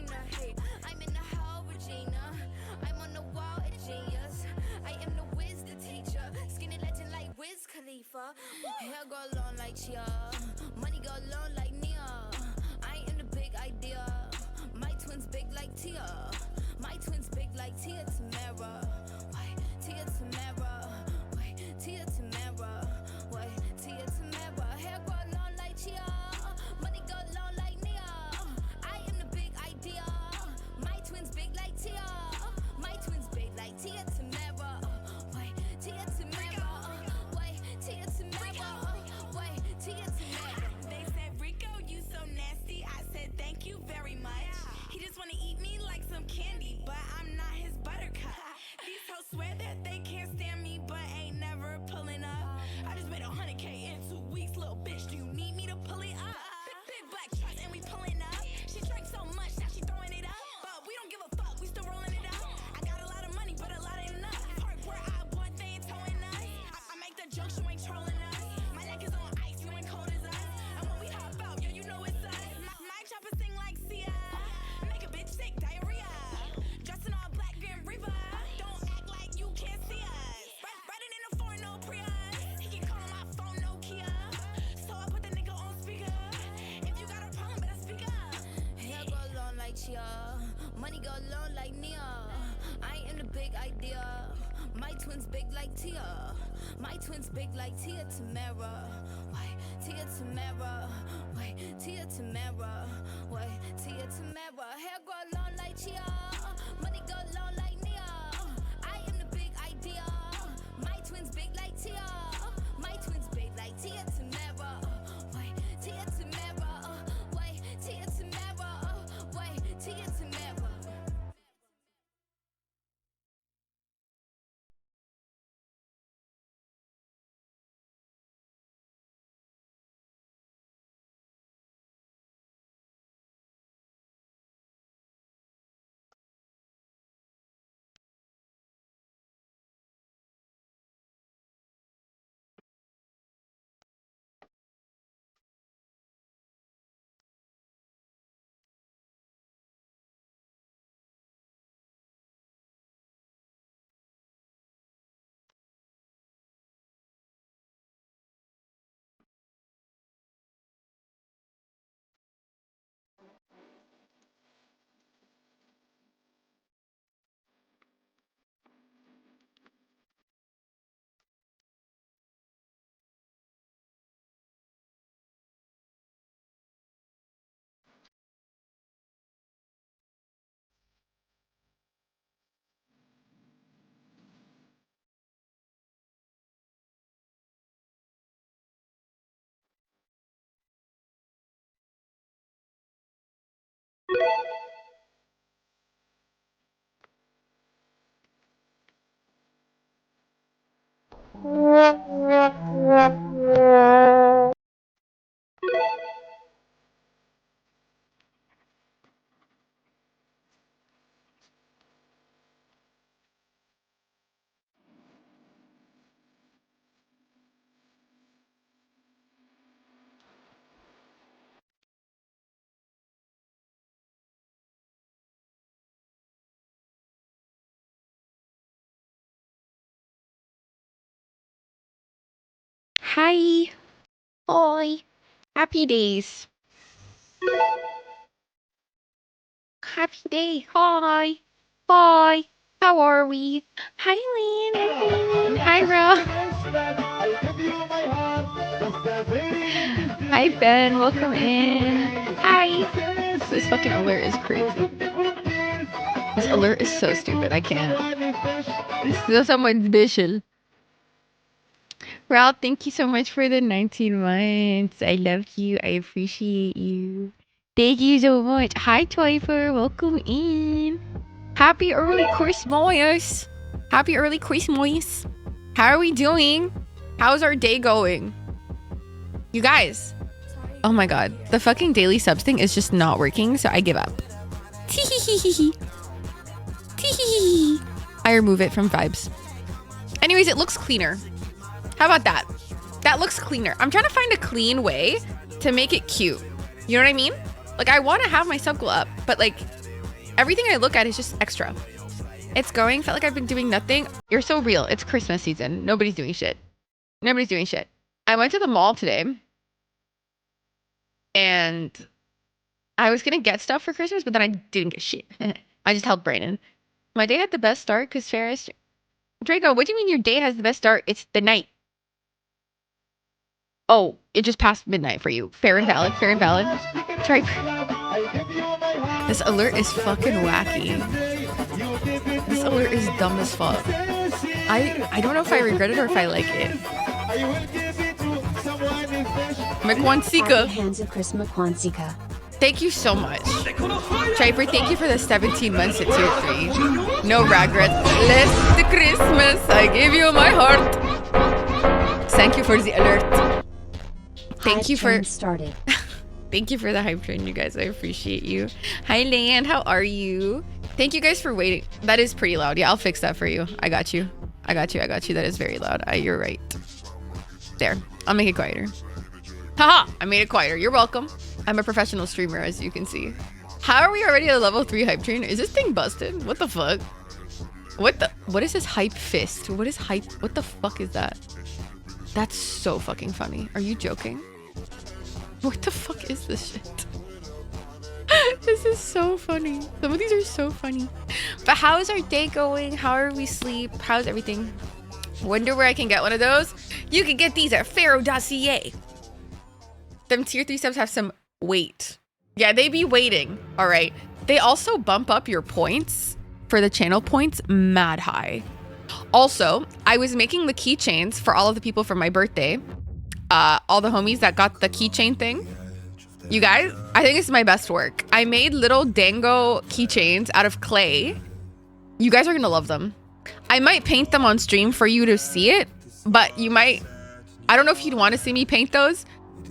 Katrina. Hey, I'm in the hall, Regina. I'm on the wall, a genius. I am the whiz, the teacher. Skinny legend like Wiz Khalifa. Hair go long like Chia. Money go long like Nia. I am the big idea. My twins big like Tia. My twins big like Tia Tamara. Wait, Tia Tamara. Wait, Tia Tamara. Wait, Tia Tamara. Hair go long like Chia. Money go long like Nia. I am the big idea. My twins big like Tia. My twins big like Tia Tamara. Wait, Tia Tamara. Wait, Tia Tamara. Wait, Tia Tamara. They said, Rico, you so nasty. I said, thank you very much. He just wanna eat me like some candy, but I'm not his buttercup. These hoes swear that they can't stand me, but ain't never pulling up. I just made 100K in 2 weeks, little bitch. Do you need me to pull it up? Big black trucks and we pulling up. She drank so much, now she throwing it up. But we don't give a fuck, we still rolling it up. I got a lot of money, but a lot ain't enough. Park where I want, they ain't towing us. I make the jokes, you ain't trolling us. My neck is on ice, you ain't cold as us. And when we hop out, yo, you know it's us. My chopper sing like Sia. Make a bitch sick, diarrhea. Dressing all black, Grim Reaper. Don't act like you can't see us. Riding in a foreign, no Prius. He can call on my phone, no Kia. So I put the nigga on speaker. If you got a problem, better speak up. Hair go long like Chia. Money go long like Nia. I am the big idea. My twins big like Tia. My twins big like Tia Tamara. Wait, Tia Tamara. Wait, Tia Tamara. Wait, Tia Tamara. Hair go long like Chia. Money go long like Nia. I am the big idea. My twins big like Tia. My twins big like Tia Tamara. Wait, Tia Tamara. Wait, Tia Tamara. Wait, Tia Tamara. Hi. Hi. Happy days. Happy day. Hi. Hi. How are we? Hi, Lynn. Hi, Ro. Hi, Ben. Welcome in. Hi. This fucking alert is crazy. This alert is so stupid. I can't. This is someone's visual. Ralph, thank you so much for the 19 months. I love you. I appreciate you. Thank you so much. Hi, Twyfer. Welcome in. Happy early Christmas. Happy early Christmas. How are we doing? How's our day going? You guys. Oh my god. The fucking daily subs thing is just not working, so I give up. Tee-hee-hee-hee-hee. Tee-hee-hee-hee. I remove it from vibes. Anyways, it looks cleaner. How about that? That looks cleaner. I'm trying to find a clean way to make it cute. You know what I mean? Like, I want to have my sub glow up, but like, everything I look at is just extra. It's going. Felt like I've been doing nothing. You're so real. It's Christmas season. Nobody's doing shit. Nobody's doing shit. I went to the mall today and I was going to get stuff for Christmas, but then I didn't get shit. I just helped Brayden. My day had the best start because Ferris... Draco, what do you mean your day has the best start? It's the night. Oh, it just passed midnight for you. Fair and valid. Fair and valid. Try. This alert is fucking wacky. This alert is dumb as fuck. I don't know if I regret it or if I like it. Mekwansika. Hands of Chris Mekwansika. Thank you so much. Triper, thank you for the 17 months at tier 3. No regrets. Last Christmas, I gave you my heart. Thank you for the alert. Thank you for... started. Thank you for the hype train, you guys. I appreciate you. Hi, Land. How are you? Thank you guys for waiting. That is pretty loud. Yeah, I'll fix that for you. I got you. I got you. I got you. That is very loud. You're right. There. I'll make it quieter. Haha! I made it quieter. You're welcome. I'm a professional streamer, as you can see. How are we already at a level 3 hype train? Is this thing busted? What the fuck? What is this hype fist? What is hype? What the fuck is that? That's so fucking funny. Are you joking? What the fuck is this shit? This is so funny. Some of these are so funny. But how is our day going? How are we sleep? How's everything? Wonder where I can get one of those? You can get these at pharaoh.ca. Them tier 3 subs have some weight. Yeah, they be waiting. All right. They also bump up your points for the channel points mad high. Also, I was making the keychains for all of the people for my birthday. All the homies that got the keychain thing. You guys, I think this is my best work. I made little dango keychains out of clay. You guys are gonna love them. I might paint them on stream for you to see it, but you might, I don't know if you'd want to see me paint those,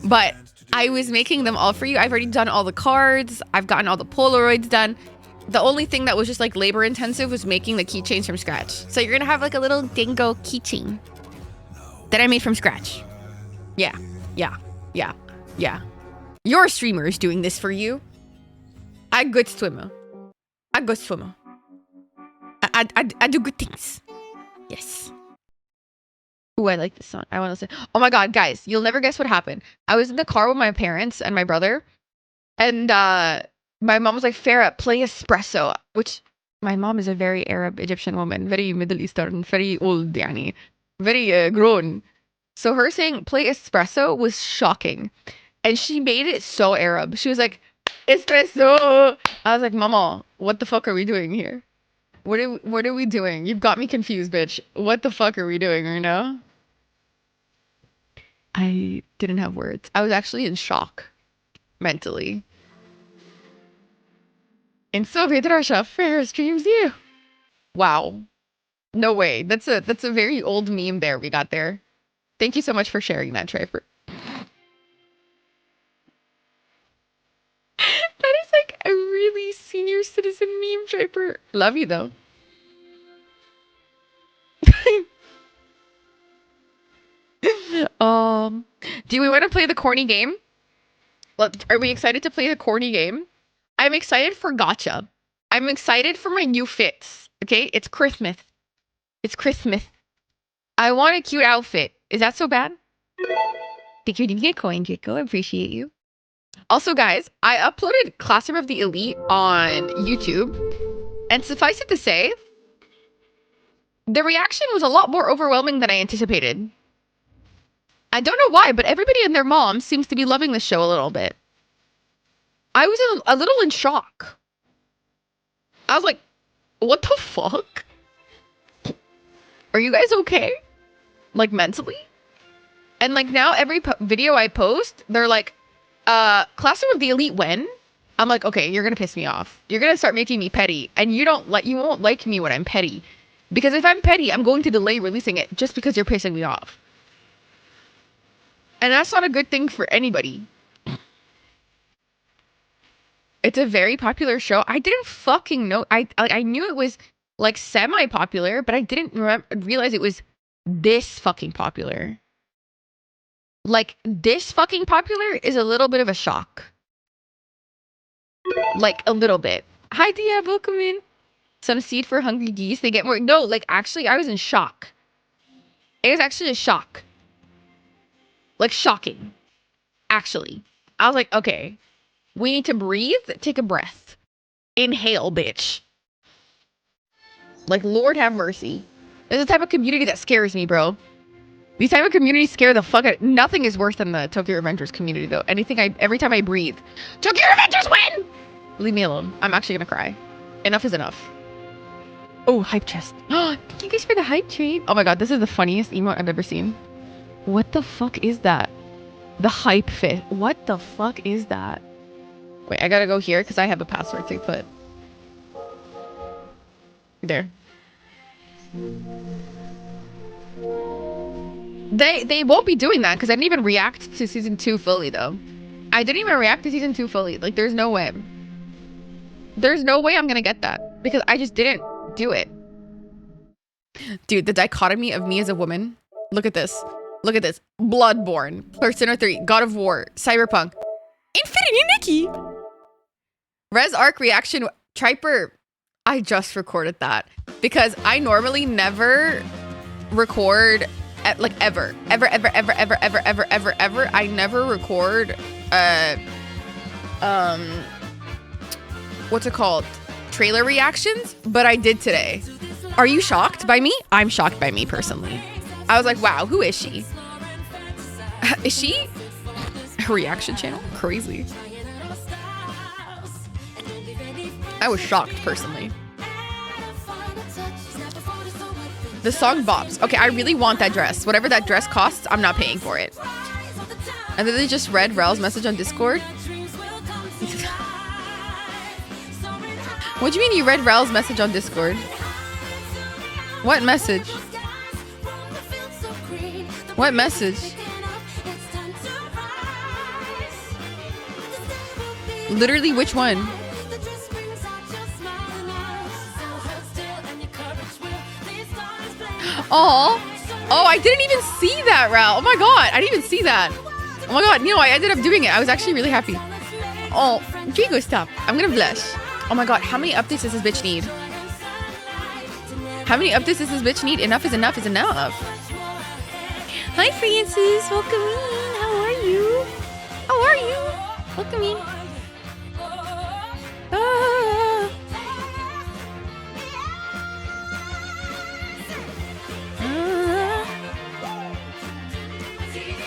but I was making them all for you. I've already done all the cards. I've gotten all the Polaroids done. The only thing that was just like labor intensive was making the keychains from scratch. So you're gonna have like a little dingo keychain that I made from scratch. Yeah. Your streamer is doing this for you. I good swimmer. I do good things. Yes. Ooh, I like this song. I want to listen. Oh my god, guys, you'll never guess what happened. I was in the car with my parents and my brother, and my mom was like, Farah, play Espresso, which my mom is a very Arab Egyptian woman, very Middle Eastern, very old, yani, very grown. So her saying play Espresso was shocking. And she made it so Arab. She was like, Espresso. I was like, Mama, what the fuck are we doing here? What are we doing? You've got me confused, bitch. What the fuck are we doing right now? I didn't have words. I was actually in shock mentally. And Soviet Russia, Farah streams you. Wow. No way. That's a very old meme there we got there. Thank you so much for sharing that, Triper. That is like a really senior citizen meme, Triper. Love you though. Do we want to play the corny game? Are we excited to play the corny game? I'm excited for gacha. I'm excited for my new fits. Okay, it's Christmas. It's Christmas. I want a cute outfit. Is that so bad? Thank you, didn't get coin, Draco. I appreciate you. Also, guys, I uploaded Classroom of the Elite on YouTube, and suffice it to say, the reaction was a lot more overwhelming than I anticipated. I don't know why, but everybody and their mom seems to be loving the show a little bit. I was a little in shock. I was like, what the fuck? Are you guys okay? Like, mentally? And like now every video I post, they're like, Classroom of the Elite when? I'm like, okay, you're gonna piss me off. You're gonna start making me petty, and you won't like me when I'm petty. Because if I'm petty, I'm going to delay releasing it just because you're pissing me off. And that's not a good thing for anybody. It's a very popular show. I didn't fucking know. I knew it was like semi-popular, but I didn't realize it was this fucking popular. Like, this fucking popular is a little bit of a shock. Like, a little bit. Hi, Dia. Welcome in. Some seed for hungry geese. They get more. No, like, actually, I was in shock. It was actually a shock. Like, shocking. Actually. I was like, okay. We need to breathe. Take a breath. Inhale, bitch. Like, Lord have mercy. There's a type of community that scares me, bro. These type of communities scare the fuck out. Nothing is worse than the Tokyo Revengers community, though. Every time I breathe, Tokyo Revengers win! Leave me alone. I'm actually gonna cry. Enough is enough. Oh, hype chest. Thank you guys for the hype train. Oh my god, this is the funniest emote I've ever seen. What the fuck is that? The hype fit. What the fuck is that? Wait, I gotta go here because I have a password to put. There. They won't be doing that because I didn't even react to season 2 fully, though. I didn't even react to season 2 fully. Like, there's no way. There's no way I'm gonna get that because I just didn't do it. Dude, the dichotomy of me as a woman. Look at this. Look at this. Bloodborne, Persona 3, God of War, Cyberpunk, Infinity Nikki. Res Arc reaction. Triper. I just recorded that because I normally never record like ever. I never record what's it called? Trailer reactions, but I did today. Are you shocked by me? I'm shocked by me personally. I was like, wow, who is she? Is she a reaction channel? Crazy. I was shocked personally. The song bops. Okay, I really want that dress. Whatever that dress costs, I'm not paying for it. And then they just read Rel's message on Discord. What do you mean you read Rel's message on Discord? What message? What message? Literally, which one? Oh, I didn't even see that, Ral. Oh my god, I didn't even see that. Oh my god, you know, I ended up doing it. I was actually really happy. Oh, Jigo, stop. I'm gonna blush. Oh my god, how many updates does this bitch need? How many updates does this bitch need? Enough is enough is enough. Hi, Francis. Welcome in. How are you? How are you? Welcome in.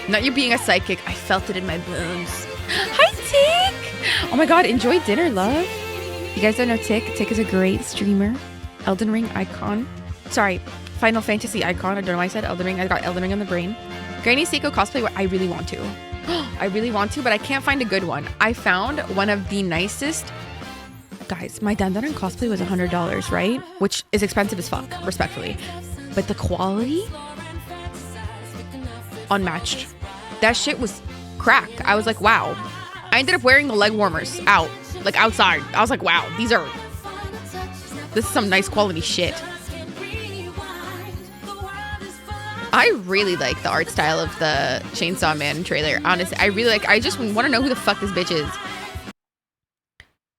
Not you being a psychic. I felt it in my bones. Hi, Tick. Oh my god, enjoy dinner, love. You guys don't know Tick. Tick is a great streamer. Elden Ring icon. Sorry, Final Fantasy icon. I don't know why I said Elden Ring. I got Elden Ring on the brain. Granny Seiko cosplay. What I really want to. I really want to, but I can't find a good one. I found one of the nicest. Guys, my Dandadan cosplay was $100, right? Which is expensive as fuck, respectfully. But the quality, unmatched. That shit was crack. I was like, wow. I ended up wearing the leg warmers out, like outside. I was like, wow, this is some nice quality shit. I really like the art style of the Chainsaw Man trailer. Honestly, I just want to know who the fuck this bitch is.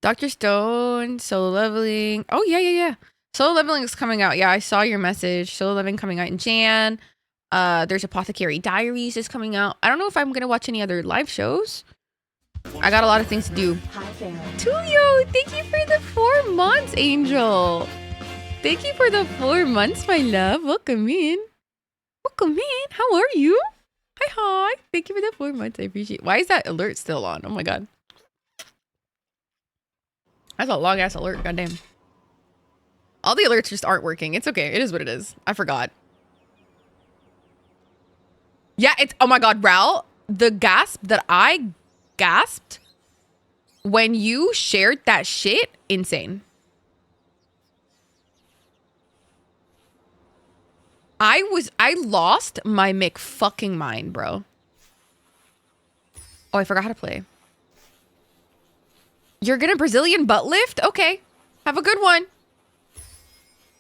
Dr. Stone, Solo Leveling. Oh, yeah. Solo Leveling is coming out. Yeah, I saw your message. Solo Leveling coming out in Jan. There's Apothecary Diaries is coming out. I don't know if I'm going to watch any other live shows. I got a lot of things to do. Hi, Farron. Tulio, thank you for the 4 months, Angel. Thank you for the 4 months, my love. Welcome in. Welcome in. How are you? Hi. Thank you for the 4 months. I appreciate it. Why is that alert still on? Oh my god. That's a long ass alert. Goddamn. All the alerts just aren't working. It's okay. It is what it is. I forgot. Yeah, it's... Oh my god, Ral. The gasp that I gasped when you shared that shit, insane. I lost my McFucking mind, bro. Oh, I forgot how to play. You're gonna Brazilian butt lift? Okay. Have a good one.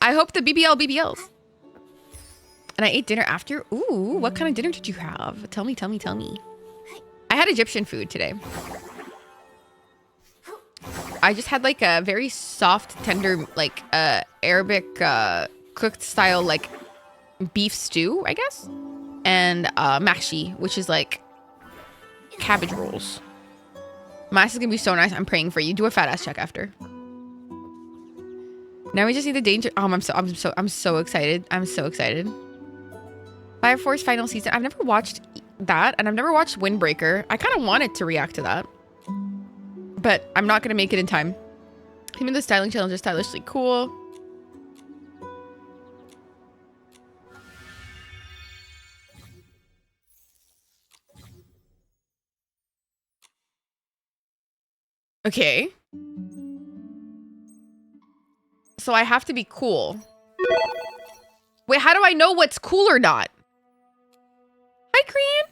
I hope the BBLs. And I ate dinner after. Ooh, what kind of dinner did you have? Tell me. I had Egyptian food today. I just had like a very soft, tender, like Arabic cooked style like beef stew, I guess, and mashi, which is like cabbage rolls. Mash is gonna be so nice. I'm praying for you. Do a fat ass check after. Now we just need the danger. Oh, I'm so excited. I'm so excited. Fire Force final season. I've never watched that, and I've never watched Windbreaker. I kind of wanted to react to that, but I'm not gonna make it in time. Him and the styling challenge are stylishly cool. Okay. So I have to be cool. Wait, how do I know what's cool or not? Hi, Korean.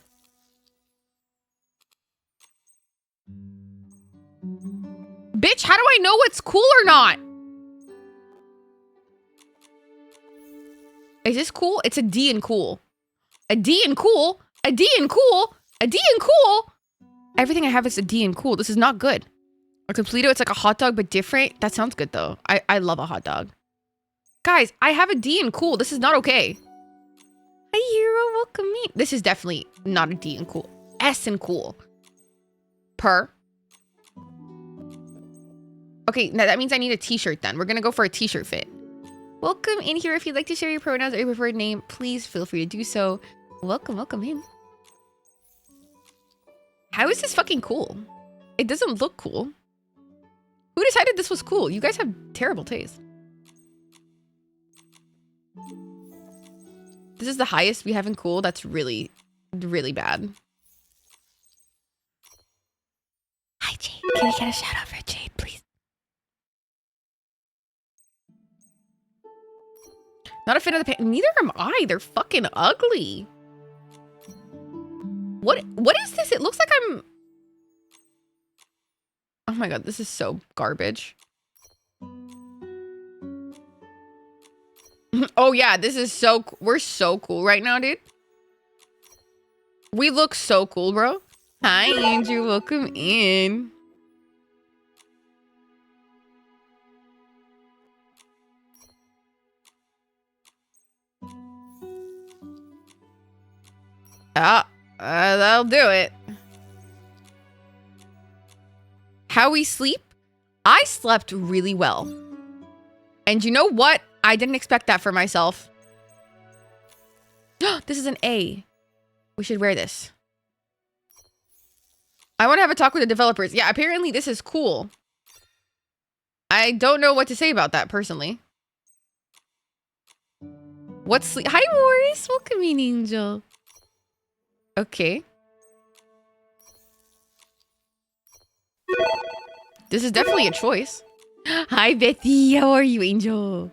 Bitch, how do I know what's cool or not? Is this cool? It's a D and cool. A D and cool. A D and cool. A D and cool. Everything I have is a D and cool. This is not good. A Completo, it's like a hot dog, but different. That sounds good, though. I love a hot dog. Guys, I have a D and cool. This is not okay. Hi, Hero. Welcome in. This is definitely not a D and cool. S and cool. Per. Okay, now that means I need a t-shirt then. We're going to go for a t-shirt fit. Welcome in here. If you'd like to share your pronouns or your preferred name, please feel free to do so. Welcome, welcome in. How is this fucking cool? It doesn't look cool. Who decided this was cool? You guys have terrible taste. This is the highest we have in cool. That's really, really bad. Hi, Jade. Can we get a shout out for Jade, please? Not a fan of the pants. Neither am I. They're fucking ugly. What is this? It looks like I'm... Oh my god, this is so garbage. Oh yeah, this is so... We're so cool right now, dude. We look so cool, bro. Hi, Andrew. Welcome in. That'll do it. How we sleep? I slept really well. And you know what? I didn't expect that for myself. This is an A. We should wear this. I want to have a talk with the developers. Yeah, apparently this is cool. I don't know what to say about that personally. What's sleep? Hi, Morris. Welcome in, Angel. Okay. This is definitely a choice. Hi, Bethy. How are you, Angel?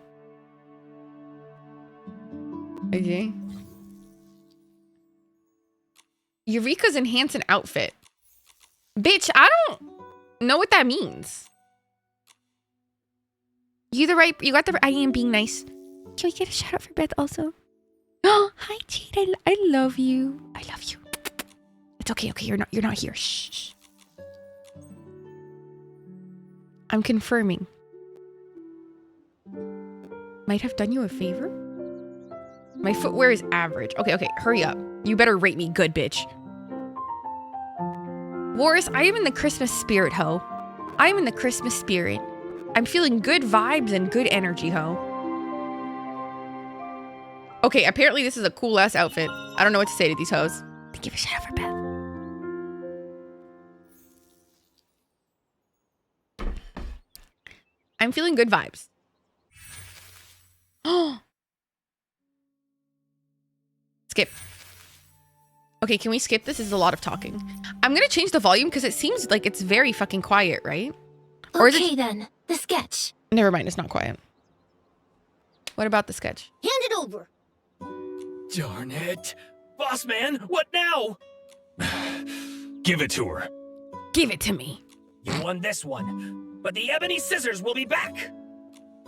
Okay. Eureka's enhance an outfit. Bitch, I don't know what that means. You got the... I am being nice. Can we get a shout out for Beth also? Oh, hi, Jade. I love you. I love you. It's okay. Okay, you're not here. Shh. I'm confirming. Might have done you a favor? My footwear is average. Okay, hurry up. You better rate me good, bitch. Boris, I am in the Christmas spirit, ho. I am in the Christmas spirit. I'm feeling good vibes and good energy, ho. Okay, apparently this is a cool-ass outfit. I don't know what to say to these hoes. Give a shout out for Beth. I'm feeling good vibes. Skip. Okay, can we skip this? This is a lot of talking. I'm gonna change the volume because it seems like it's very fucking quiet, right? Or is Okay it... then, the sketch. Never mind, it's not quiet. What about the sketch? Hand it over. Darn it. Boss man, what now? Give it to her. Give it to me. You won this one, but the ebony scissors will be back.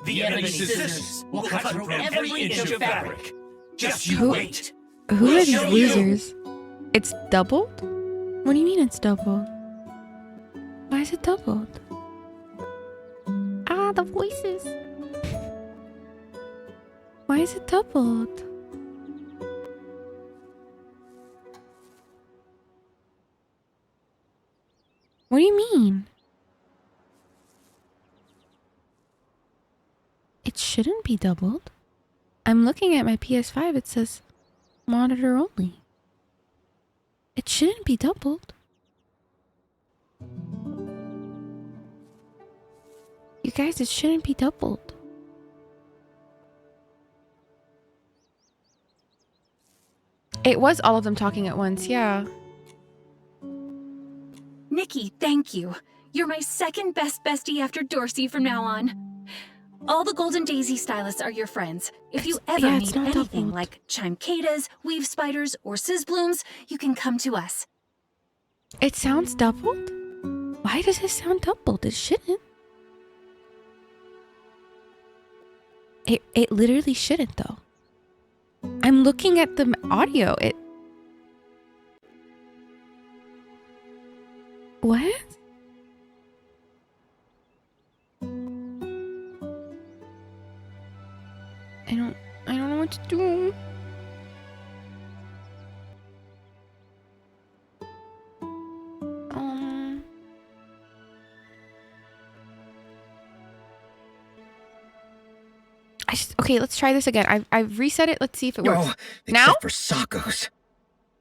The ebony scissors will cut through every inch of fabric. Just you wait. Who We'll are these show you. losers? It's doubled? What do you mean it's doubled? Why is it doubled? the voices. Why is it doubled? What do you mean? It shouldn't be doubled. I'm looking at my PS5. It says monitor only. It shouldn't be doubled. You guys, it shouldn't be doubled. It was all of them talking at once, yeah. Nikki, thank you. You're my second best bestie after Dorsey from now on. All the Golden Daisy stylists are your friends. If you ever yeah, need it's not anything doubled. like chimcadas, weave spiders, or sizzblooms, you can come to us. It sounds doubled? Why does it sound doubled? It shouldn't. It literally shouldn't though. I'm looking at the audio. What? I don't know what to do. Okay, let's try this again. I've reset it. Let's see if it works. No, Now? except for Sakos.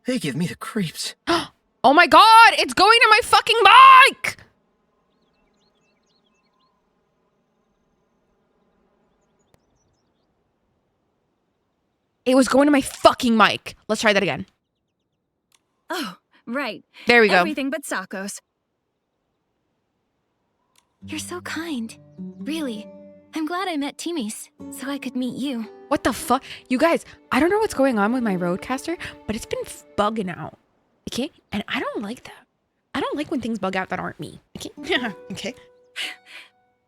They give me the creeps. Oh my god, it's going to my fucking mic! It was going to my fucking mic. Let's try that again. Oh, right. There we go. Everything but Sakos. You're so kind. Really. I'm glad I met Timis, so I could meet you. What the fuck? You guys, I don't know what's going on with my Rodecaster, but it's been bugging out. Okay? And I don't like that. I don't like when things bug out that aren't me. Okay? Okay.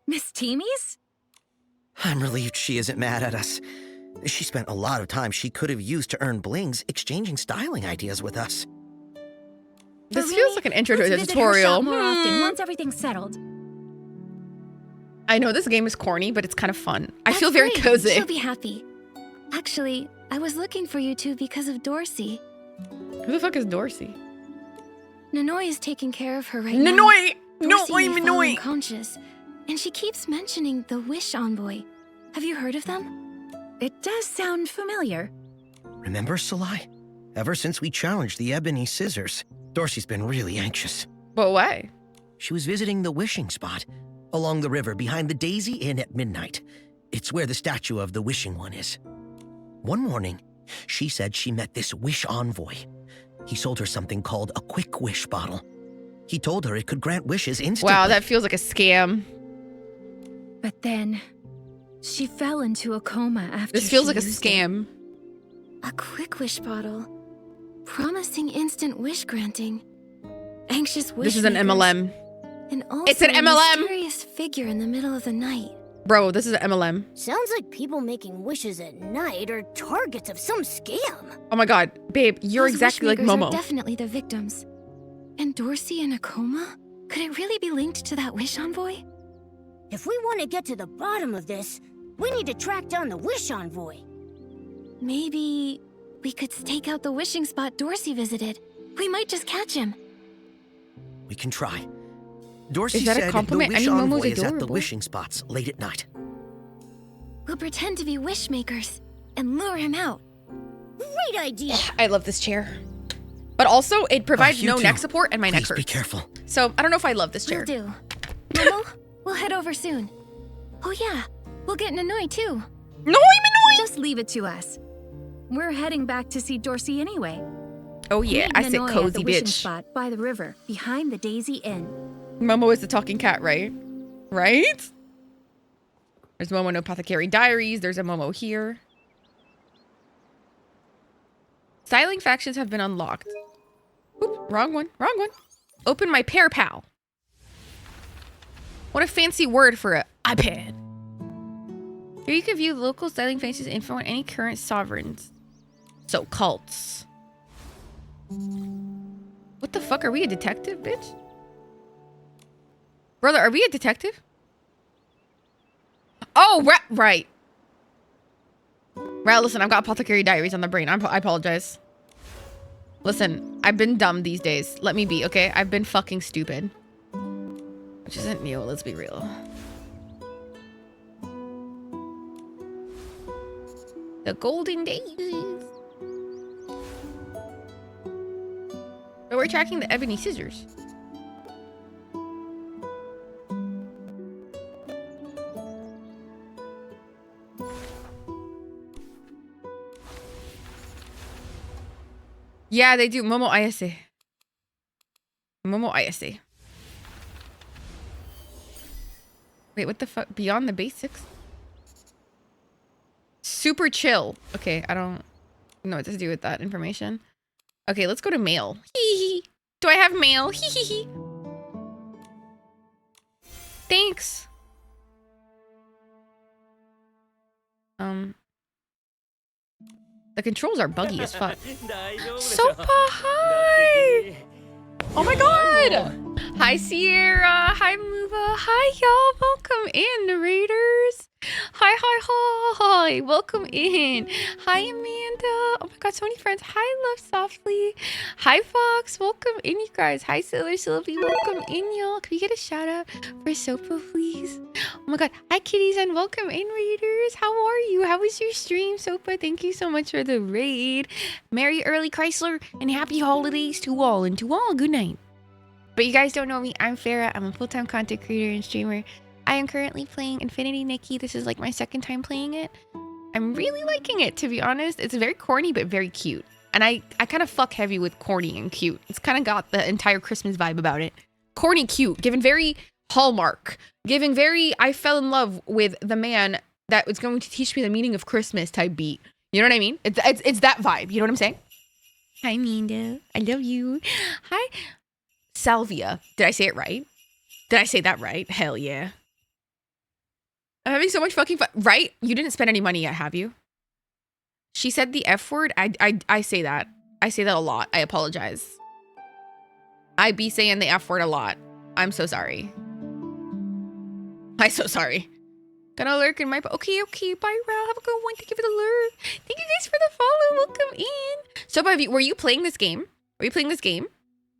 Miss Timis? I'm relieved she isn't mad at us. She spent a lot of time she could have used to earn blings exchanging styling ideas with us. This But feels really, like an intro to a let's visit her tutorial. shop more often once everything's settled. I know this game is corny, but it's kind of fun. I That's feel very great. cozy. She'll be happy. Actually, I was looking for you two because of Dorsey. Who the fuck is Dorsey? Nanoi is taking care of her right now. Nanoi! No, Dorsey I'm may fall Nanoi! unconscious, and she keeps mentioning the Wish Envoy. Have you heard of them? It does sound familiar. Remember, Salai? Ever since we challenged the Ebony Scissors, Dorsey's been really anxious. But why? She was visiting the wishing spot along the river behind the Daisy Inn at midnight. It's where the statue of the Wishing One is. One morning, she said she met this wish envoy. He sold her something called a quick wish bottle. He told her it could grant wishes instantly. Wow, that feels like a scam. But then, she fell into a coma after This feels she like a used it. scam. A quick wish bottle. Promising instant wish granting. Anxious wish This is an makers, MLM. And also It's an a MLM. mysterious figure in the middle of the night. Bro, this is an MLM. Sounds like people making wishes at night are targets of some scam. Oh my god, babe, you're Those exactly like wishmakers Momo. are definitely the victims. And Dorsey in a coma? Could it really be linked to that Wish Envoy? If we want to get to the bottom of this, we need to track down the Wish Envoy. Maybe we could stake out the wishing spot Dorsey visited. We might just catch him. We can try. Dorsey Is that a said compliment? the wish I mean, Momo's envoy is at the adorable. wishing spots late at night. We'll pretend to be wish makers and lure him out. Great idea. I love this chair. But also, it provides you no too. neck support and my neck Please hurts. be careful. So, I don't know if I love this chair. Will do. Momo, we'll head over soon. Oh yeah, we'll get Nanoi too. No, I'm Just leave it to us. We're heading back to see Dorsey anyway. Oh yeah, Meet I said Nanoi at cozy the wishing bitch. spot by the river, behind the Daisy Inn. Momo is the talking cat, right? Right? There's Momo in Apothecary Diaries. There's a Momo here. Styling factions have been unlocked. Oop, wrong one. Wrong one. Open my pear pal. What a fancy word for a iPad. Here you can view local styling factions info on any current sovereigns. So cults. What the fuck? Are we a detective, bitch? Brother, are we a detective? Oh, right. Right, listen, I've got Apothecary Diaries on the brain. I apologize. Listen, I've been dumb these days. Let me be, okay? I've been fucking stupid. Which isn't new, let's be real. The golden daisies. So we're tracking the ebony scissors. Yeah, they do. Momo Ayase. Momo Ayase. Wait, what the fuck? Beyond the basics? Super chill. Okay, I don't know what to do with that information. Okay, let's go to mail. Hee hee. Do I have mail? Hee hee hee. Thanks. The controls are buggy as fuck. Sopa, hi! Oh my god! Hi, Sierra. Hi, Muva. Hi, y'all. Welcome in, narrators. Hi. Welcome in. Hi, Amanda. Oh my god, so many friends. Hi, Love Softly. Hi, Fox. Welcome in, you guys. Hi, Sailor Sylvie. Welcome in, y'all. Can we get a shout out for Sopa, please? Oh my god. Hi, kitties, and welcome in, raiders. How are you? How was your stream, Sopa? Thank you so much for the raid. Merry early Chrysler and happy holidays to all, and to all, good night. But you guys don't know me. I'm Farah. I'm a full-time content creator and streamer. I am currently playing Infinity Nikki. This is like my second time playing it. I'm really liking it, to be honest. It's very corny, but very cute. And I kind of fuck heavy with corny and cute. It's kind of got the entire Christmas vibe about it. Corny, cute, given very Hallmark. Giving very, I fell in love with the man that was going to teach me the meaning of Christmas type beat. You know what I mean? It's that vibe. You know what I'm saying? Hi, Minda. I love you. Hi, Salvia. Did I say it right? Did I say that right? Hell yeah. I'm having so much fucking fun. Right? You didn't spend any money yet, have you? She said the F word. I say that. I say that a lot. I apologize. I be saying the F word a lot. I'm so sorry. I'm so sorry. Gonna lurk in my... Okay. Bye, Ral. Have a good one. Thank you for the lurk. Thank you guys for the follow. Welcome in. So, were you playing this game? Are you playing this game?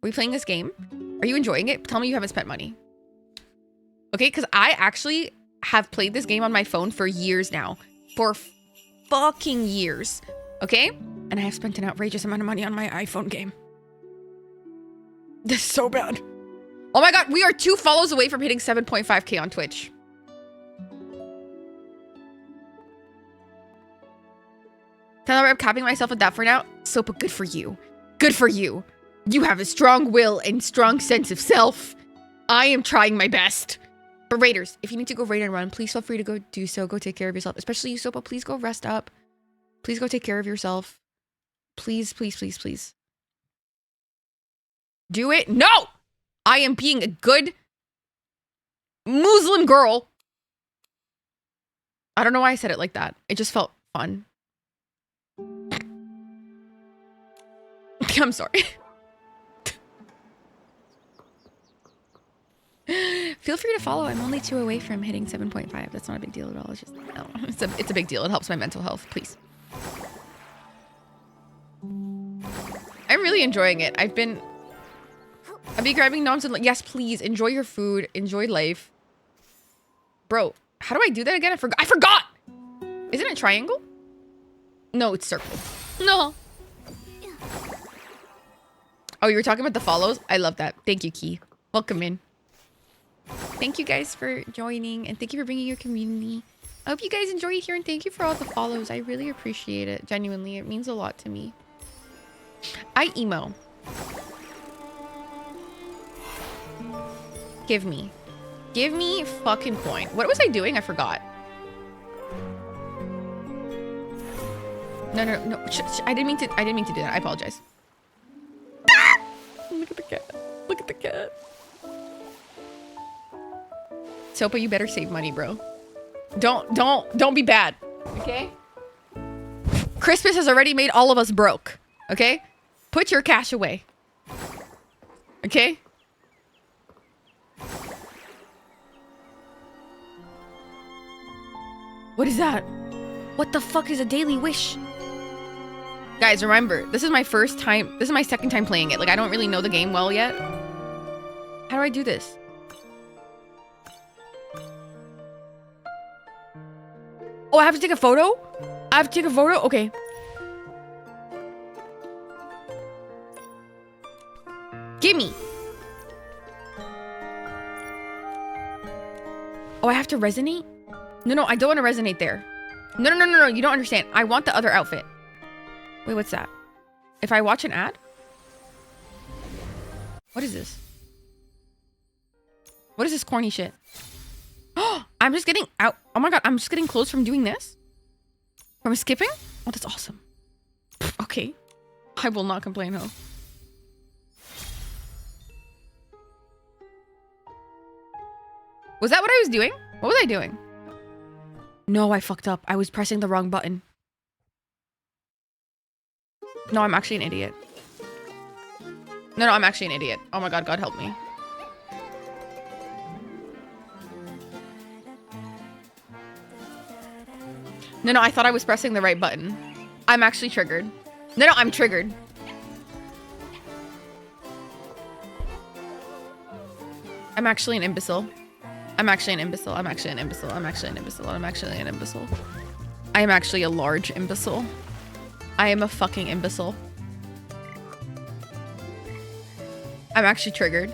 Are you enjoying it? Tell me you haven't spent money. Okay, because I actually have played this game on my phone for years now. For fucking years. Okay? And I have spent an outrageous amount of money on my iPhone game. This is so bad. Oh my god, we are 2 follows away from hitting 7.5k on Twitch. Tell her I'm capping myself with that for now. Sopa, good for you. Good for you. You have a strong will and strong sense of self. I am trying my best. But raiders, if you need to go raid and run, please feel free to go do so. Go take care of yourself. Especially you, Sopa. Please go rest up. Please go take care of yourself. Please. Do it. No! I am being a good Muslim girl. I don't know why I said it like that. It just felt fun. I'm sorry. Feel free to follow. I'm only 2 away from hitting 7.5. That's not a big deal at all. It's just, no, it's a big deal. It helps my mental health. Please. I'm really enjoying it. I'll be grabbing noms and yes, please enjoy your food. Enjoy life. Bro, how do I do that again? I forgot. Isn't it triangle? No, it's circle. No. Oh, you were talking about the follows? I love that. Thank you, Key. Welcome in. Thank you guys for joining and thank you for bringing your community. I hope you guys enjoy it here and thank you for all the follows. I really appreciate it. Genuinely, it means a lot to me. I emo. Give me fucking coin. What was I doing? I forgot. No. I didn't mean to do that. I apologize. Look at the cat. Look at the cat. Sopa, you better save money, bro. Don't be bad. Okay? Christmas has already made all of us broke. Okay? Put your cash away. Okay? What is that? What the fuck is a daily wish? Guys, remember, this is my first time. This is my second time playing it. Like, I don't really know the game well yet. How do I do this? Oh, I have to take a photo? I have to take a photo? Okay. Gimme. Oh, I have to resonate? No, I don't want to resonate there. No, you don't understand. I want the other outfit. Wait, what's that? If I watch an ad? What is this? What is this corny shit? Oh, I'm just getting out. Oh my god, I'm just getting close from doing this? From skipping? Oh, that's awesome. Okay. I will not complain, ho. Was that what I was doing? What was I doing? No, I fucked up. I was pressing the wrong button. No, I'm actually an idiot. No, I'm actually an idiot. Oh my god, God help me. No, I thought I was pressing the right button. I'm actually triggered. No, I'm triggered. I'm actually an imbecile. I'm actually an imbecile. I'm actually an imbecile. I'm actually an imbecile. I'm actually an imbecile. I am actually a large imbecile. I am a fucking imbecile. I'm actually triggered.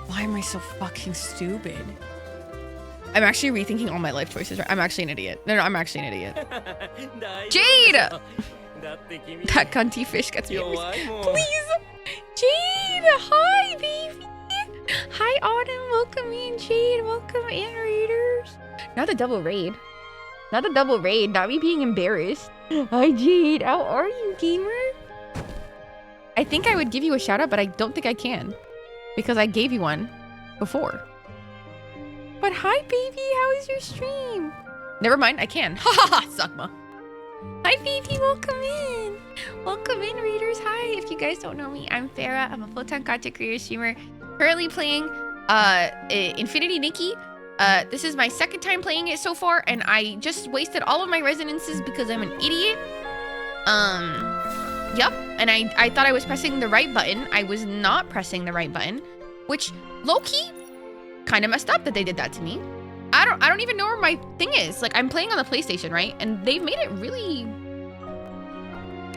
Why am I so fucking stupid? I'm actually rethinking all my life choices. I'm actually an idiot. No, I'm actually an idiot. Jade! That cunty fish gets me. Please! Jade! Hi, baby! Hi, Autumn. Welcome in, Jade. Welcome in, raiders. Not a double raid. Not a double raid. Not me being embarrassed. Hi, Jade. How are you, gamer? I think I would give you a shout out, but I don't think I can. Because I gave you one before. But hi, baby. How is your stream? Never mind. I can. Ha ha ha. Sugma. Hi, baby. Welcome in. Welcome in, readers. Hi. If you guys don't know me, I'm Farah. I'm a full-time content creator streamer. Currently playing Infinity Nikki. This is my second time playing it so far, and I just wasted all of my resonances because I'm an idiot. Yep. And I thought I was pressing the right button. I was not pressing the right button, which low-key kind of messed up that they did that to me. I don't even know where my thing is. Like, I'm playing on the PlayStation, right? And they've made it really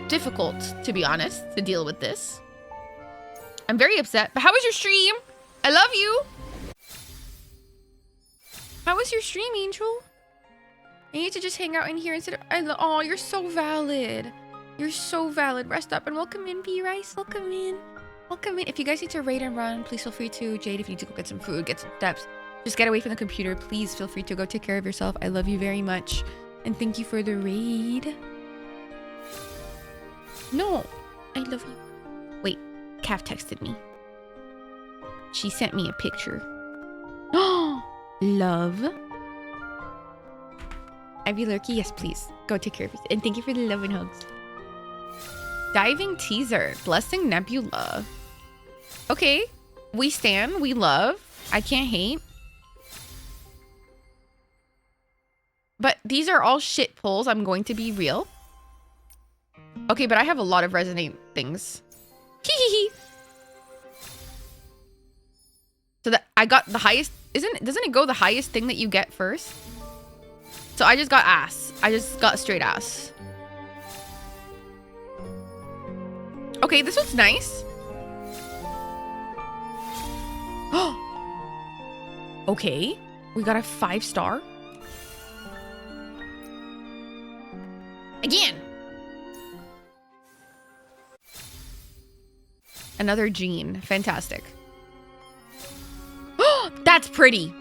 difficult, to be honest, to deal with this. I'm very upset. But how was your stream? I love you. How was your stream, Angel? I need to just hang out in here instead of... Oh, you're so valid. You're so valid. Rest up and welcome in, B-Rice. Welcome in. Welcome in. If you guys need to raid and run, please feel free to. Jade, if you need to go get some food, get some steps, just get away from the computer. Please feel free to go take care of yourself. I love you very much. And thank you for the raid. No, I love you. Wait, Calf texted me. She sent me a picture. Oh, love. Ivy Lurky, yes, please. Go take care of yourself. And thank you for the love and hugs. Diving teaser. Blessing Nebula. Okay. We stand. We love. I can't hate. But these are all shit pulls. I'm going to be real. Okay, but I have a lot of resonate things. Hee. So that I got the highest. Doesn't it go the highest thing that you get first? So I just got ass. I just got straight ass. Okay, this one's nice. Okay, we got a 5-star. Again. Another Jean. Fantastic. That's pretty.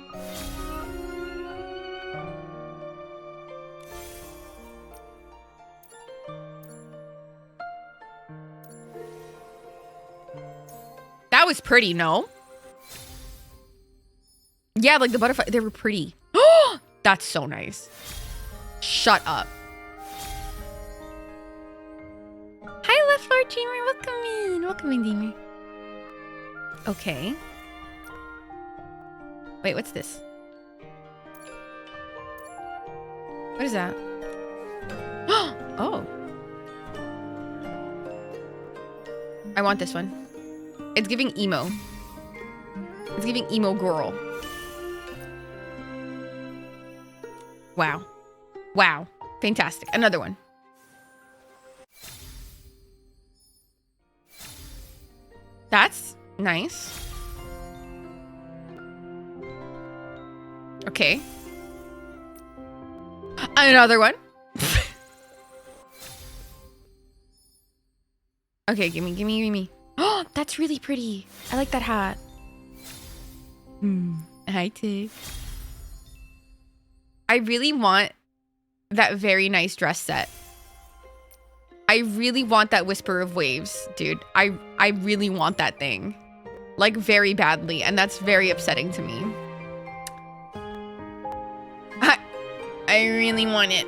That was pretty, no? Yeah, like the butterfly, they were pretty. That's so nice. Shut up. Hi, Left Lord Dreamer. Welcome in. Welcome in, Dreamer. Okay. Wait, what's this? What is that? Oh. I want this one. It's giving emo. It's giving emo girl. Wow. Wow. Fantastic. Another one. That's nice. Okay. Another one. Okay, gimme. Oh, that's really pretty. I like that hat. Hi, Tiff. I really want that very nice dress set. I really want that Whisper of Waves, dude. I really want that thing. Like, very badly, and that's very upsetting to me. I really want it.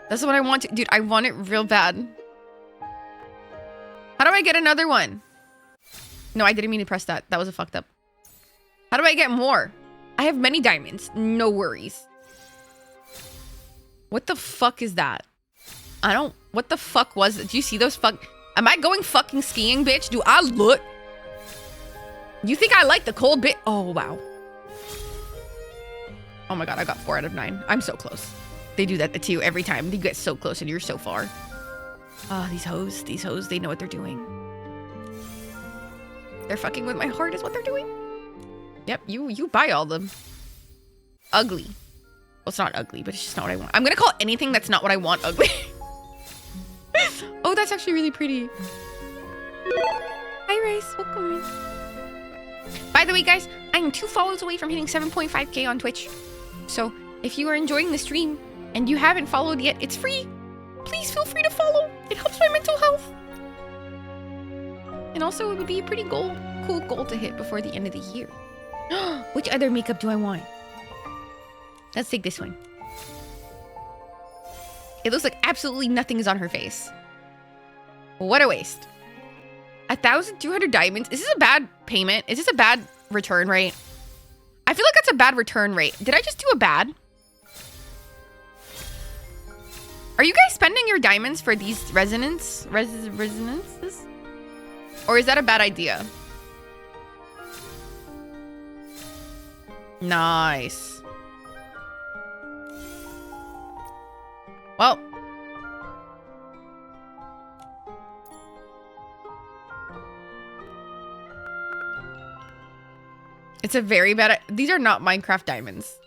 That's what I want to... Dude, I want it real bad. How do I get another one? No, I didn't mean to press that. That was a fucked up. How do I get more? I have many diamonds. No worries. What the fuck is that? I don't... What the fuck was it? Do you see those fuck... Am I going fucking skiing, bitch? Do I look... You think I like the cold bit? Oh, wow. Oh my god, I got 4 out of 9. I'm so close. They do that to you every time. You get so close and you're so far. Ah, these hoes, they know what they're doing. They're fucking with my heart is what they're doing. Yep, you buy all them. Ugly. Well, it's not ugly, but it's just not what I want. I'm gonna call anything that's not what I want ugly. Oh, that's actually really pretty. Hi, Rice. Welcome in. By the way, guys, I'm 2 follows away from hitting 7.5k on Twitch. So, if you are enjoying the stream and you haven't followed yet, it's free. Please feel free to follow. It helps my mental health. And also, it would be a pretty cool goal to hit before the end of the year. Which other makeup do I want? Let's take this one. It looks like absolutely nothing is on her face. What a waste. 1,200 diamonds. Is this a bad payment? Is this a bad return rate? I feel like that's a bad return rate. Did I just do a bad? Are you guys spending your diamonds for these resonances? Or is that a bad idea? Nice. Well. It's a very bad... These are not Minecraft diamonds.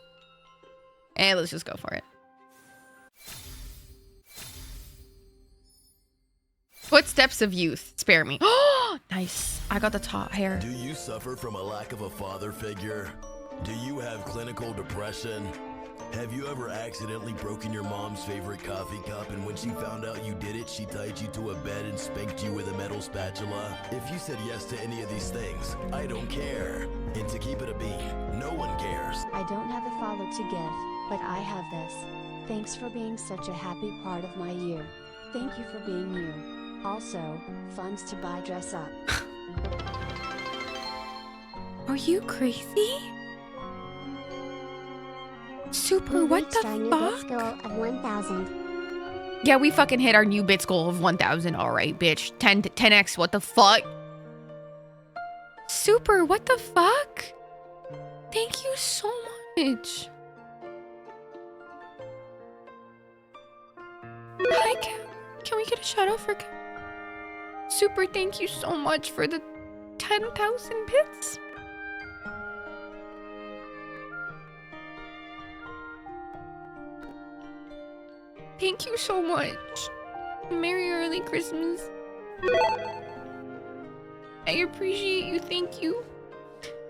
And let's just go for it. Footsteps of youth. Spare me. Oh, nice. I got the top hair. Do you suffer from a lack of a father figure? Do you have clinical depression? Have you ever accidentally broken your mom's favorite coffee cup, and when she found out you did it, she tied you to a bed and spanked you with a metal spatula? If you said yes to any of these things, I don't care. And to keep it a bean, no one cares. I don't have a follow to give, but I have this. Thanks for being such a happy part of my year. Thank you for being you. Also, funds to buy dress up. Are you crazy? Super, what the fuck? Goal of 1,000. Yeah, we fucking hit our new bits goal of 1,000. All right, bitch. 10x, what the fuck? Super, what the fuck? Thank you so much. Hi, can we get a shout out for Super, thank you so much for the 10,000 bits. Thank you so much. Merry early Christmas. I appreciate you. Thank you.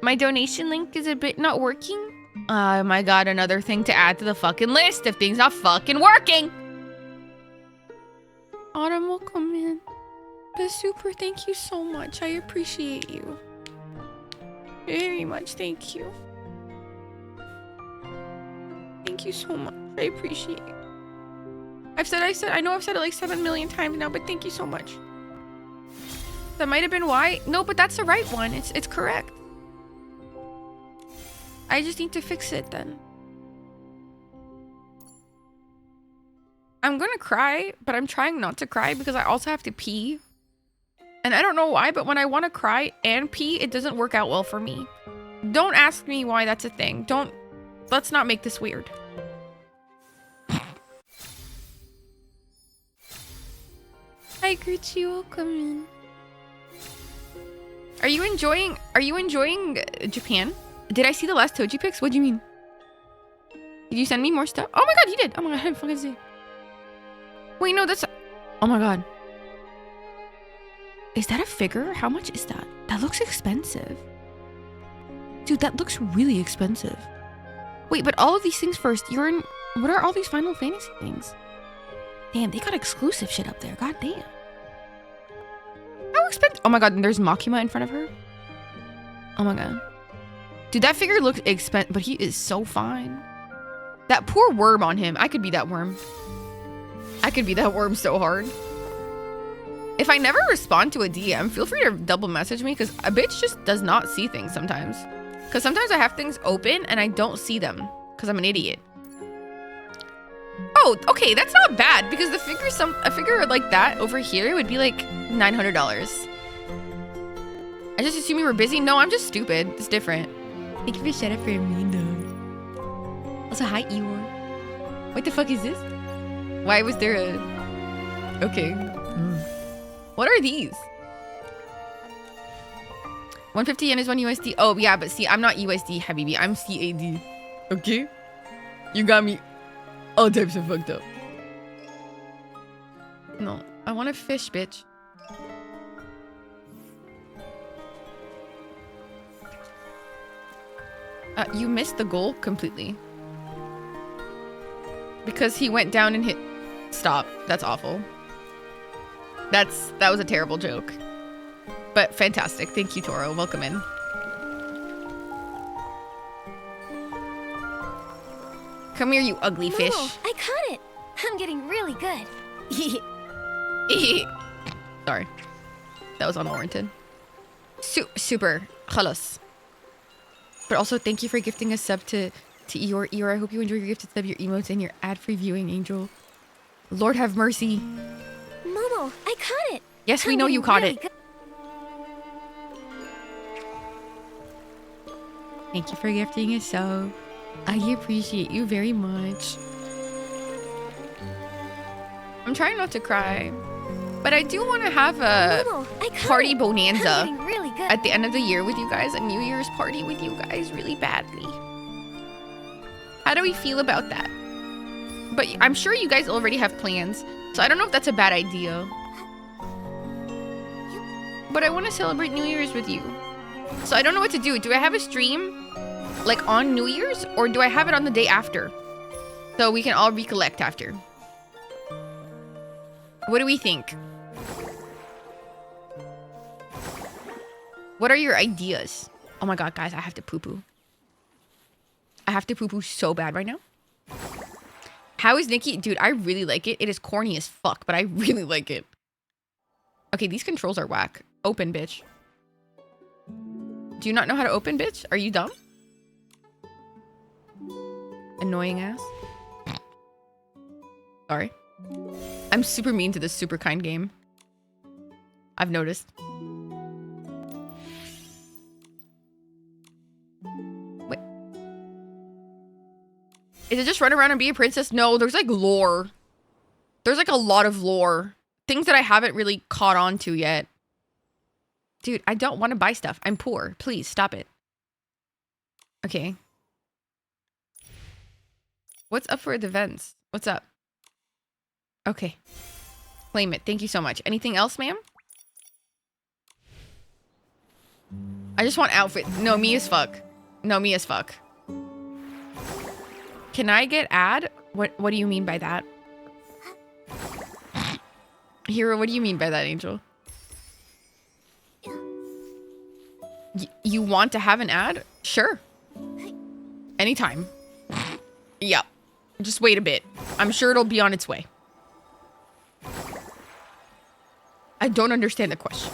My donation link is a bit not working. Oh my god, another thing to add to the fucking list if things not fucking working. Autumn will come in. But Super, thank you so much. I appreciate you. Very much, thank you. Thank you so much. I appreciate you. I know I've said it like 7 million times now, but thank you so much. That might have been why. No, but that's the right one. It's correct. I just need to fix it then. I'm gonna cry, but I'm trying not to cry because I also have to pee. And I don't know why, but when I want to cry and pee, it doesn't work out well for me. Don't ask me why that's a thing. Let's not make this weird. Hi, Gucci, welcome in. Are you enjoying Japan? Did I see the last Toji pics? What do you mean? Did you send me more stuff? Oh my god, you did. Oh my god, I didn't fucking see. Wait, no, that's... Oh my god. Is that a figure? How much is that? That looks expensive. Dude, that looks really expensive. Wait, but all of these things first. You're in... What are all these Final Fantasy things? Damn, they got exclusive shit up there. God damn. How expensive? Oh my god, and there's Makima in front of her. Oh my god. Dude, that figure looks expensive, but he is so fine. That poor worm on him. I could be that worm. I could be that worm so hard. If I never respond to a DM, feel free to double message me because a bitch just does not see things sometimes. Because sometimes I have things open and I don't see them because I'm an idiot. Oh, okay, that's not bad because the figure, a figure like that over here would be like $900. I just assume you were busy. No, I'm just stupid. It's different. Thank you for shut up for me, though. Also, hi, Eeyore. What the fuck is this? Why was there a... Okay. What are these? 150 yen is 1 USD. Oh, yeah, but see, I'm not USD, Habibi. I'm CAD. Okay? You got me all types of fucked up. No, I want a fish, bitch. You missed the goal completely. Because he went down and hit... Stop. That's awful. That was a terrible joke. But fantastic. Thank you, Toro. Welcome in. Come here, you ugly fish. Momo, I caught it. I'm getting really good. Sorry. That was unwarranted. Super. Halos. But also, thank you for gifting a sub to Eeyore. Eeyore, I hope you enjoy your gifted sub, your emotes, and your ad-free viewing, Angel. Lord have mercy. Momo, I caught it. Yes, we know you caught it. Thank you for gifting a sub. I appreciate you very much. I'm trying not to cry. But I do want to have a party bonanza at the end of the year with you guys. A New Year's party with you guys really badly. How do we feel about that? But I'm sure you guys already have plans. So I don't know if that's a bad idea. But I want to celebrate New Year's with you. So I don't know what to do. Do I have a stream like on New Year's? Or do I have it on the day after? So we can all recollect after. What do we think? What are your ideas? Oh my god, guys, I have to poo-poo. I have to poo-poo so bad right now. How is Nikki? Dude, I really like it. It is corny as fuck, but I really like it. Okay, these controls are whack. Open, bitch. Do you not know how to open, bitch? Are you dumb? Annoying ass. Sorry. I'm super mean to this super kind game. I've noticed. Wait. Is it just run around and be a princess? No, there's like lore. There's like a lot of lore. Things that I haven't really caught on to yet. Dude, I don't want to buy stuff. I'm poor. Please, stop it. Okay. What's up for the events? What's up? Okay. Claim it. Thank you so much. Anything else, ma'am? I just want outfit. No, me as fuck. No, me as fuck. Can I get ad? What do you mean by that? Hero, what do you mean by that, Angel? You want to have an ad? Sure. Anytime. Yep. Just wait a bit. I'm sure it'll be on its way. I don't understand the question.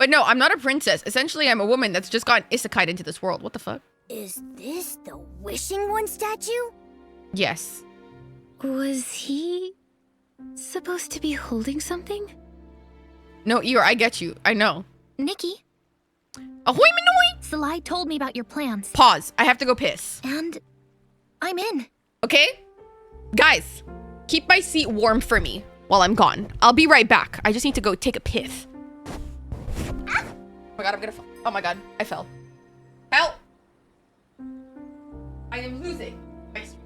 But no, I'm not a princess. Essentially, I'm a woman that's just gotten isekai'd into this world. What the fuck? Is this the Wishing One statue? Yes. Was he supposed to be holding something? No, Eeyore, I get you. I know. Nikki, Ahoy manoi! Salai told me about your plans. Pause. I have to go piss. And I'm in. Okay? Guys, keep my seat warm for me while I'm gone. I'll be right back. I just need to go take a piss. Ah! Oh my god, I'm gonna fall. Oh my god, I fell. Help! I am losing my streak.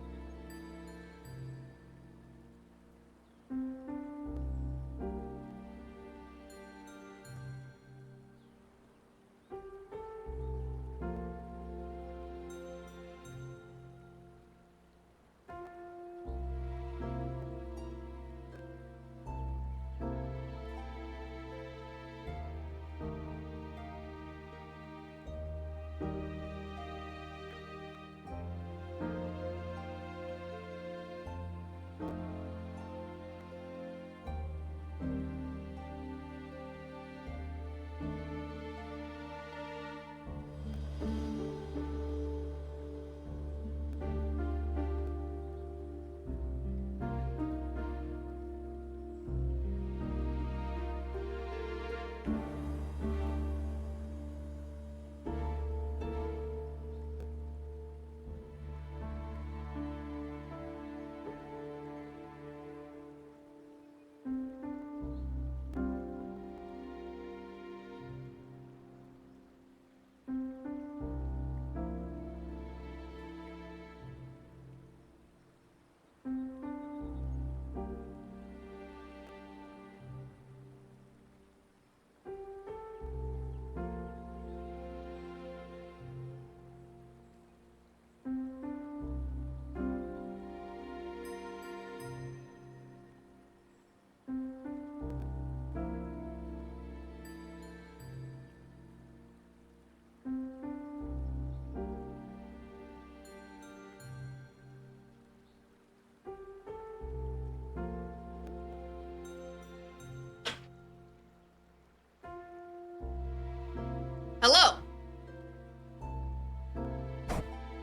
Hello.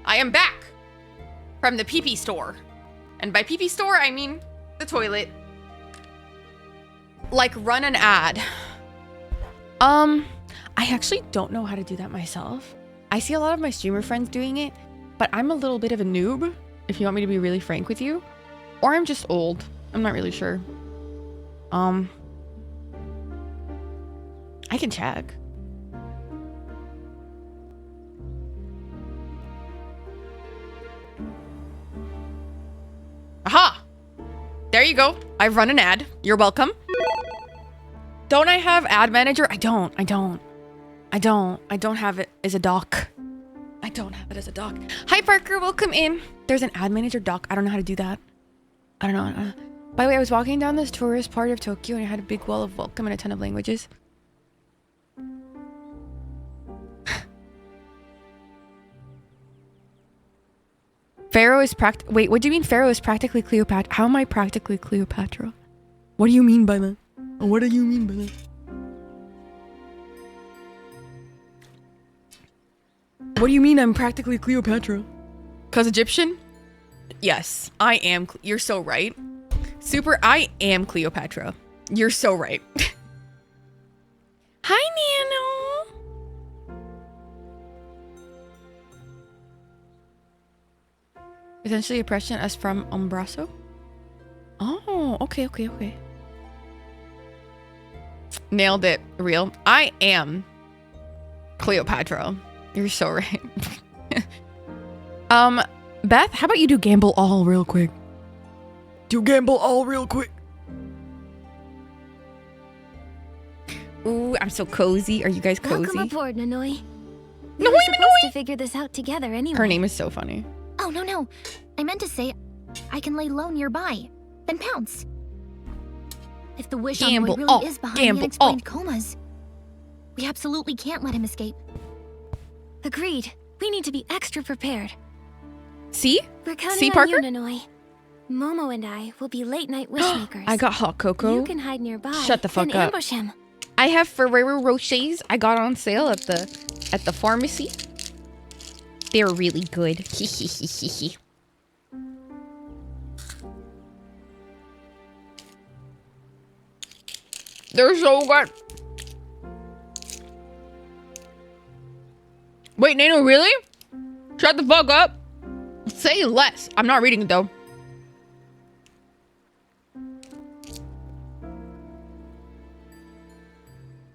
I am back from the pee-pee store. And by pee-pee store, I mean the toilet. Like run an ad. I actually don't know how to do that myself. I see a lot of my streamer friends doing it, but I'm a little bit of a noob, if you want me to be really frank with you. Or I'm just old. I'm not really sure. I can check. Aha! There you go. I've run an ad. You're welcome. Don't I have ad manager? I don't have it as a doc. I don't have it as a doc. Hi Parker, welcome in. There's an ad manager doc. I don't know how to do that. I don't know. By the way, I was walking down this tourist part of Tokyo and I had a big wall of welcome in a ton of languages. Pharaoh is wait, what do you mean Pharaoh is practically Cleopatra? How am I practically Cleopatra? What do you mean by that? What do you mean by that? What do you mean I'm practically Cleopatra? 'Cause Egyptian? Yes, I am. You're so right. Super, I am Cleopatra. You're so right. Hi, Nano. Essentially oppression as from Umbraso? Oh, okay. Nailed it. Real. I am Cleopatra. You're so right. Beth, how about you do gamble all real quick? Do gamble all real quick. Ooh, I'm so cozy. Are you guys cozy? Welcome aboard, Nanoi. We're supposed to figure this out together anyway. Her name is so funny. Oh, no. I meant to say I can lay low nearby, then pounce. If the wish envoy really is behind the unexplained comas, we absolutely can't let him escape. Agreed. We need to be extra prepared. See? We're counting See, on Parker? you, Nanoi. Momo and I will be late-night wishmakers. I got hot cocoa. You can hide nearby. Shut the fuck and up. ambush him. I have Ferrero Rochers. I got on sale at the pharmacy. They're really good. They're so good. Wait, Nano, really? Shut the fuck up. Say less. I'm not reading it though.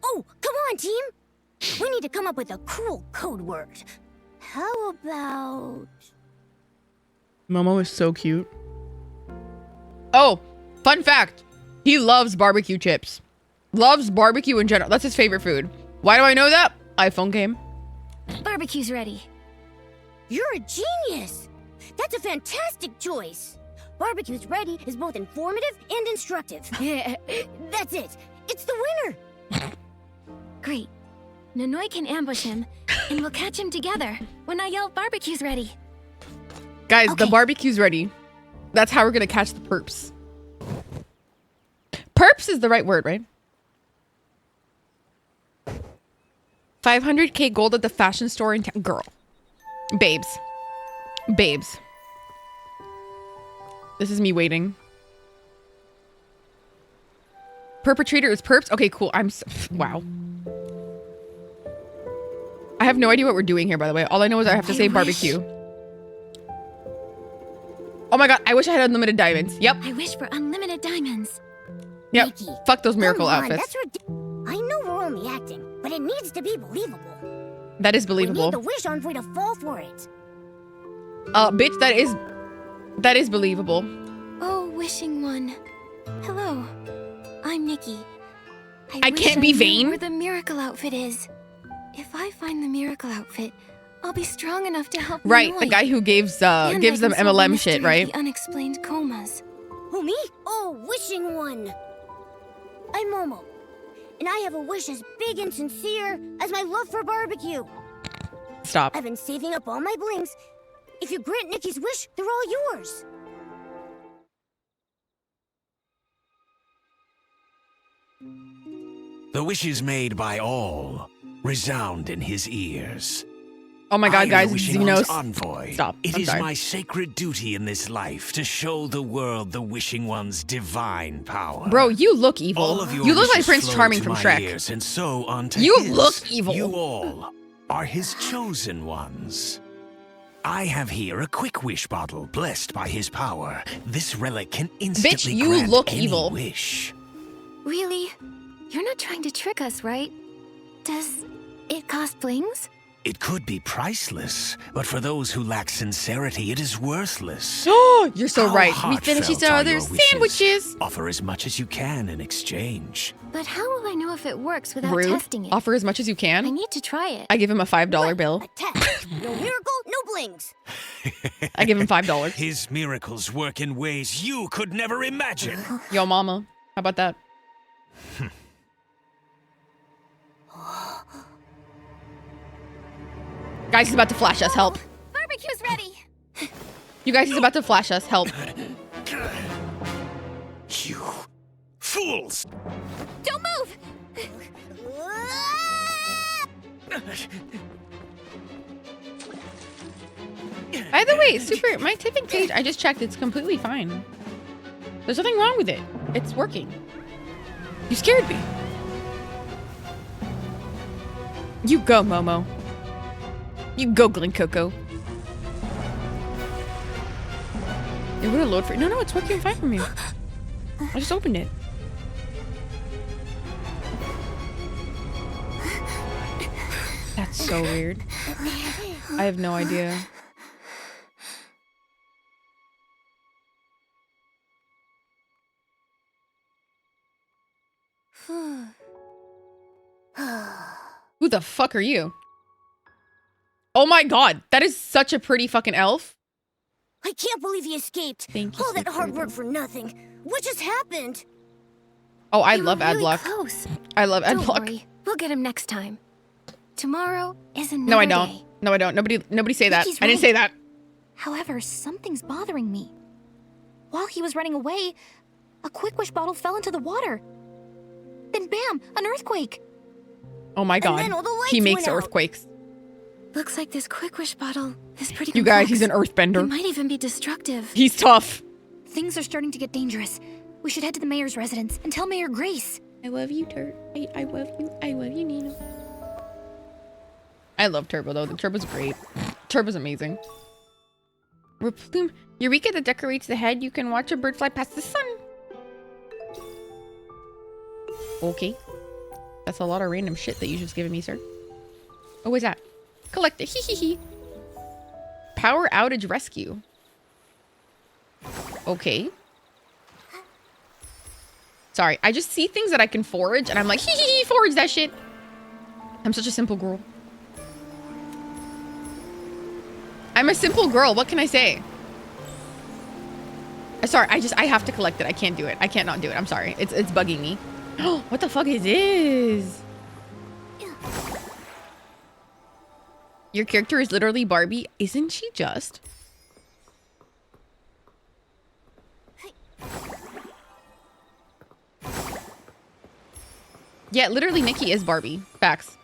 Oh, come on, team. We need to come up with a cool code word. How about... Momo is so cute. Oh, fun fact. He loves barbecue chips. Loves barbecue in general. That's his favorite food. Why do I know that? iPhone game. Barbecue's ready. You're a genius. That's a fantastic choice. Barbecue's ready is both informative and instructive. That's it. It's the winner. Great. Nonoi can ambush him, and we'll catch him together when I yell barbecue's ready. Guys, the barbecue's ready. That's how we're gonna catch the perps. Perps is the right word, right? 500k gold at the fashion store in town. Girl. Babes. Babes. This is me waiting. Perpetrator is perps? Okay, cool. Wow. I have no idea what we're doing here, by the way. All I know is I have to say barbecue. Oh my god, I wish I had unlimited diamonds. Yep. I wish for unlimited diamonds. Yep. Nikki, Fuck those miracle come on, outfits. I know we're only acting, but it needs to be believable. That is We believable. need the wish envoy to fall for it. Bitch, that is believable. Oh, wishing one. Hello. I'm Nikki. I wish can't be knew vain. Where the miracle outfit is. If I find the miracle outfit, I'll be strong enough to help. Right, Nonoi. the guy who gives And gives I them can solve the MLM mystery shit, of right? The unexplained comas. Who, me? Oh, wishing one. I'm Momo, and I have a wish as big and sincere as my love for barbecue. Stop. I've been saving up all my blings. If you grant Nikki's wish, they're all yours. The wishes made by all resound in his ears. Oh my god, I am guys, the it's Wishing One's Xenos. envoy. Stop. It I'm is sorry. my sacred duty in this life to show the world the Wishing One's divine power. Bro, you look evil. All of your You look like wishes Prince flow Charming to from my Shrek. ears, and so unto You his. look evil. You all are his chosen ones. I have here a quick wish bottle blessed by his power. This relic can instantly you grant look any evil. wish. Really? You're not trying to trick us, right? Does it cost blings? It could be priceless, but for those who lack sincerity, it is worthless. Oh, you're so How right. We finished each heartfelt are other's your wishes? sandwiches. Offer as much as you can in exchange. But how will I know if it works without Rude. testing it? Offer as much as you I can. need to try it. I give him a $5 bill. A test. No miracle, no blings. I give him $5. His miracles work in ways you could never imagine. Yo, mama. How about that? Guys, he's about to flash us. Help. Barbecue's ready. You guys, he's about to flash us. Help. You fools! Don't move. By the way, my tipping page, I just checked. It's completely fine. There's nothing wrong with it. It's working. You scared me. You go, Momo. You go, Glen Coco. It would have loaded for you. No, it's working fine for me. I just opened it. That's so weird. I have no idea. Who the fuck are you? Oh my god, that is such a pretty fucking elf. I can't believe he escaped. Thank you, All that sweet hard baby. work for nothing. What just happened? Oh, I You love were really Adblock. Close. I love Don't Adblock. worry. We'll get him next time. Tomorrow is another No, I don't. day. No, I don't. Nobody say that. Nikki's I didn't right. say that. However, something's bothering me. While he was running away, a quick wish bottle fell into the water. Then bam, an earthquake. Oh my god. then all the lights He makes went out. earthquakes. Looks like this quick wish bottle is pretty You complex. guys, he's an It earthbender. might even be destructive. He's tough. Things are starting to get dangerous. We should head to the mayor's residence and tell Mayor Grace. I love you, I love you. I love you, Nino. I love Turbo, though. The Turbo's great. Turbo's amazing. Replume. Eureka that decorates the head. You can watch a bird fly past the sun. Okay. That's a lot of random shit that you just given me, sir. Oh, what's that? Collect it. Hee hee hee. Power outage rescue. Okay. Sorry, I just see things that I can forage and I'm like, hee hee hee, forage that shit. I'm such a simple girl. I'm a simple girl. What can I say? Sorry, I have to collect it. I can't do it. I can't not do it. I'm sorry. It's bugging me. What the fuck is this? Your character is literally Barbie. Isn't she just? Yeah, literally Nikki is Barbie. Facts.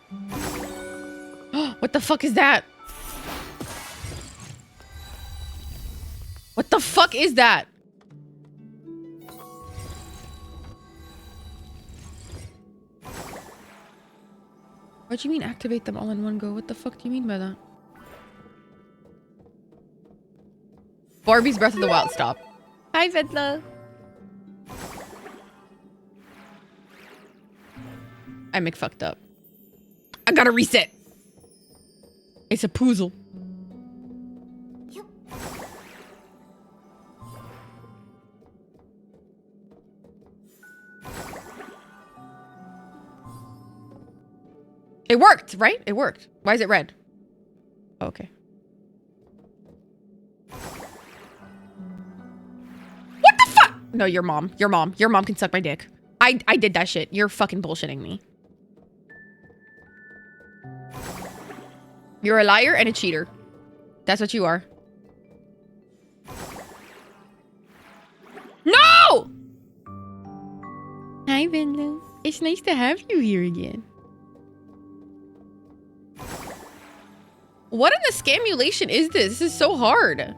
What the fuck is that? What the fuck is that? What do you mean activate them all in one go? What the fuck do you mean by that? Barbie's Breath of the Wild. Stop. Hi, Vedla. I make fucked up. I gotta reset. It's a puzzle. It worked, right? It worked. Why is it red? Okay. What the fuck? No, your mom. Your mom. Your mom can suck my dick. I did that shit. You're fucking bullshitting me. You're a liar and a cheater. That's what you are. No! Hi, Vinlu. It's nice to have you here again. What in the scamulation is this? This is so hard.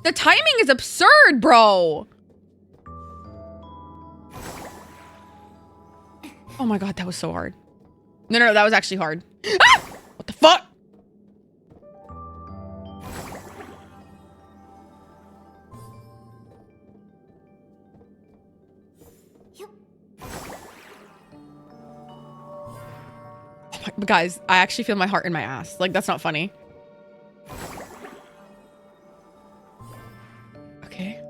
The timing is absurd, bro. Oh my god, that was so hard. No, that was actually hard. Ah! What the fuck? Oh my, guys, I actually feel my heart in my ass. Like, that's not funny. Okay.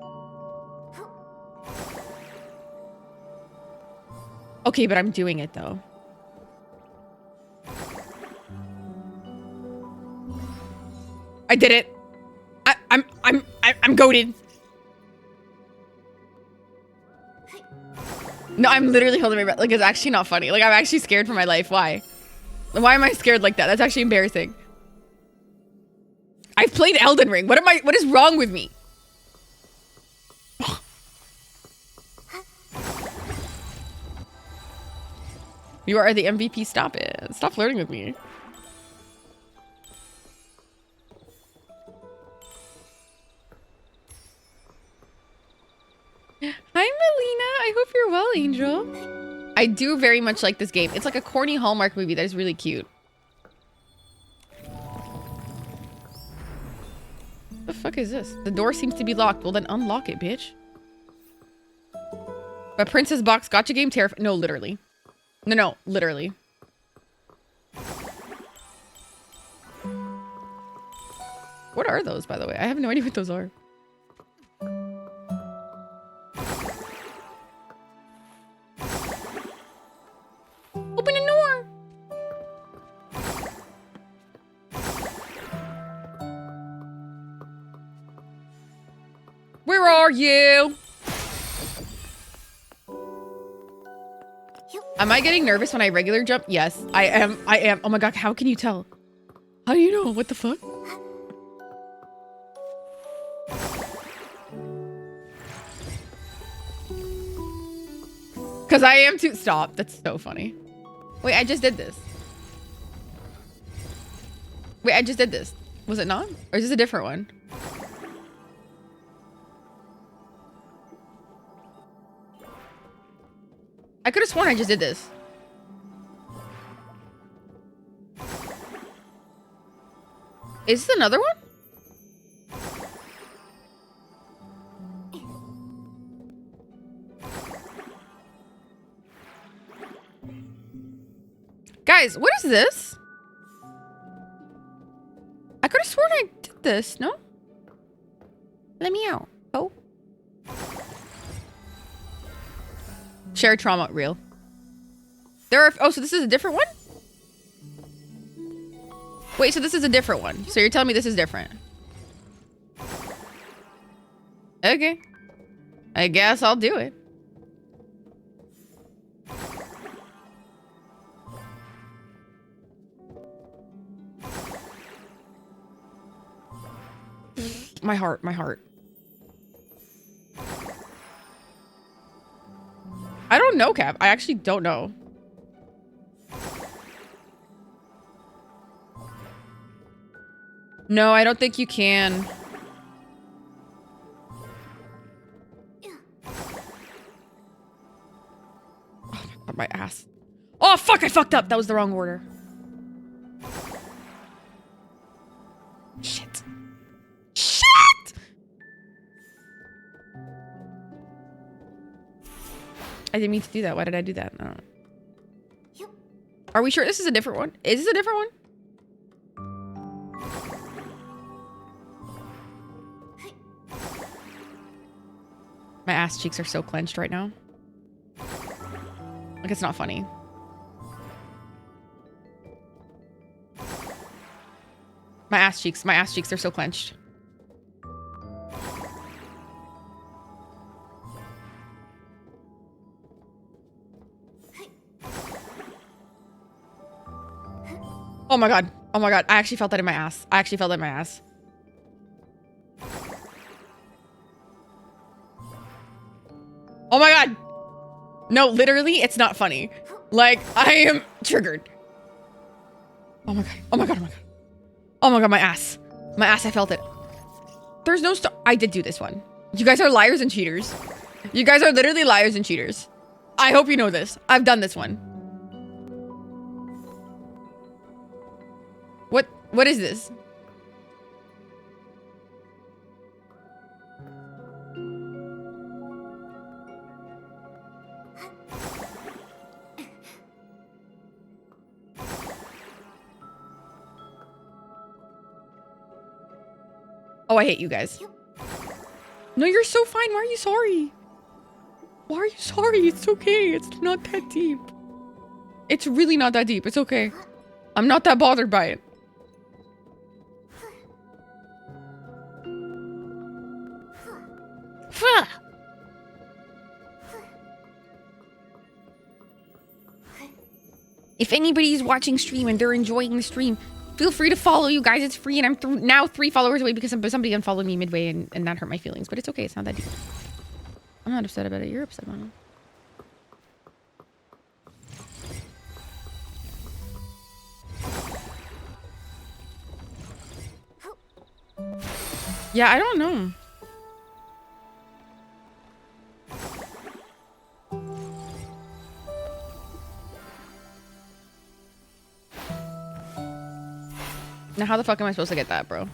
Okay, but I'm doing it though. I did it. I'm goated. No, I'm literally holding my breath. Like, it's actually not funny. Like, I'm actually scared for my life. Why? Why am I scared like that? That's actually embarrassing. I've played Elden Ring. What is wrong with me? You are the MVP. Stop it. Stop flirting with me. Hi, Melina. I hope you're well, Angel. I do very much like this game. It's like a corny Hallmark movie that is really cute. What the fuck is this? The door seems to be locked. Well, then unlock it, bitch. But Princess Box Gotcha game terrifying. No, literally. No, literally. What are those, by the way? I have no idea what those are. Open the door. Where are you? Am I getting nervous when I regular jump? Yes, I am. Oh my god, how can you tell? How do you know? What the fuck? Because I am too. Stop. That's so funny. Wait, I just did this. Wait, I just did this. Was it not? Or is this a different one? I could have sworn I just did this. Is this another one? Guys, what is this? I could have sworn I did this, no? Let me out. Oh. Shared trauma, real. There are, oh, so this is a different one? Wait, so this is a different one. So you're telling me this is different. Okay. I guess I'll do it. My heart, my heart. I don't know, Cap. I actually don't know. No, I don't think you can. Oh my God, my ass. Oh, fuck, I fucked up. That was the wrong order. Shit. Shit! I didn't mean to do that. Why did I do that? No. Are we sure this is a different one? Is this a different one? My ass cheeks are so clenched right now. Like, it's not funny. My ass cheeks, they're so clenched. Oh my God. Oh my God. I actually felt that in my ass. I actually felt that in my ass. Oh my God. No, literally, it's not funny. Like, I am triggered. Oh my God. Oh my God. Oh my God. Oh my God, my ass. My ass, I felt it. There's no I did do this one. You guys are liars and cheaters. You guys are literally liars and cheaters. I hope you know this. I've done this one. What is this? Oh, I hate you guys. No, you're so fine. Why are you sorry? Why are you sorry? It's okay. It's not that deep. It's really not that deep. It's okay. I'm not that bothered by it. If anybody's watching stream and they're enjoying the stream, feel free to follow, you guys. It's free, and I'm now 3 followers away because somebody unfollowed me midway and that hurt my feelings. But it's okay. It's not that deep. I'm not upset about it. You're upset about it. Yeah, I don't know. Now, how the fuck am I supposed to get that, bro?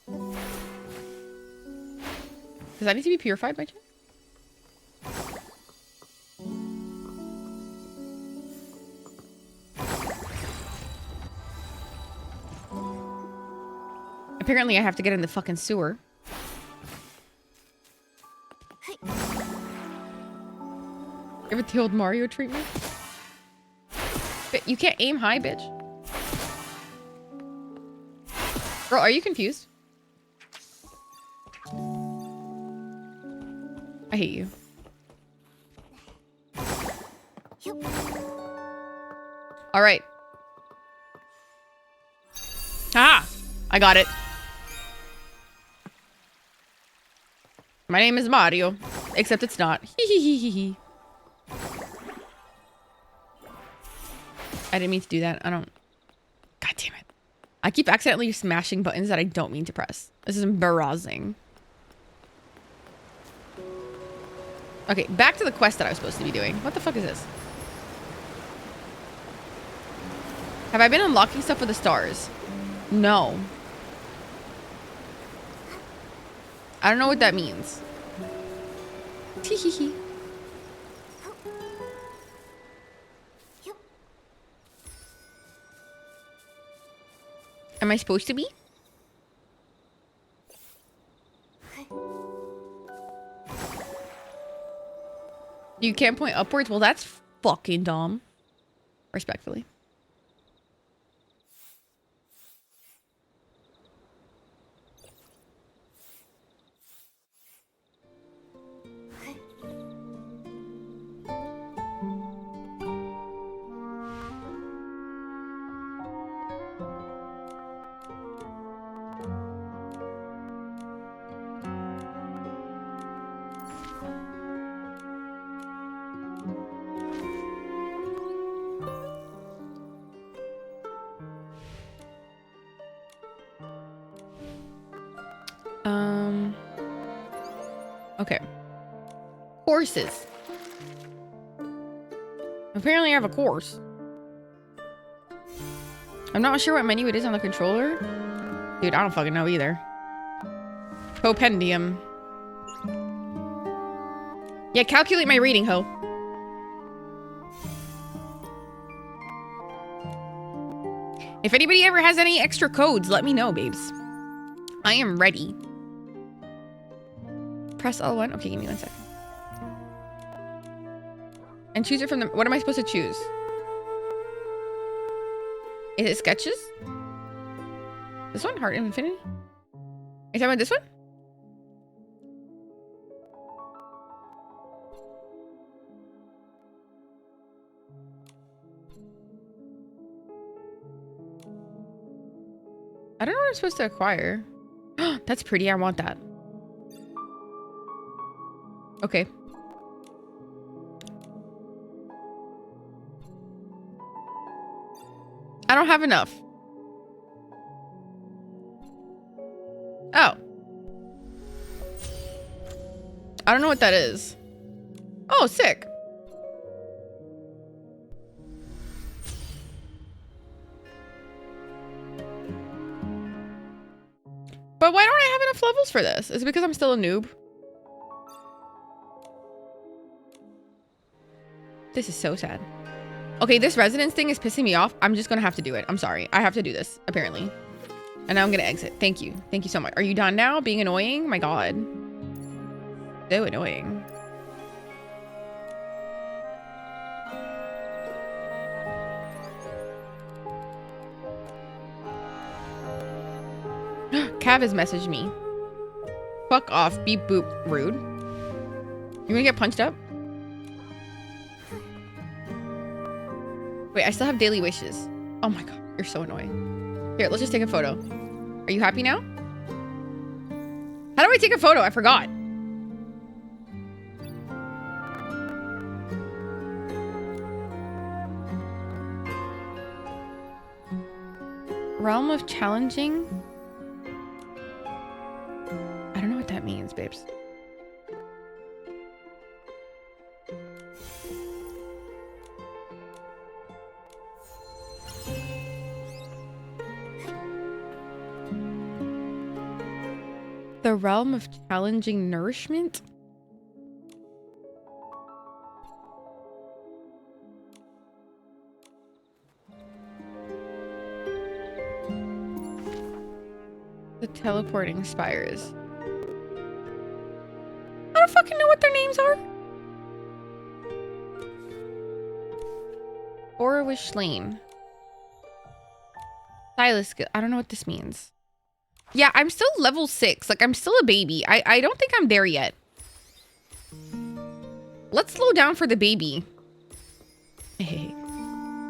Does that need to be purified by chance? Apparently, I have to get in the fucking sewer. Give it the old Mario treatment. You can't aim high, bitch. Girl, are you confused? I hate you. All right. Ah! I got it. My name is Mario. Except it's not. I didn't mean to do that. I don't... God damn it. I keep accidentally smashing buttons that I don't mean to press. This is embarrassing. Okay, back to the quest that I was supposed to be doing. What the fuck is this? Have I been unlocking stuff with the stars? No. I don't know what that means. Teehee. Am I supposed to be? You can't point upwards? Well, that's fucking dumb. Respectfully. Okay. Courses. Apparently I have a course. I'm not sure what menu it is on the controller. Dude, I don't fucking know either. Compendium. Yeah, calculate my reading, ho. If anybody ever has any extra codes, let me know, babes. I am ready. Press L1. Okay, give me 1 second. And choose it from the... What am I supposed to choose? Is it sketches? This one? Heart of Infinity? Are you talking about this one? I don't know what I'm supposed to acquire. That's pretty. I want that. Okay. I don't have enough. Oh. I don't know what that is. Oh, sick. But why don't I have enough levels for this? Is it because I'm still a noob? This is so sad. Okay, this resonance thing is pissing me off. I'm just gonna have to do it. I'm sorry. I have to do this, apparently. And now I'm gonna exit. Thank you. Thank you so much. Are you done now? Being annoying? My god. So annoying. Cav has messaged me. Fuck off. Beep boop. Rude. You gonna get punched up? Wait, I still have daily wishes. Oh my god, you're so annoying. Here, let's just take a photo. Are you happy now? How do I take a photo? I forgot. Realm of challenging? I don't know what that means, babes. The realm of challenging nourishment? The teleporting spires. I don't fucking know what their names are. Borowish Lane. Silas, I don't know what this means. Yeah, I'm still level 6. Like, I'm still a baby. I don't think I'm there yet. Let's slow down for the baby. Hey,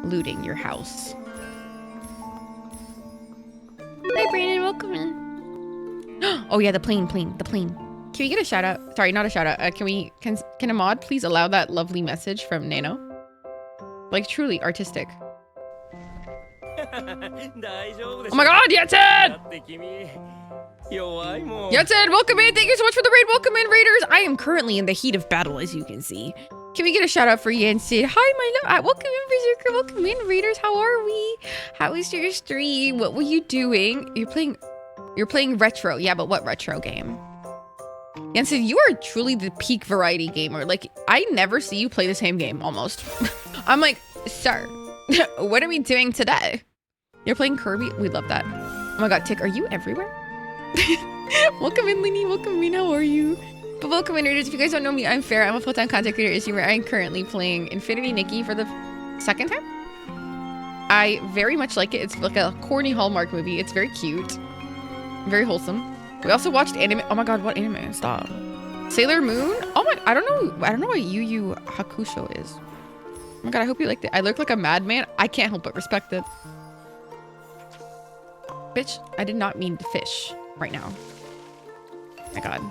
looting your house. Hi, Brandon. Welcome in. Oh, yeah, the plane. Can we get a shout out? Sorry, not a shout out. Can a mod please allow that lovely message from Nano? Like truly artistic. Oh my god, Yetzed! Yetzed, welcome in. Thank you so much for the raid. Welcome in, raiders. I am currently in the heat of battle, as you can see. Can we get a shout out for Yensid? Hi, my love. Welcome in, Berserker. Welcome in, raiders. How are we? How was your stream? What were you doing? You're playing retro. Yeah, but what retro game? Yensid, you are truly the peak variety gamer. Like, I never see you play the same game, almost. I'm like, sir, what are we doing today? You're playing Kirby? We love that. Oh my god, Tick, are you everywhere? Welcome in, Linny. Welcome in. How are you? But welcome in, readers. If you guys don't know me, I'm Fair. I'm a full-time content creator issue where I'm currently playing Infinity Nikki for the second time. I very much like it. It's like a corny Hallmark movie. It's very cute. Very wholesome. We also watched anime. Oh my god, what anime? Stop. Sailor Moon? Oh my, I don't know what Yu Yu Hakusho is. Oh my god, I hope you liked it. I look like a madman. I can't help but respect it. Bitch, I did not mean to fish right now. Oh my god.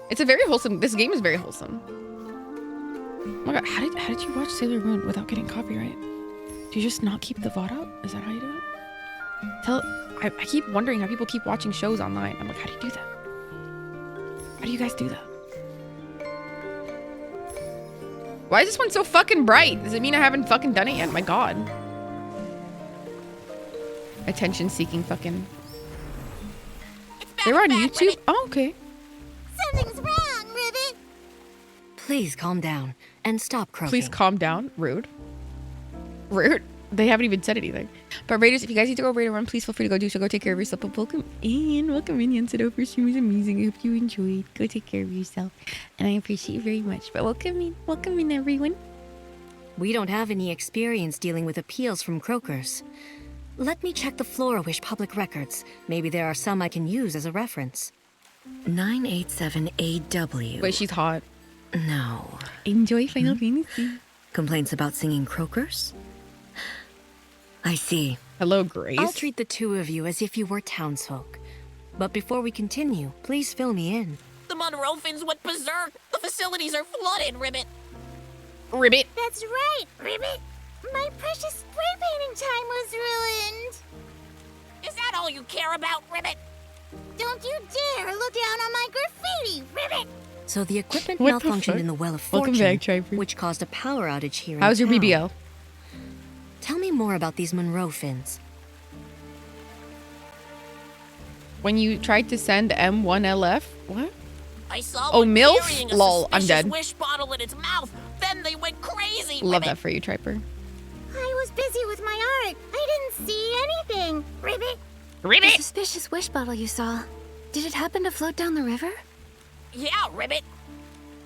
It's a very wholesome, this game is very wholesome. Oh my god, how did you watch Sailor Moon without getting copyright? Do you just not keep the VOD up? Is that how you do it? I keep wondering how people keep watching shows online. I'm like, how do you do that? How do you guys do that? Why is this one so fucking bright? Does it mean I haven't fucking done it yet? My god. Attention seeking fucking. They were on YouTube? Oh, okay. Something's wrong, Ribbit. Please calm down and stop croaking. Please calm down. Rude. Rude. They haven't even said anything. But raiders, if you guys need to go raid a run, please feel free to go do so. Go take care of yourself. But welcome in. Welcome in, Yensid. Your stream was amazing. I hope you enjoyed. Go take care of yourself. And I appreciate you very much. But welcome in. Welcome in, everyone. We don't have any experience dealing with appeals from croakers. Let me check the Florawish public records. Maybe there are some I can use as a reference. 987AW. Wait, she's hot. No. Enjoy Final Fantasy. Complaints about singing croakers? I see. Hello, Grace. I'll treat the two of you as if you were townsfolk. But before we continue, please fill me in. The Monroefins went berserk. The facilities are flooded, Ribbit. Ribbit. That's right, Ribbit. My precious spray painting time was ruined. Is that all you care about, Ribbit? Don't you dare look down on my graffiti, Ribbit. So the equipment What the malfunctioned fuck? in the Well of Welcome Fortune, back, Triper. which caused a power outage here How's in your town. BBL? Tell me more about these Monroefins. When you tried to send M1LF? What? I saw Oh, one MILF? carrying a Lol, I'm suspicious dead. wish bottle in its mouth. Then they went crazy, Love Ribbit. that for you, Triper. I was busy with my art. I didn't see anything, Ribbit. The suspicious wish bottle you saw. Did it happen to float down the river? Yeah, Ribbit.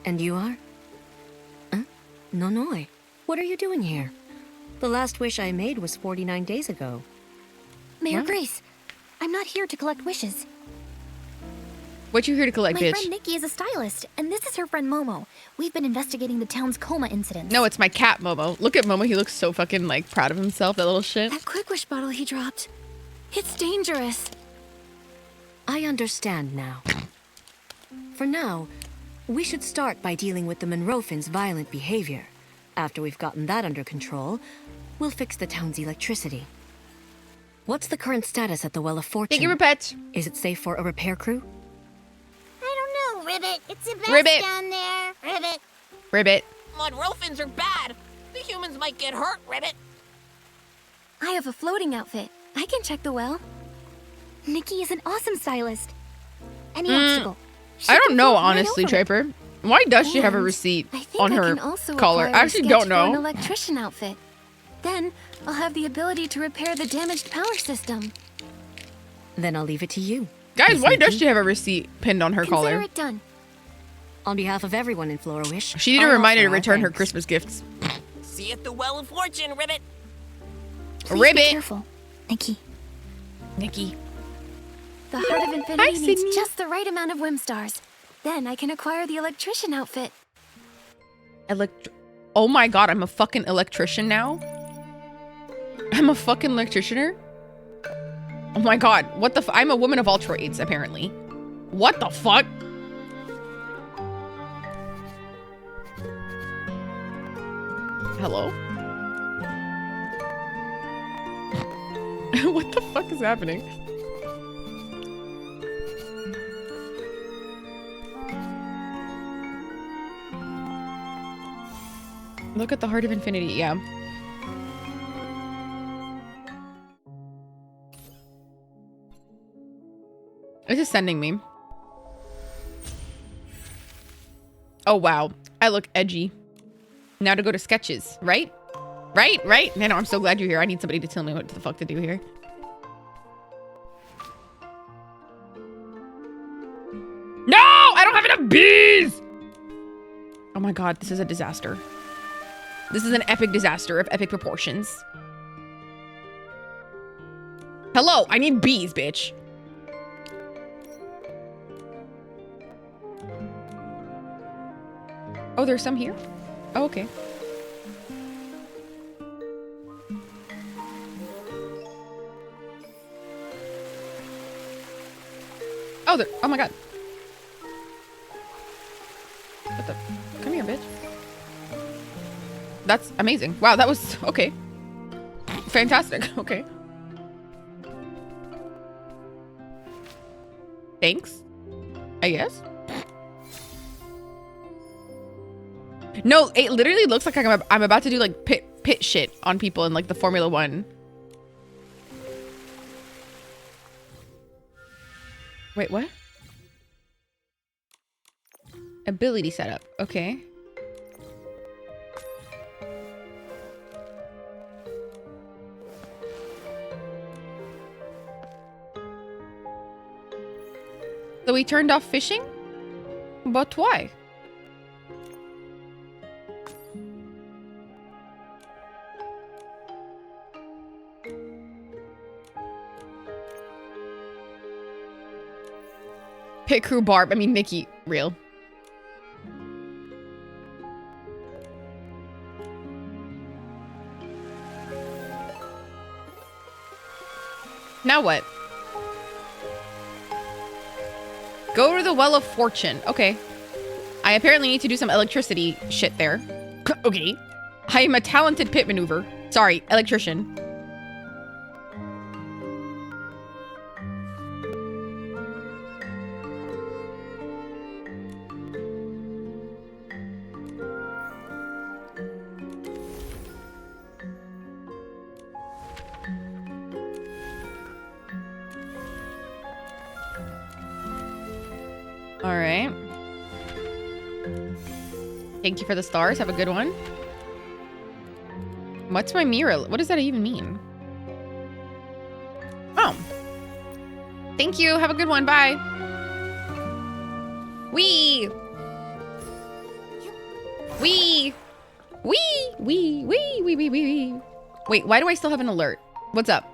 And you are? Nonoi. What are you doing here? The last wish I made was 49 days ago. Mayor What? Grace, I'm not here to collect wishes. What you here to collect, My bitch? friend Nikki is a stylist, and this is her friend Momo. We've been investigating the town's coma incident. No, it's my cat, Momo. Look at Momo. He looks so fucking, like, proud of himself, that little shit. That quick wish bottle he dropped. It's dangerous. I understand now. For now, we should start by dealing with the Monroefins' violent behavior. After we've gotten that under control, we'll fix the town's electricity. What's the current status at the Well of Fortune? Thank you for pets. Is it safe for a repair crew? I don't know, Ribbit. It's a mess Ribbit. down there, Ribbit. Ribbit. Monroefins are bad. The humans might get hurt, Ribbit. I have a floating outfit. I can check the well. Nikki is an awesome stylist. Any obstacle. she I can don't know, float right honestly, over it. Triper. Why does she have a And receipt I think on I her can also collar? acquire I a actually sketch don't for know. an electrician outfit. Then I'll have the ability to repair the damaged power system. Then I'll leave it to you. Guys, Miss why does Nikki. she have a receipt pinned on her Consider collar? it done. On behalf of everyone in Florawish, She needed a I reminder to offer our return her thanks. Christmas gifts. See you at the Well of Fortune, Ribbit. Please Ribbit. be careful, Nikki. Nikki. The Heart of Infinity Sydney. needs just the right amount of Whim Stars. Then I can acquire the electrician outfit. Oh my god, I'm a fucking electrician now? I'm a fucking electricianer? Oh my god, what the I'm a woman of all trades, apparently. What the fuck? Hello? What the fuck is happening? Look at the Heart of Infinity, yeah. It's just sending me. Oh, wow. I look edgy. Now to go to sketches, right? Right? Nano, I'm so glad you're here. I need somebody to tell me what the fuck to do here. No! I don't have enough bees! Oh my god, this is a disaster. This is an epic disaster of epic proportions. Hello, I need bees, bitch. Oh, there's some here? Oh, okay. Oh, there. Oh my god. What the? Come here, bitch. That's amazing. Wow, that was okay. Fantastic. Okay. Thanks. I guess. No, it literally looks like I'm about to do like pit shit on people in like the Formula 1. Wait, what? Ability setup. Okay. So we turned off fishing? But why? Pit crew Barb. I mean, Nikki. Real. Now what? Go to the Well of Fortune. Okay. I apparently need to do some electricity shit there. Okay. I am a talented pit maneuver. Sorry, electrician. All right. Thank you for the stars. Have a good one. What's my mirror? What does that even mean? Oh. Thank you. Have a good one. Bye. Wee. Wee. Wee. Wait, why do I still have an alert? What's up?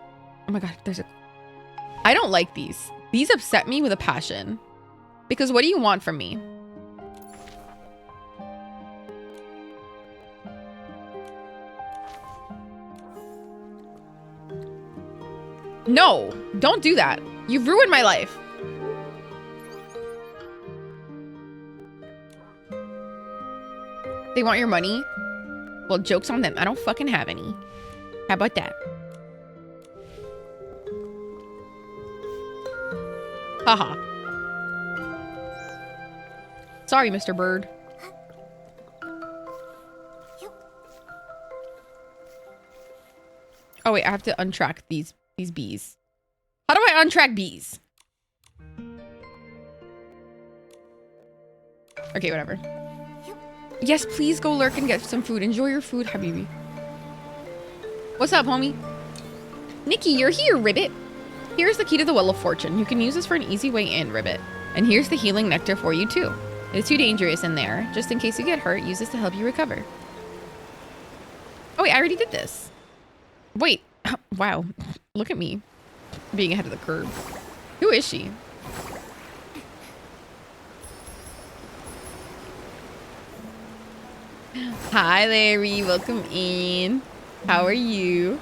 Oh my god, I don't like these. These upset me with a passion. Because what do you want from me? No, don't do that. You've ruined my life. They want your money? Well, joke's on them. I don't fucking have any. How about that? Haha. Sorry, Mr. Bird. Oh wait, I have to untrack these bees. How do I untrack bees? Okay, whatever. Yes, please go lurk and get some food. Enjoy your food, Habibi. What's up, homie? Nikki, you're here, Ribbit. Here's the key to the Well of Fortune. You can use this for an easy way in, Ribbit. And here's the healing nectar for you, too. It's too dangerous in there. Just in case you get hurt, use this to help you recover. Oh, wait, I already did this. Wait. Wow. Look at me. Being ahead of the curve. Who is she? Hi, Larry. Welcome in. How are you?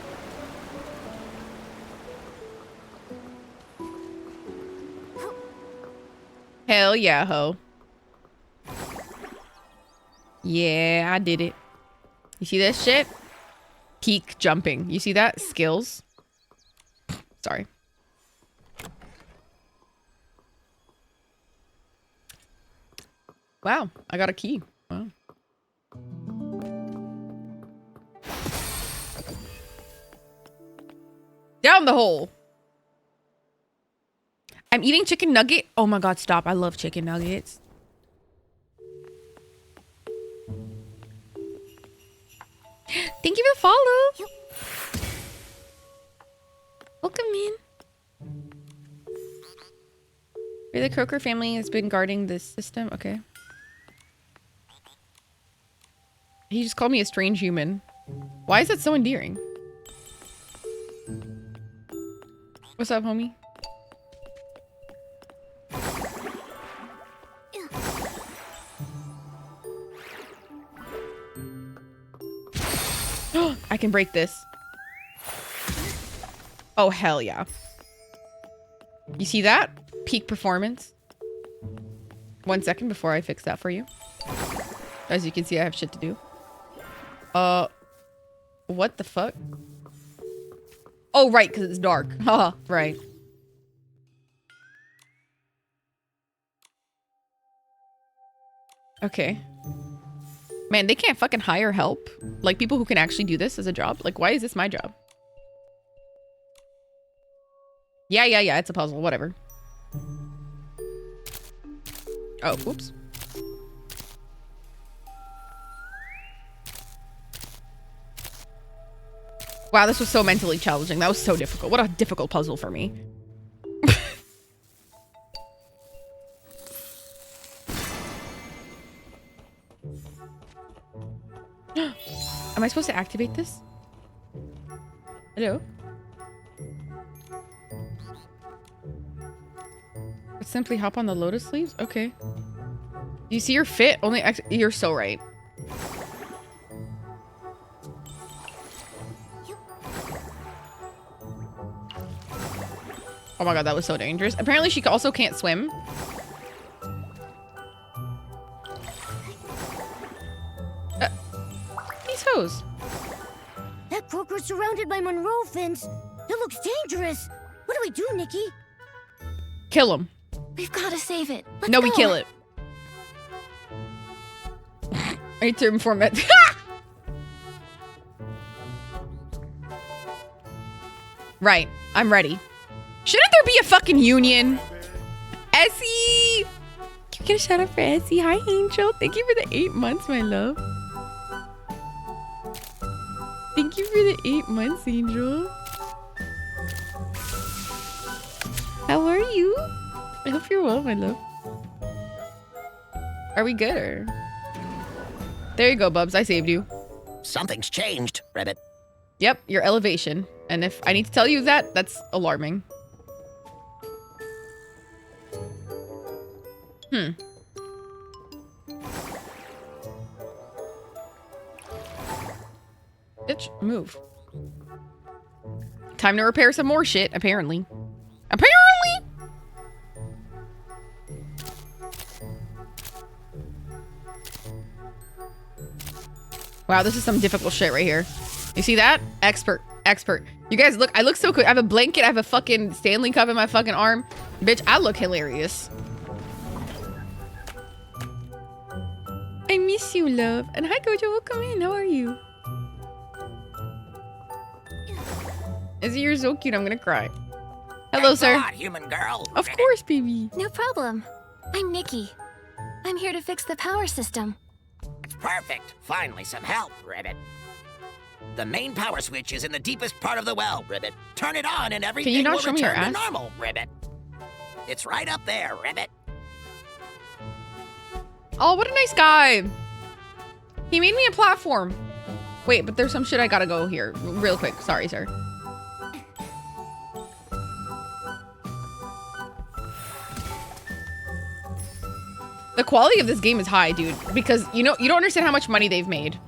Hell yeah, ho. Yeah, I did it. You see this shit? Peak jumping. You see that? Skills. Sorry. Wow, I got a key. Wow. Down the hole. I'm eating chicken nugget. Oh my god, stop. I love chicken nuggets. Thank you for the follow. Welcome in. The Croaker family has been guarding this system. Okay. He just called me a strange human. Why is that so endearing? What's up, homie? I can break this. Oh, hell yeah. You see that? Peak performance. 1 second before I fix that for you. As you can see, I have shit to do. What the fuck? Oh, right, because it's dark. Haha, right. Okay. Man, they can't fucking hire help. Like, people who can actually do this as a job. Like, why is this my job? Yeah, it's a puzzle. Whatever. Oh, whoops. Wow, this was so mentally challenging. That was so difficult. What a difficult puzzle for me. Am I supposed to activate this? Hello? Simply hop on the lotus leaves? Okay. You see your fit? Only you're so right. Oh my god, that was so dangerous. Apparently she also can't swim. These hoes. That croaker's surrounded by Monroe fins. It looks dangerous. What do we do, Nikki? Kill him. We've got to save it. Let's No, go. we kill it. I need to inform it. Right. I'm ready. Shouldn't there be a fucking union? Essie! Can we get a shout out for Essie? Hi, Angel. Thank you for the 8 months, my love. Thank you for the 8 months, Angel. How are you? I hope you're well, my love. Are we good or? There you go, Bubs. I saved you. Something's changed, Ribbit. Yep, your elevation. And if I need to tell you that, that's alarming. Bitch, move. Time to repair some more shit, apparently. Apparently! Wow, this is some difficult shit right here. You see that? Expert. Expert. You guys look, I look so good. I have a blanket, I have a fucking Stanley Cup in my fucking arm. Bitch, I look hilarious. I miss you, love. And hi, Gojo, welcome in. How are you? Izzy, you're so cute. I'm gonna cry. Hello, Thanks sir. a lot, human girl. Of course, baby. No problem. I'm Nikki. I'm here to fix the power system. Perfect. Finally, some help, Ribbit. The main power switch is in the deepest part of the well, Ribbit. Turn it on and everything Can you not will show me your return to ass? normal, Ribbit. It's right up there, Ribbit. Oh, what a nice guy. He made me a platform. Wait, but there's some shit I gotta go here real quick. Sorry, sir. The quality of this game is high, dude, because you don't understand how much money they've made.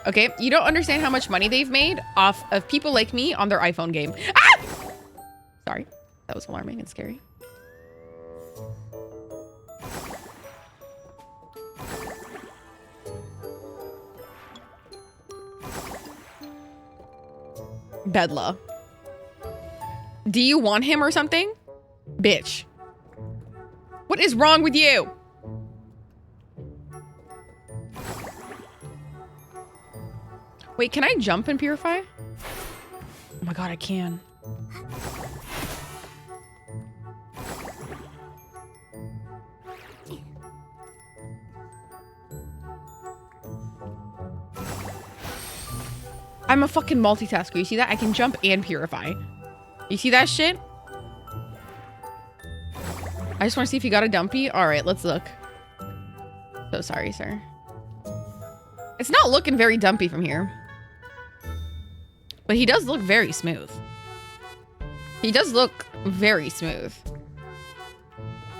Okay? You don't understand how much money they've made off of people like me on their iPhone game. Ah! Sorry. That was alarming and scary. Bedla. Do you want him or something? Bitch. What is wrong with you? Wait, can I jump and purify? Oh my god, I can. I'm a fucking multitasker. You see that? I can jump and purify. You see that shit? I just want to see if you got a dumpy. All right, let's look. So sorry, sir. It's not looking very dumpy from here. But he does look very smooth. He does look very smooth.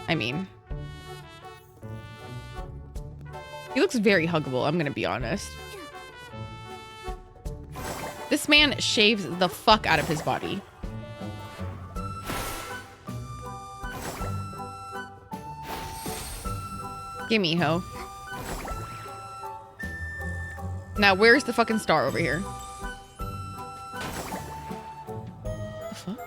I mean, he looks very huggable, I'm gonna be honest. This man shaves the fuck out of his body. Gimme, ho. Now, where's the fucking star over here? The fuck?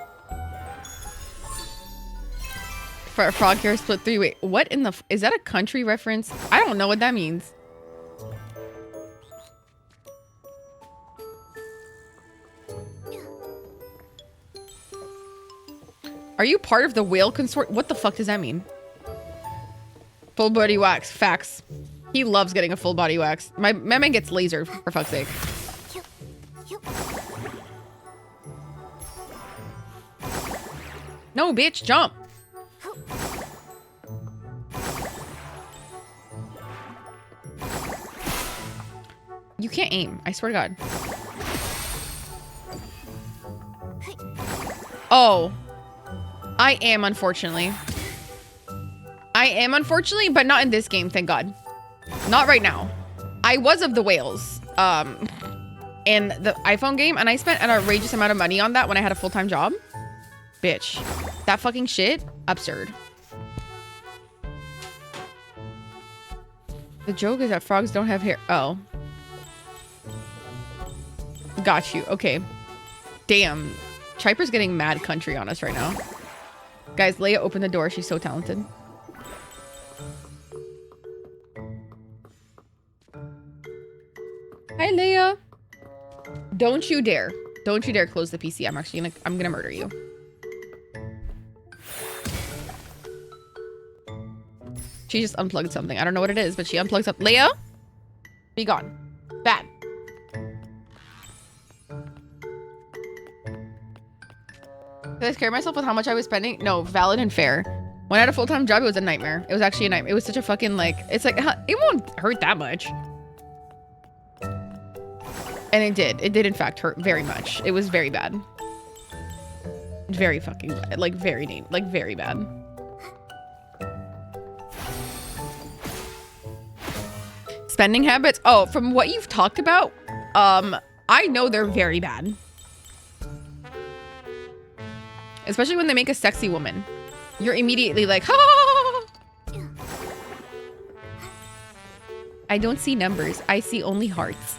For a frog hair split 3. Wait, what in the is that a country reference? I don't know what that means. Are you part of the whale consort? What the fuck does that mean? Full body wax. Facts. He loves getting a full body wax. My man gets lasered, for fuck's sake. No, bitch, jump. You can't aim. I swear to God. Oh. I am, unfortunately. I am, unfortunately, but not in this game, thank God. Not right now. I was of the whales in the iPhone game, and I spent an outrageous amount of money on that when I had a full-time job. Bitch. That fucking shit? Absurd. The joke is that frogs don't have hair. Oh. Got you. Okay. Damn. Triper's getting mad country on us right now. Guys, Leia opened the door. She's so talented. Hi, Leia. Don't you dare. Don't you dare close the PC. I'm gonna murder you. She just unplugged something. I don't know what it is, but she unplugged something. Leia? Be gone. Bad. Did I scare myself with how much I was spending? No, valid and fair. When I had a full-time job, it was a nightmare. It was actually a nightmare. It was such a fucking, like, it's like, it won't hurt that much. And it did. It did, in fact, hurt very much. It was very bad. Very fucking bad. Like, very bad. Spending habits? Oh, from what you've talked about, I know they're very bad. Especially when they make a sexy woman. You're immediately like, ha! I don't see numbers. I see only hearts.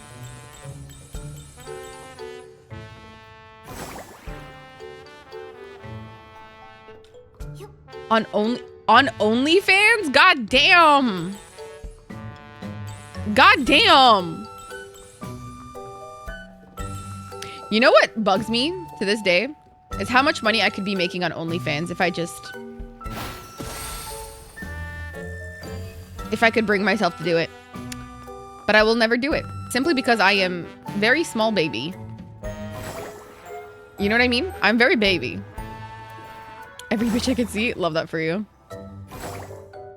On OnlyFans? God damn. God damn. You know what bugs me to this day? Is how much money I could be making on OnlyFans if I could bring myself to do it. But I will never do it. Simply because I am very small baby. You know what I mean? I'm very baby. Every bitch I can see. Love that for you.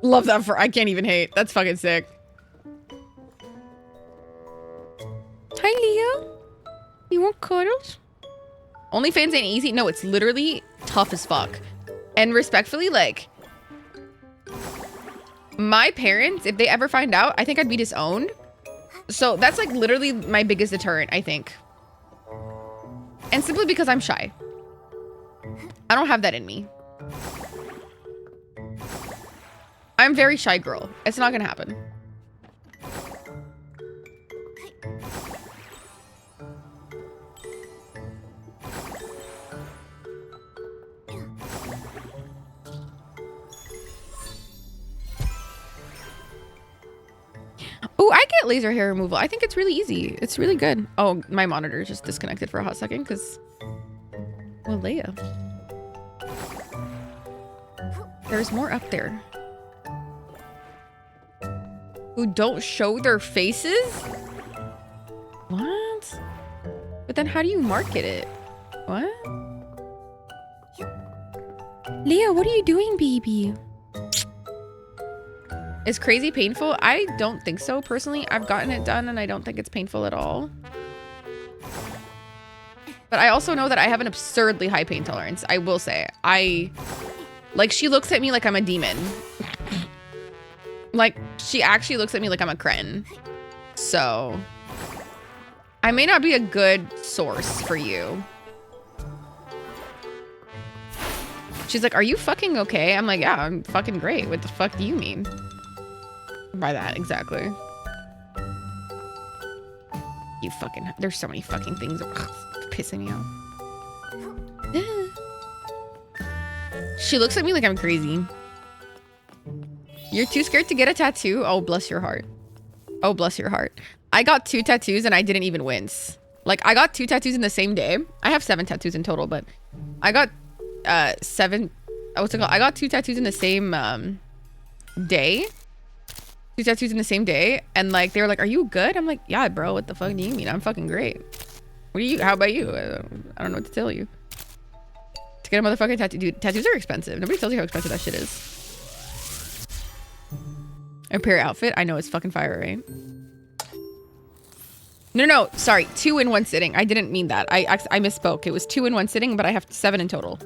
Love that for... I can't even hate. That's fucking sick. Hi, Leah. You want cuddles? OnlyFans ain't easy. No, it's literally tough as fuck. And respectfully, like, my parents, if they ever find out, I think I'd be disowned. So that's like literally my biggest deterrent, I think. And simply because I'm shy. I don't have that in me. I'm a very shy girl. It's not gonna happen. get laser hair removal. I think it's really easy. It's really good. Oh, my monitor just disconnected for a hot second because, well, Leia. There's more up there. Who don't show their faces? What? But then how do you market it? What? Leia, what are you doing, baby? Is crazy painful? I don't think so, personally. I've gotten it done and I don't think it's painful at all. But I also know that I have an absurdly high pain tolerance. I will say. Like, she looks at me like I'm a demon. Like, she actually looks at me like I'm a cretin. So, I may not be a good source for you. She's like, are you fucking okay? I'm like, yeah, I'm fucking great. What the fuck do you mean? By that, exactly. You fucking... There's so many fucking things pissing me off. She looks at me like I'm crazy. You're too scared to get a tattoo? Oh, bless your heart. Oh, bless your heart. I got 2 tattoos and I didn't even wince. Like, I got 2 tattoos in the same day. I have 7 tattoos in total, but I got 7... What's it called? I got 2 tattoos in the same day. 2 tattoos in the same day. And, like, they were like, are you good? I'm like, yeah, bro. What the fuck do you mean? I'm fucking great. What do you... How about you? I don't know what to tell you. To get a motherfucking tattoo. Dude, tattoos are expensive. Nobody tells you how expensive that shit is. A pair outfit. I know it's fucking fire, right? No. Sorry. 2 in 1 sitting. I didn't mean that. I misspoke. It was 2 in 1 sitting, but I have 7 in total.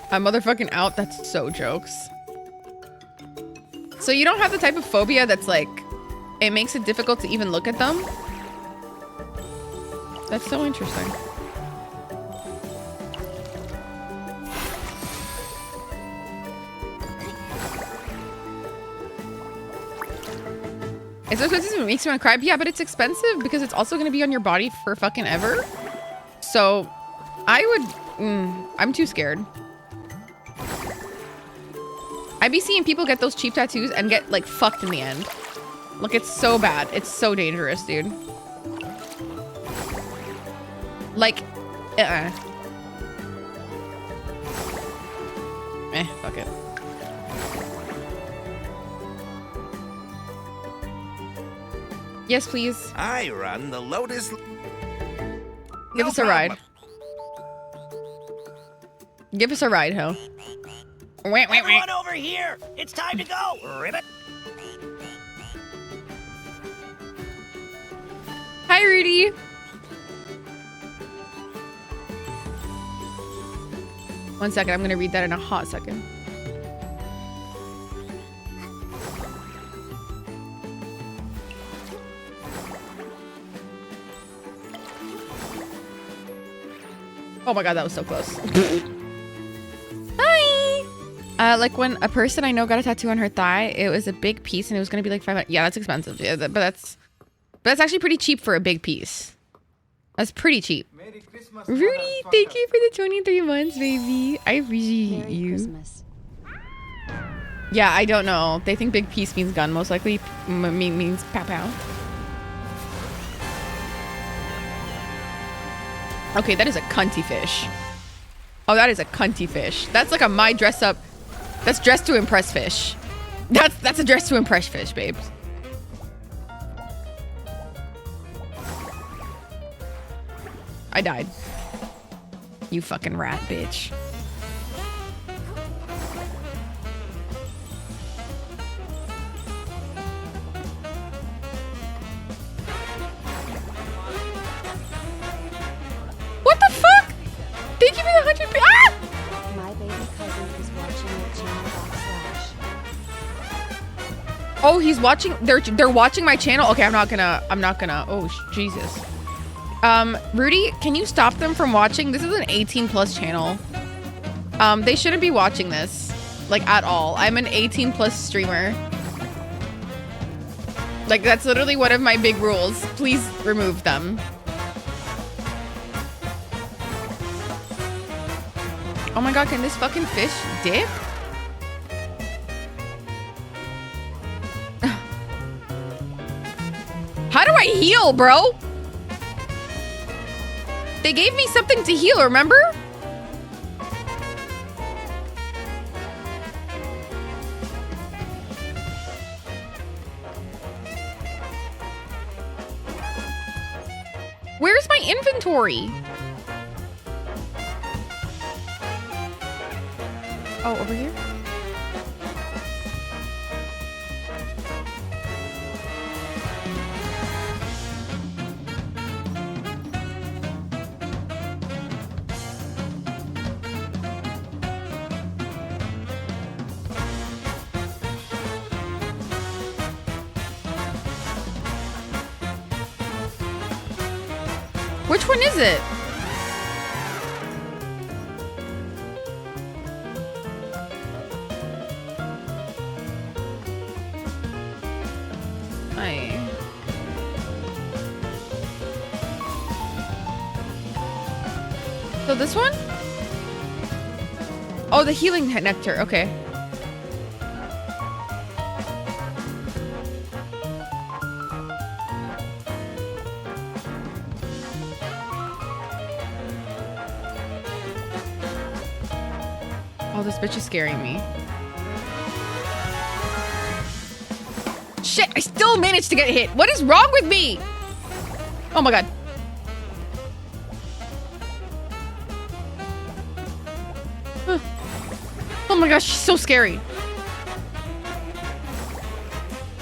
I'm motherfucking out. That's so jokes. So you don't have the type of phobia that's like, it makes it difficult to even look at them? That's so interesting. It's so expensive, it makes you want to cry. Yeah, but it's expensive because it's also going to be on your body for fucking ever. So I would, I'm too scared. I be seeing people get those cheap tattoos and get like fucked in the end. Look, it's so bad. It's so dangerous, dude. Like, fuck it. Yes, please. I run the Lotus. Give us a ride. Give us a ride, ho. Everyone over here! It's time to go! Ribbit! Hi, Rudy. One second, I'm gonna read that in a hot second. Oh my god, that was so close. Hi! Like when a person I know got a tattoo on her thigh, it was a big piece and it was gonna be like $500. Yeah, that's expensive. Yeah, but that's actually pretty cheap for a big piece. That's pretty cheap. Rudy, thank you for the 23 months, baby. I appreciate Merry you. Christmas. Yeah, I don't know. They think big piece means gun. Most likely means pow pow. Okay, that is a cunty fish. Oh, that is a cunty fish. That's like a my dress up. That's dressed to impress fish. That's a dress to impress fish, babes. I died. You fucking rat, bitch. What the fuck? Thank you for the 100. Ah! My baby cousin is watching your channel /. Oh, he's watching. They're watching my channel. Okay, I'm not gonna. Oh, Jesus. Rudy, can you stop them from watching? This is an 18+ channel. They shouldn't be watching this, like, at all. I'm an 18+ streamer. Like, that's literally one of my big rules. Please remove them. Oh my god, can this fucking fish dip? How do I heal, bro? They gave me something to heal, remember? Where's my inventory? Oh, over here? Which one is it? So this one? Oh, the healing nectar. Okay. Oh, this bitch is scaring me. Shit, I still managed to get hit. What is wrong with me? Oh my god. Huh. Oh my gosh, she's so scary.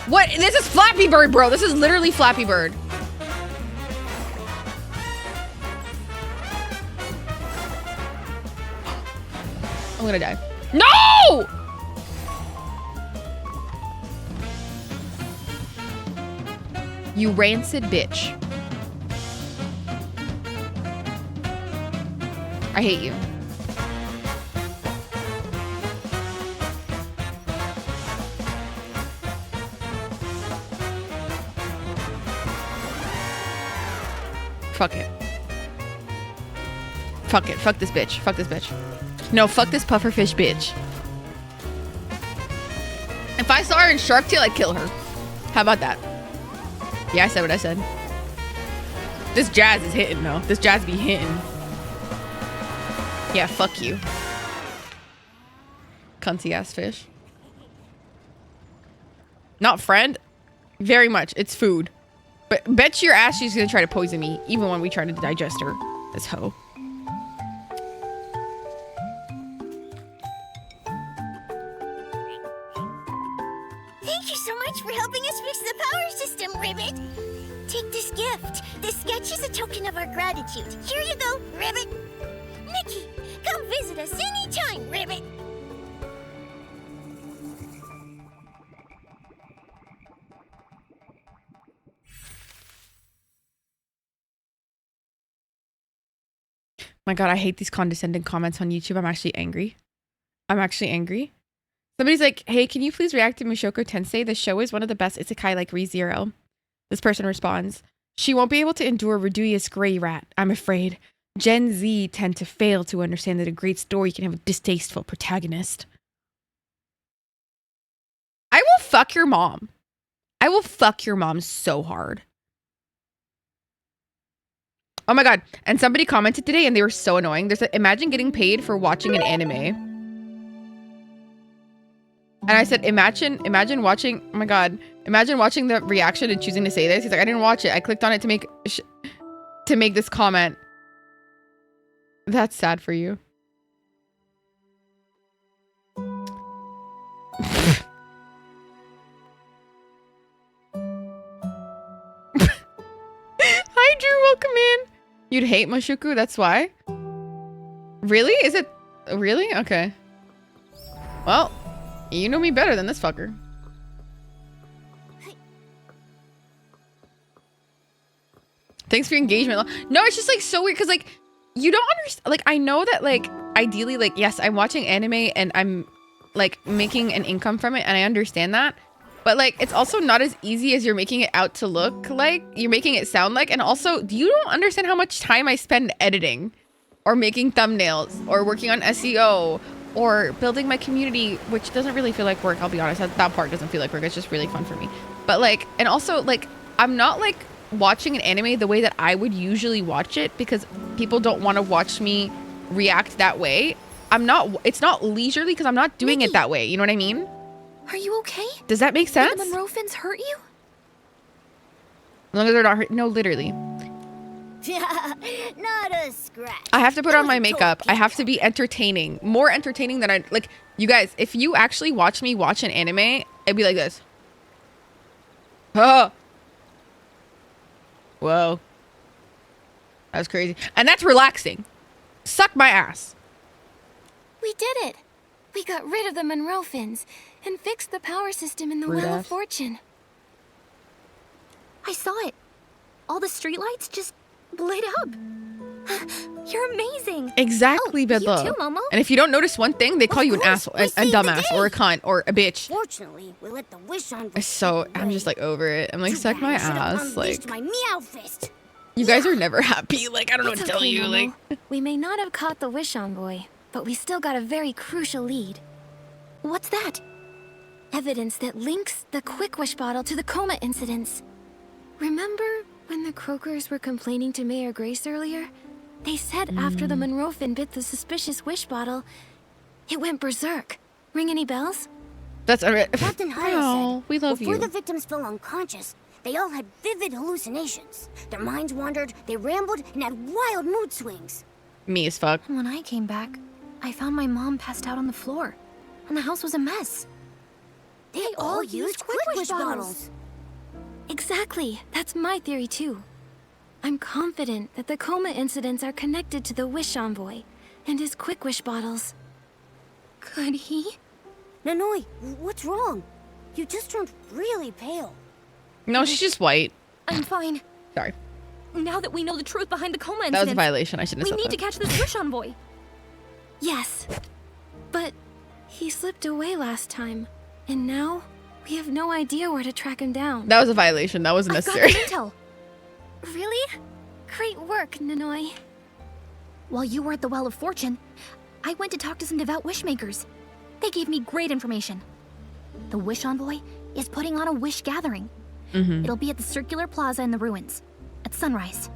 What? This is Flappy Bird, bro. This is literally Flappy Bird. I'm gonna die. No! You rancid bitch. I hate you. Fuck it. Fuck it. Fuck this bitch. Fuck this bitch. No, fuck this pufferfish bitch. If I saw her in Shark Tale, I'd kill her. How about that? Yeah, I said what I said. This jazz is hitting, though. This jazz be hitting. Yeah, fuck you. Cunty ass fish. Not friend? Very much. It's food. But bet your ass she's gonna try to poison me, even when we try to digest her. This hoe. Thank you so much for helping us fix the power system, Ribbit. Take this gift. This sketch is a token of our gratitude. Here you go, Ribbit. Mickey, come visit us anytime, Ribbit. My god, I hate these condescending comments on YouTube. I'm actually angry. I'm actually angry. Somebody's like, hey, can you please react to Mushoku Tensei? The show is one of the best isekai like ReZero. This person responds, she won't be able to endure Reduius Grey Rat, I'm afraid. Gen Z tend to fail to understand that a great story can have a distasteful protagonist. I will fuck your mom. I will fuck your mom so hard. Oh my god. And somebody commented today and they were so annoying. There's a, imagine getting paid for watching an anime. And I said, imagine watching, oh my god, imagine watching the reaction and choosing to say this. He's like, I didn't watch it. I clicked on it to make this comment. That's sad for you. Hi, Drew. Welcome in. You'd hate Mushoku? That's why? Really? Is it? Really? Okay. Well, you know me better than this fucker. Thanks for your engagement. No, it's just like so weird because like you don't understand. Like I know that like ideally like yes, I'm watching anime and I'm like making an income from it and I understand that. But like it's also not as easy as you're making it out to look like. You're making it sound like. And also, you don't understand how much time I spend editing. or making thumbnails or working on SEO or building my community, which doesn't really feel like work, I'll be honest. That part doesn't feel like work. It's just really fun for me. But like, and also like, I'm not like watching an anime the way that I would usually watch it because people don't want to watch me react that way. It's not leisurely because I'm not doing it that way. You know what I mean? Are you okay? Does that make sense? Did the Monroefins hurt you? As long as they're not hurt. No, literally. Not a scratch. I have to put on my makeup. I have to be entertaining. More entertaining than I like. You guys, if you actually watch me watch an anime, it'd be like this. Oh. Whoa. That's crazy. And that's relaxing. Suck my ass. We did it. We got rid of the Monroefins and fixed the power system in the Wheel of Fortune. I saw it. All the streetlights just lit up. You're amazing. Exactly, Bedla. You too, Momo. And if you don't notice one thing, they call you an asshole, a dumbass, or a cunt, or a bitch. Fortunately, we let the wish on. So I'm just like over it. I'm like, suck my ass. Like, my meow fist. you guys are never happy. Like, I don't know what to tell you. Momo. Like, we may not have caught the wish envoy, but we still got a very crucial lead. What's that? Evidence that links the Quick Wish bottle to the coma incidents. Remember when the Croakers were complaining to Mayor Grace earlier? They said after the Monroefin bit the suspicious wish bottle, it went berserk. Ring any bells? that's alright. Captain Haya Oh, said we love before you. the victims fell unconscious, they all had vivid hallucinations. Their minds wandered, they rambled, and had wild mood swings. Me as fuck. When I came back, I found my mom passed out on the floor, and the house was a mess. They all used Quick Wish bottles. Exactly. That's my theory too. I'm confident that the coma incidents are connected to the Wish Envoy and his Quick Wish bottles. Could he? Nanoi, what's wrong? You just turned really pale. No, she's just white. I'm fine. Sorry. Now that we know the truth behind the coma incidents, That was a violation. I shouldn't have we said need to that. catch this Wish Envoy. Yes. But he slipped away last time, and now we have no idea where to track him down. That was a violation. That wasn't necessary. I've got the intel. Really? Great work, Nanoi. While you were at the Well of Fortune, I went to talk to some devout wishmakers. They gave me great information. The Wish Envoy is putting on a wish gathering. It'll be at the Circular Plaza in the ruins, at sunrise.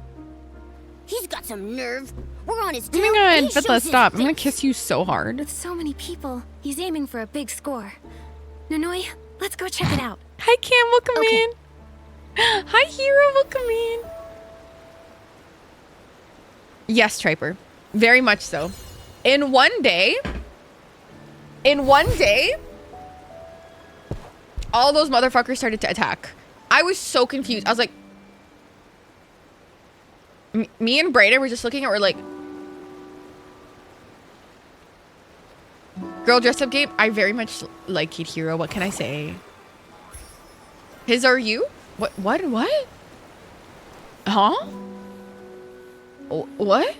He's got some nerve. We're on his Oh tail. my and god, he Bethla, shows his stop. I'm gonna face. kiss you so hard. With so many people, he's aiming for a big score. Nanoi, let's go check it out. Hi, Cam. Welcome in. Hi, Hero. Welcome in. Yes, Triper. Very much so. In one day, all those motherfuckers started to attack. I was so confused. I was like, me and Brayden were just looking at her like, girl dressed up game. I very much like Kid Hero. What can I say? His are you? What? Huh? What?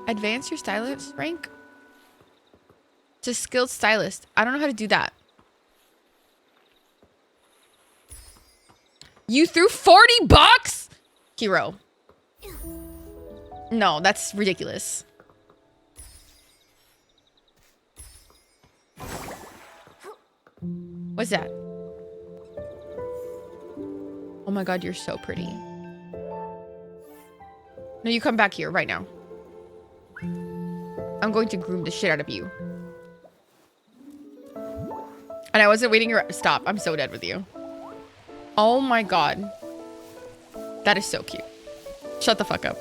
Advance your stylist rank to skilled stylist. I don't know how to do that. You threw $40? Hero. No, that's ridiculous. What's that? Oh my god, you're so pretty. No, you come back here right now. I'm going to groom the shit out of you. And I wasn't waiting your- Stop. I'm so dead with you. Oh my god. That is so cute. Shut the fuck up.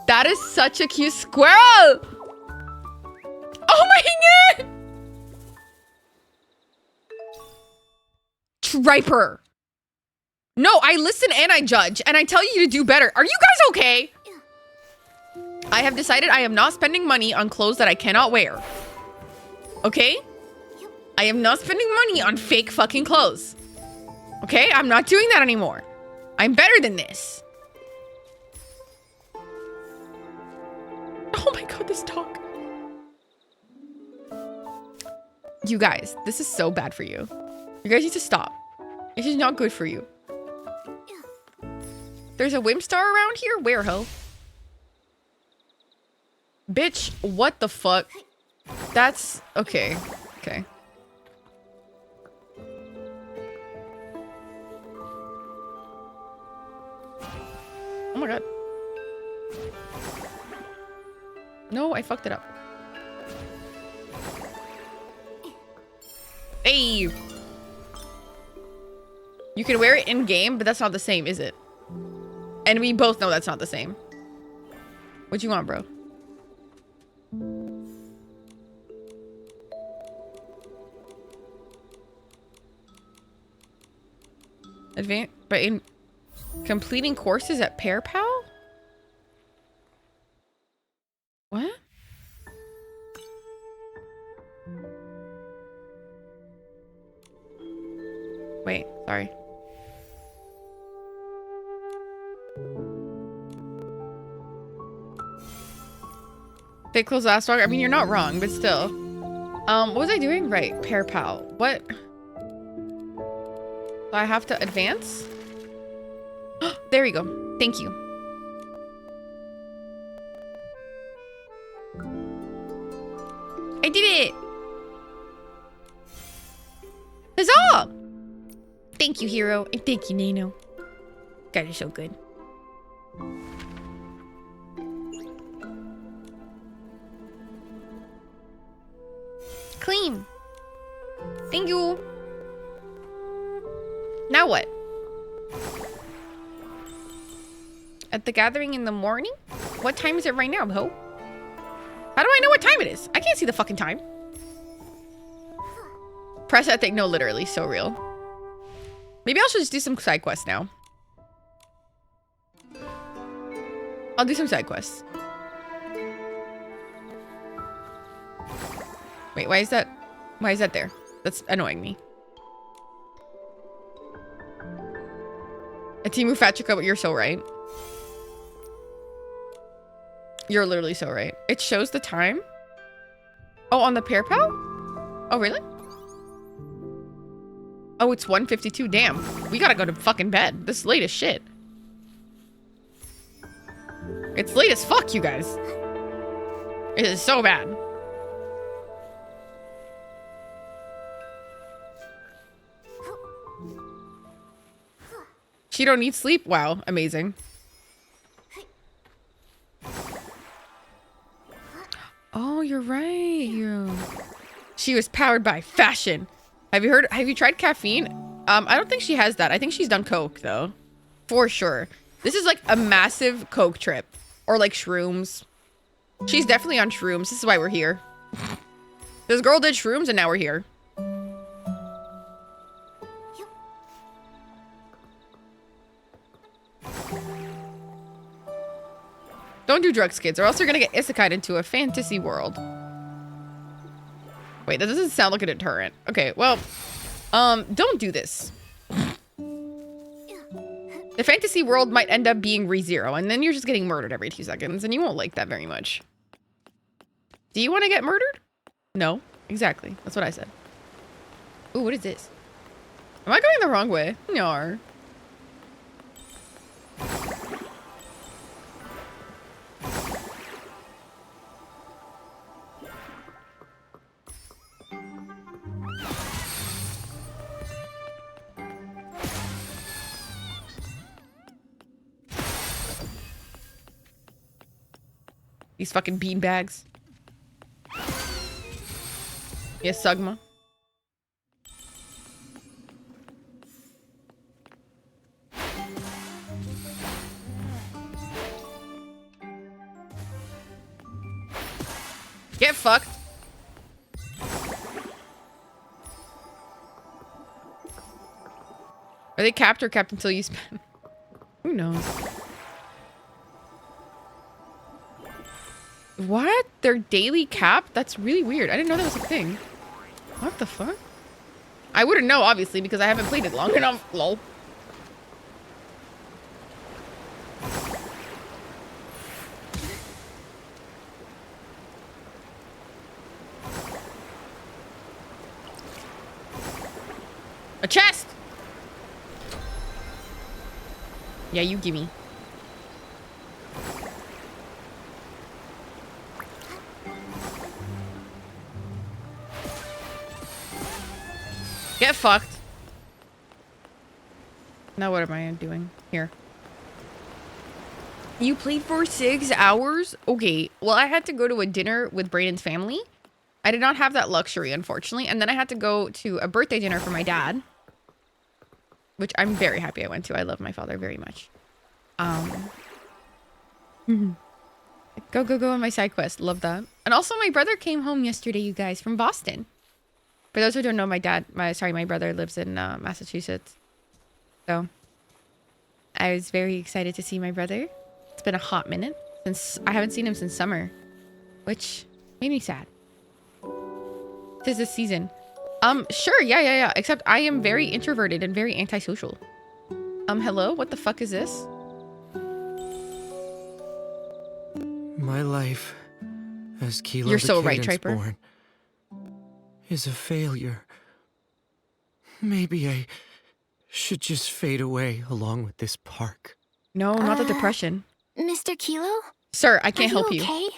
That is such a cute squirrel! Oh my god! Triper. No, I listen and I judge. And I tell you to do better. Are you guys okay? I have decided I am not spending money on clothes that I cannot wear. Okay? I am not spending money on fake fucking clothes. Okay? I'm not doing that anymore. I'm better than this. Oh my god, this dog. You guys, this is so bad for you. You guys need to stop. This is not good for you. There's a Whimstar around here? Where, ho? Bitch, what the fuck? That's... okay. Okay. Oh my god. No, I fucked it up. Hey! You can wear it in-game, but that's not the same, is it? And we both know that's not the same. What you want, bro? But in completing courses at PearPal? What? Wait, sorry. They closed last dog. I mean, you're not wrong, but still. What was I doing? Right, PearPal. What? Do I have to advance? There we go. Thank you. I did it! Huzzah! Thank you, Hero. And thank you, Nano. Guys are so good. Clean. Thank you. Now what? At the gathering in the morning? What time is it right now, ho? How do I know what time it is? I can't see the fucking time. Press that thing. No, literally. So real. Maybe I should just do some side quests now. I'll do some side quests. Wait, why is that? Why is that there? That's annoying me. A Timu Fatrica, but you're so right. You're literally so right. It shows the time. Oh, on the PearPal? Oh, really? Oh, it's 1:52. Damn. We gotta go to fucking bed. This is late as shit. It's late as fuck, you guys. It is so bad. She don't need sleep? Wow, amazing. Oh, you're right. She was powered by fashion. Have you tried caffeine? I don't think she has that. I think she's done coke though. For sure. This is like a massive coke trip. Or like shrooms. She's definitely on shrooms. This is why we're here. This girl did shrooms and now we're here. Don't do drugs, kids, or else you're gonna get isekai'd into a fantasy world. Wait, that doesn't sound like a deterrent. Okay, well, don't do this. The fantasy world might end up being ReZero, and then you're just getting murdered every 2 seconds, and you won't like that very much. Do you want to get murdered? No, exactly. That's what I said. Ooh, what is this? Am I going the wrong way? No. These fucking beanbags. Yes, Sugma. Get fucked. Are they capped or capped until you spend? Who knows? What? They're daily capped? That's really weird. I didn't know that was a thing. What the fuck? I wouldn't know, obviously, because I haven't played it long enough. Lol. chest! Yeah, you gimme. Get fucked. Now what am I doing? Here. You played for 6 hours? Okay. Well, I had to go to a dinner with Brayden's family. I did not have that luxury, unfortunately. And then I had to go to a birthday dinner for my dad. Which I'm very happy I went to. I love my father very much. Go on my side quest. Love that. And also my brother came home yesterday, you guys, from Boston. For those who don't know, my brother lives in Massachusetts. So I was very excited to see my brother. It's been a hot minute since I haven't seen him since summer, which made me sad. Tis this season. Sure, yeah. Except I am very introverted and very antisocial. Hello? What the fuck is this? My life as Kilo You're the so right, Cadence Triper. Born is a failure. Maybe I should just fade away along with this park. No, not the depression. Mr. Kilo? Sir, I can't help you. Okay?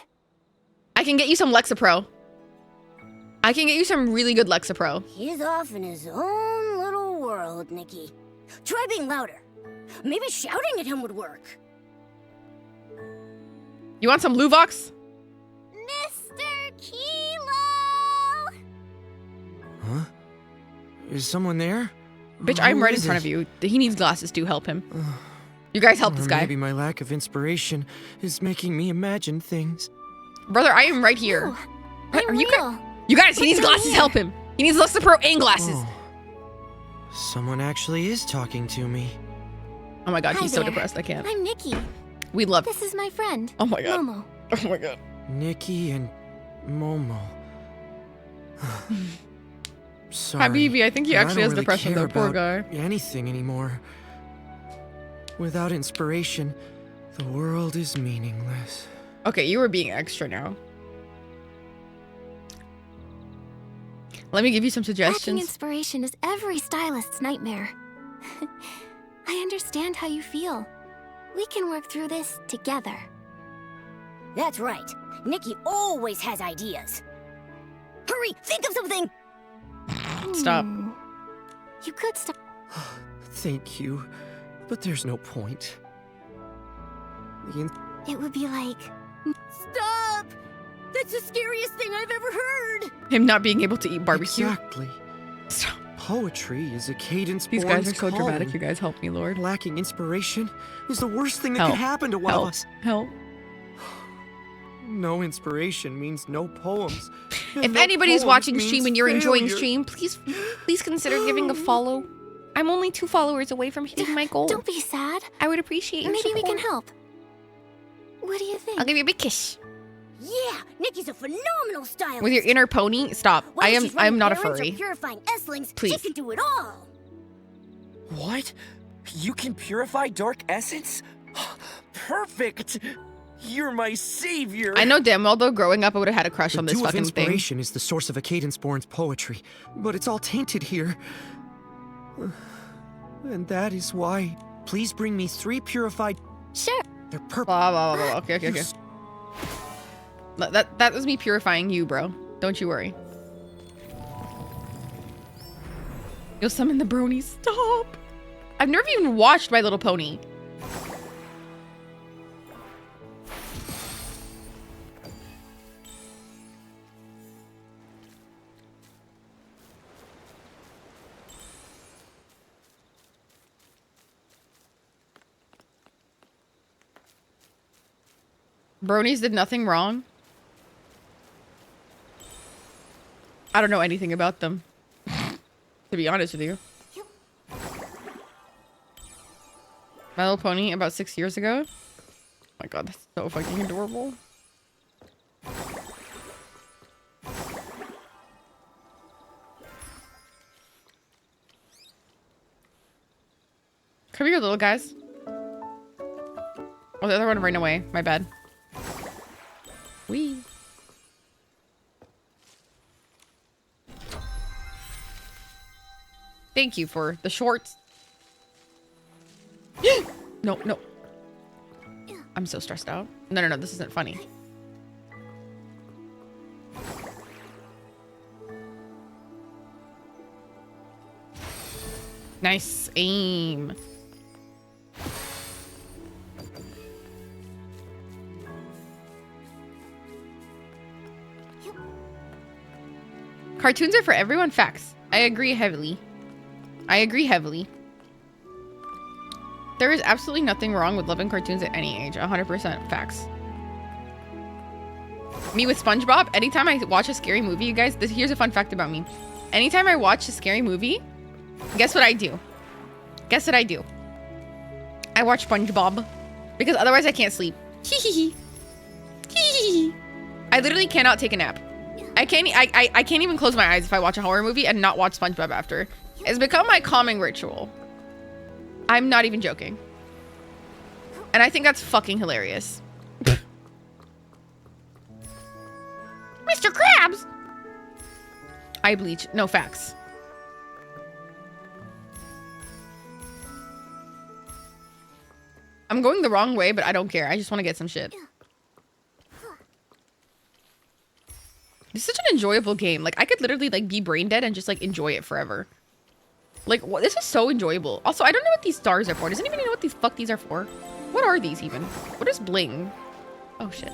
I can get you some Lexapro. I can get you some really good Lexapro. He's off in his own little world, Nikki. Try being louder. Maybe shouting at him would work. You want some Luvox? Mr. Kilo! Huh? Is someone there? Bitch, Who I'm right in is front it? of you. He needs glasses to help him. You guys help this Or guy. Maybe my lack of inspiration is making me imagine things. Brother, I am right here. What, are you real. guys? You guys, he needs glasses. Help him. He needs Lexapro and glasses. Oh. Someone actually is talking to me. Oh my god, Hi he's so there. depressed. I can't. I'm Nikki. We love. This is my friend. Oh my god. Momo. Oh my god. Nikki and Momo. Sorry. Habibi, I think he but actually don't has really depression care though. Poor about guy. anything anymore. Without inspiration, the world is meaningless. Okay, you were being extra now. Let me give you some Lacking suggestions. inspiration is every stylist's nightmare. I understand how you feel. We can work through this together. That's right. Nikki always has ideas. Hurry, think of something! Stop. You could stop. Thank you, but there's no point. It would be like... Stop! That's the scariest thing I've ever heard! Him not being able to eat barbecue. Exactly. Stop. Poetry is a cadence. These guys are so dramatic. You guys help me, Lord. Lacking inspiration is the worst thing that Help. could happen to one Help. of us. Help. No inspiration means no poems. And If no anybody's poems watching means stream and you're enjoying failure. stream, please consider giving a follow. I'm only 2 followers away from hitting my goal. Don't be sad. I would appreciate your Maybe we can support. help. What do you think? I'll give you a big kiss. Yeah, Nikki's a phenomenal stylist! With your inner pony? Stop. Whether she's I'm running not a errands or furry. purifying S-lings, Please. she can do it all! What? You can purify dark essence? Perfect! You're my savior! I know damn well though, growing up I would have had a crush The on this dew of fucking thing. inspiration is the source of a Cadence-born's poetry, but it's all tainted here. And that is why. Please bring me 3 purified. Sure. They're purple. Blah, blah, blah, blah. Okay. That was me purifying you, bro. Don't you worry. You'll summon the brony. Stop. I've never even watched My Little Pony. Bronies did nothing wrong. I don't know anything about them, to be honest with you. My Little Pony about 6 years ago. Oh my god, that's so fucking adorable. Come here, little guys. Oh, the other one ran away. My bad. Wee. Thank you for the shorts. No, no. I'm so stressed out. No, this isn't funny. Nice aim. Cartoons are for everyone. Facts. I agree heavily. There is absolutely nothing wrong with loving cartoons at any age. 100% facts. Me with SpongeBob, anytime I watch a scary movie, you guys, here's a fun fact about me. Anytime I watch a scary movie, guess what I do? I watch SpongeBob. Because otherwise I can't sleep. I literally cannot take a nap. I can't even close my eyes if I watch a horror movie and not watch SpongeBob after. It's become my calming ritual. I'm not even joking. And I think that's fucking hilarious. Mr. Krabs! I bleach. No, facts. I'm going the wrong way, but I don't care. I just want to get some shit. It's such an enjoyable game. Like, I could literally, like, be brain dead and just, like, enjoy it forever. Like, this is so enjoyable. Also, I don't know what these stars are for. Does anybody know what these are for? What are these, even? What is bling? Oh, shit.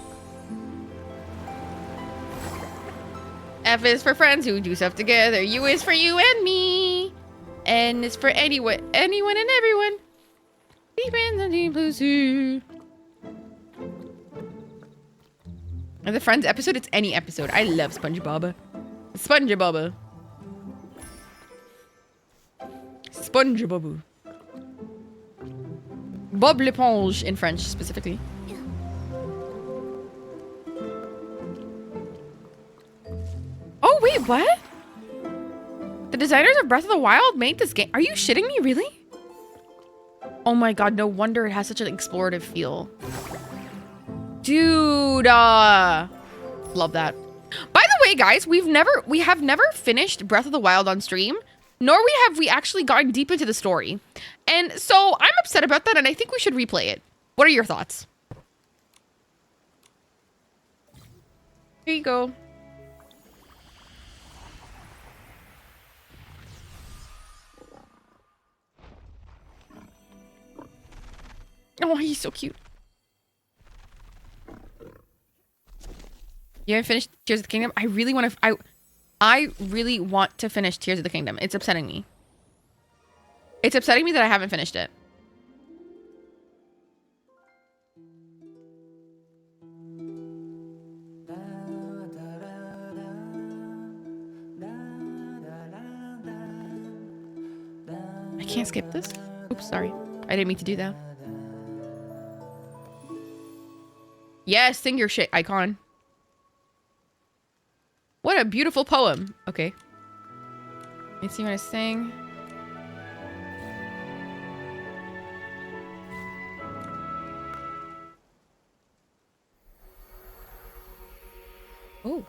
F is for friends who do stuff together. U is for you and me. N is for anyone and everyone. Deep in the deep blue sea. And the Friends episode, it's any episode. I love SpongeBob. SpongeBob. SpongeBob. Bob l'éponge in French, specifically. Oh, wait, what? The designers of Breath of the Wild made this game. Are you shitting me, really? Oh my god, no wonder it has such an explorative feel. Dude, love that. By the way, guys, we have never finished Breath of the Wild on stream, nor have we actually gotten deep into the story. And so I'm upset about that, and I think we should replay it. What are your thoughts? Here you go. Oh, he's so cute. You haven't finished Tears of the Kingdom? I really want to finish Tears of the Kingdom. It's upsetting me. It's upsetting me that I haven't finished it. I can't skip this. Oops, sorry. I didn't mean to do that. Yes, sing your shit, icon. What a beautiful poem. Okay. Let's see what I sing. Oh.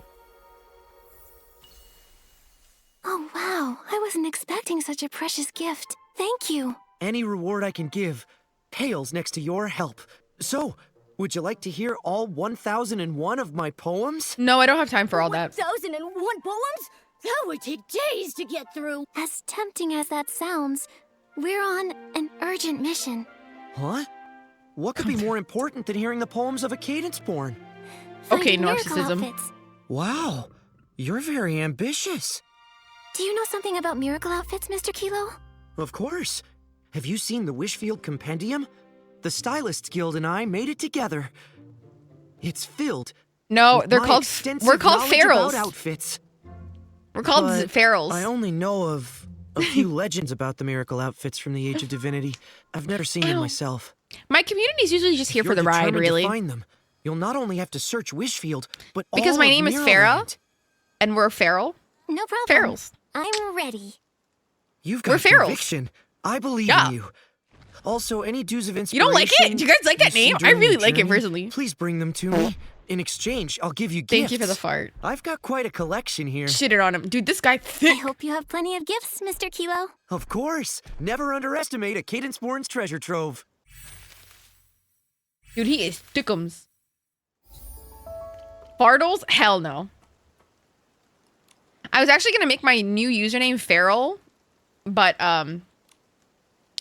Oh, wow. I wasn't expecting such a precious gift. Thank you. Any reward I can give pales next to your help. So, would you like to hear all 1001 of my poems? No, I don't have time for all that. 1001 poems? That would take days to get through. As tempting as that sounds, we're on an urgent mission. Huh? What could be more important than hearing the poems of a Cadenceborn? Okay, narcissism. Wow, you're very ambitious. Do you know something about miracle outfits, Mr. Kilo? Of course. Have you seen the Wishfield Compendium? The Stylists Guild and I made it together. It's filled. No, we're called ferals. Outfits. We're called ferals. I only know of a few legends about the miracle outfits from the Age of Divinity. I've never seen them myself. My community's usually just here for the ride, really. To find them, you'll not only have to search Wishfield, but because my name is Farah, and we're feral. No problem. Ferals. I'm ready. You've got conviction. I believe in you. Also, any dues of inspiration. You don't like it? Do you guys like that name? I really like it personally. Please bring them to me. In exchange, I'll give you gifts. Thank you for the fart. I've got quite a collection here. Shitted on him. Dude, this guy thick. I hope you have plenty of gifts, Mr. Kilo. Of course. Never underestimate a Cadence-born's treasure trove. Dude, he is thickums. Fartles? Hell no. I was actually gonna make my new username Feral, but I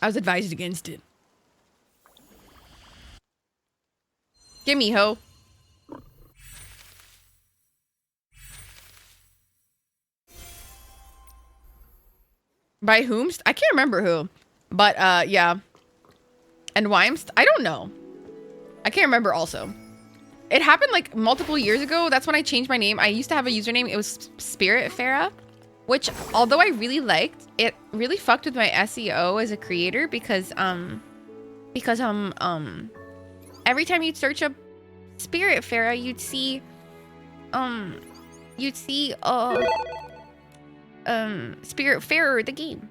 was advised against it. Gimme, ho. By whomst? I can't remember who. But, yeah. And whymst? I don't know. I can't remember also. It happened, like, multiple years ago. That's when I changed my name. I used to have a username. It was Spiritfarer. Which, although I really liked, it really fucked with my SEO as a creator because every time you'd search up Spiritfarer, you'd see Spiritfarer the game.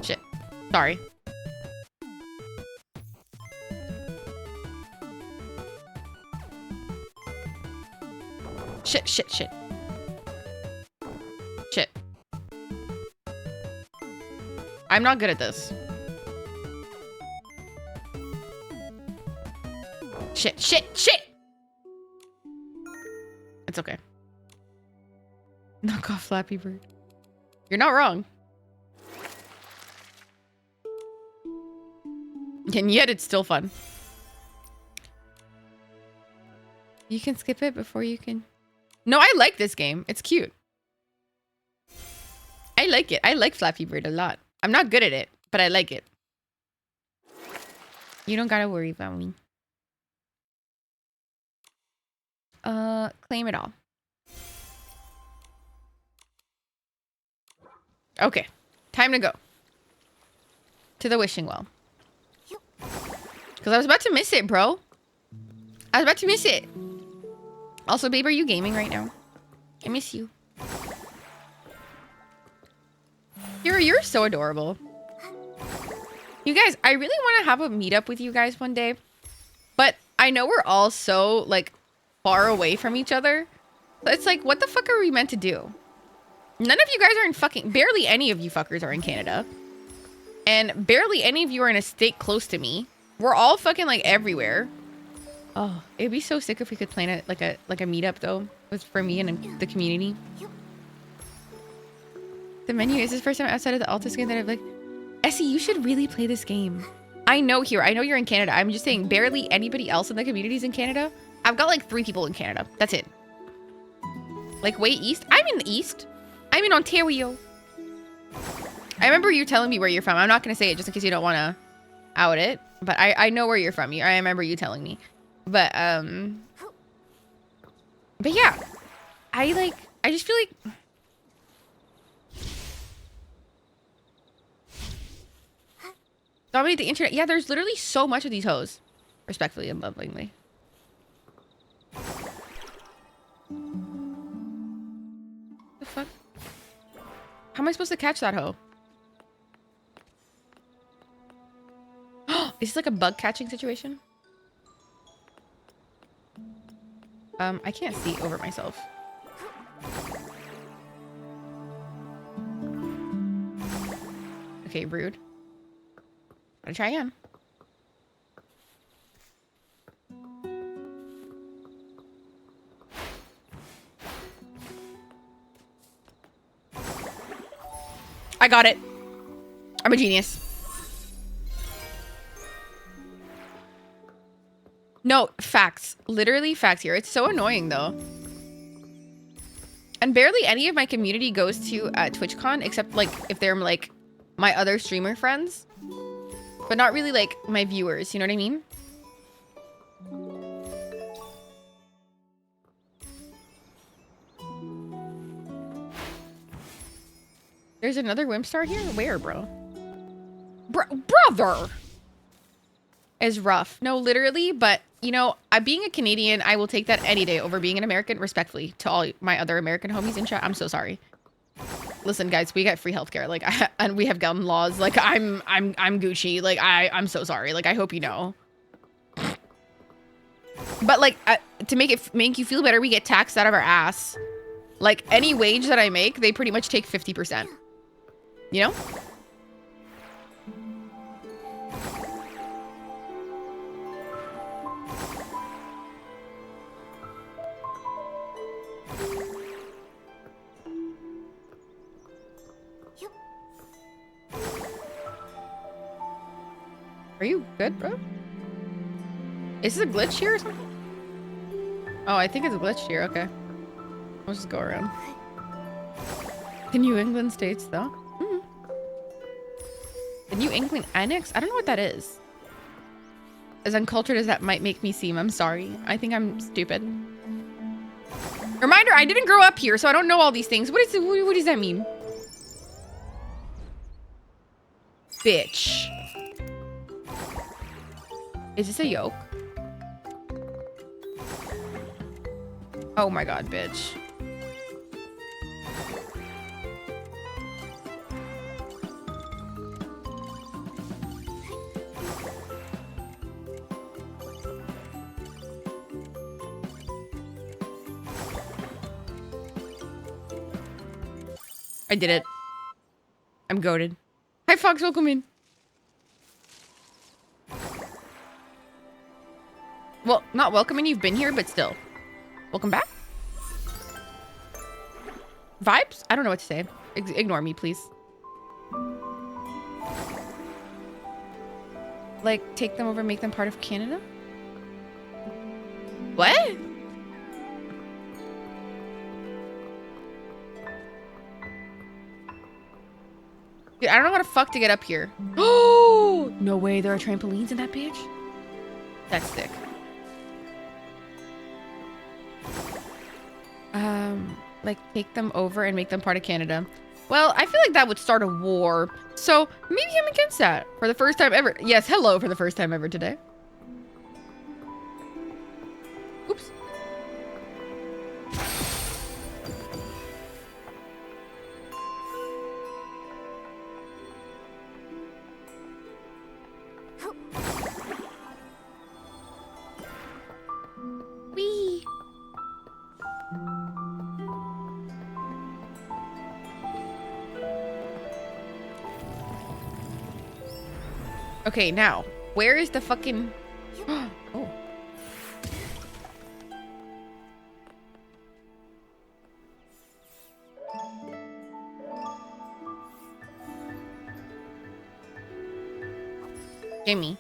Shit. Sorry. Shit. Shit. I'm not good at this. Shit. It's okay. Knock off Flappy Bird. You're not wrong. And yet it's still fun. You can skip it before you can... No, I like this game. It's cute. I like it. I like Flappy Bird a lot. I'm not good at it, but I like it. You don't gotta worry about me. Claim it all. Okay. Time to go. To the wishing well. Because I was about to miss it, bro. I was about to miss it. Also, babe, are you gaming right now? I miss you. You're so adorable. You guys, I really want to have a meetup with you guys one day. But I know we're all so, like, far away from each other. It's like, what the fuck are we meant to do? None of you guys are in fucking... Barely any of you fuckers are in Canada. And barely any of you are in a state close to me. We're all fucking, like, everywhere. Oh, it'd be so sick if we could plan it like a meetup though, for me and the community. The menu is this first time outside of the Altus game that I've like, Essie, you should really play this game. I know here, I know you're in Canada. I'm just saying barely anybody else in the community's in Canada. I've got like 3 people in Canada. That's it. Like way east. I'm in the east. I'm in Ontario. I remember you telling me where you're from. I'm not gonna say it just in case you don't want to out it, but I know where you're from. I remember you telling me. But yeah, I just feel like dominate the internet. Yeah, there's literally so much of these hoes. Respectfully and lovingly. The fuck? How am I supposed to catch that hoe? Is this like a bug catching situation? I can't see over myself. Okay, rude. Gotta try again. I got it. I'm a genius. No, facts. Literally facts here. It's so annoying, though. And barely any of my community goes to TwitchCon, except, like, if they're, like, my other streamer friends. But not really, like, my viewers. You know what I mean? There's another Whimstar here? Where, bro? Brother is rough. No, literally, but you know, being a Canadian, I will take that any day over being an American, respectfully to all my other American homies in chat. I'm so sorry. Listen, guys, we got free healthcare, like, and we have gun laws. Like, I'm Gucci. Like, I'm so sorry. Like, I hope you know. But like, to make you feel better, we get taxed out of our ass. Like, any wage that I make, they pretty much take 50%. You know? Are you good, bro? Is this a glitch here or something? Oh, I think it's a glitch here. Okay. Let's just go around. The New England states, though. The New England Annex? I don't know what that is. As uncultured as that might make me seem, I'm sorry. I think I'm stupid. Reminder, I didn't grow up here, so I don't know all these things. What does that mean? Bitch. Is this a yoke? Oh my god, bitch. I did it. I'm goated. Hi, Fox. Welcome in. Well, not welcoming. You've been here, but still. Welcome back. Vibes? I don't know what to say. Ignore me, please. Like, take them over, make them part of Canada? What? Dude, I don't know how to fuck to get up here. Oh! No way, there are trampolines in that bitch? That's sick. Like, take them over and make them part of Canada. Well, I feel like that would start a war. So, maybe I'm against that. For the first time ever. Yes, hello for the first time ever today. Oops. Wee. Okay, now, where is the fucking... Oh. Gimme.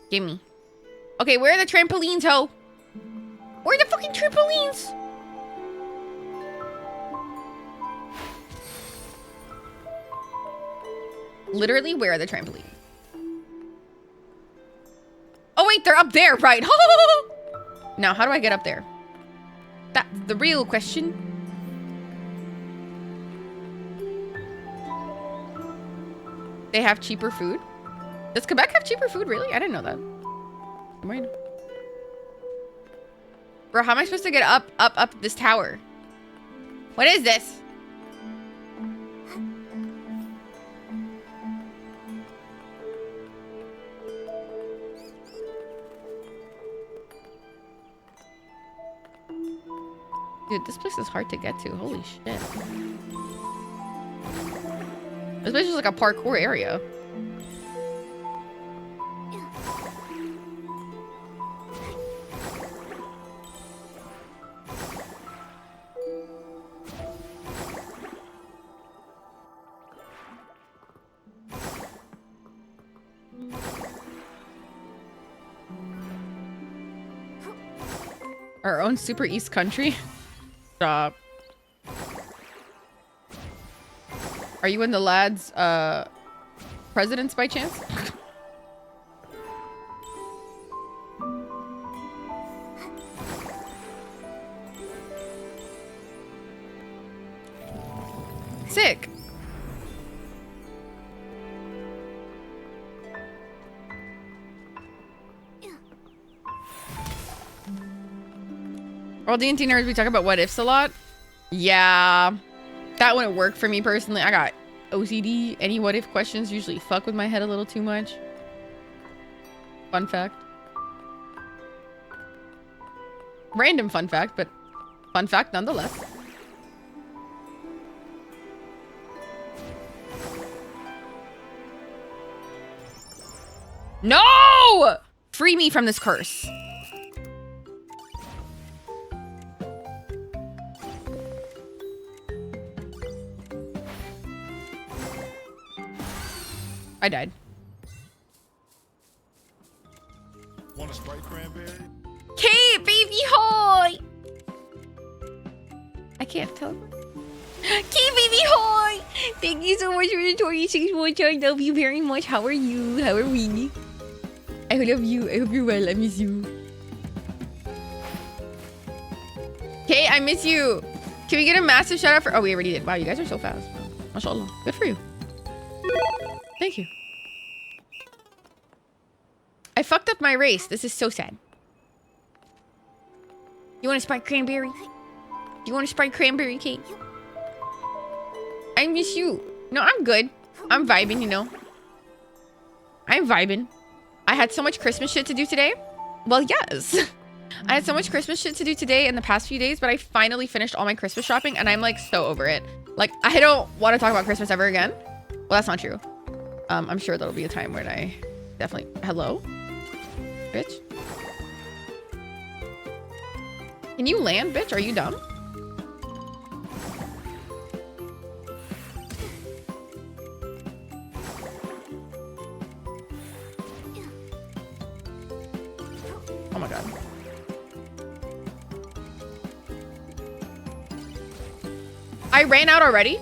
Gimme. Okay, where are the trampolines, ho? Where are the fucking trampolines? Literally, where are the trampolines? Oh wait, they're up there, right? Now, how do I get up there? That's the real question. They have cheaper food? Does Quebec have cheaper food, really? I didn't know that. I'm worried. Bro, how am I supposed to get up this tower? What is this? Dude, this place is hard to get to. Holy shit. This place is like a parkour area. Our own super east country? Stop. Are you in the lads' presidents by chance? sick. Well, D&T nerds, we talk about what ifs a lot. Yeah, that wouldn't work for me personally. I got OCD. Any what if questions usually fuck with my head a little too much. Fun fact. Random fun fact, but fun fact nonetheless. No! Free me from this curse. I died. Want a Sprite cranberry? Kate, baby, hi! I can't tell. Kate, baby, hi! Thank you so much for the 26 months. I love you very much. How are you? How are we? I love you. I hope you're well. I miss you. Kate, I miss you. Can we get a massive shout out for... Oh, we already did. Wow, you guys are so fast. MashaAllah. Good for you. Thank you. I fucked up my race. This is so sad. You want a Sprite cranberry? You want a Sprite cranberry, Kate? I miss you. No, I'm good. I'm vibing, you know. I'm vibing. I had so much Christmas shit to do today. Well, yes. I had so much Christmas shit to do today in the past few days, but I finally finished all my Christmas shopping and I'm like so over it. Like, I don't want to talk about Christmas ever again. Well, that's not true. I'm sure there'll be a time when I definitely... Hello? Bitch? Can you land, bitch? Are you dumb? Oh my god. I ran out already?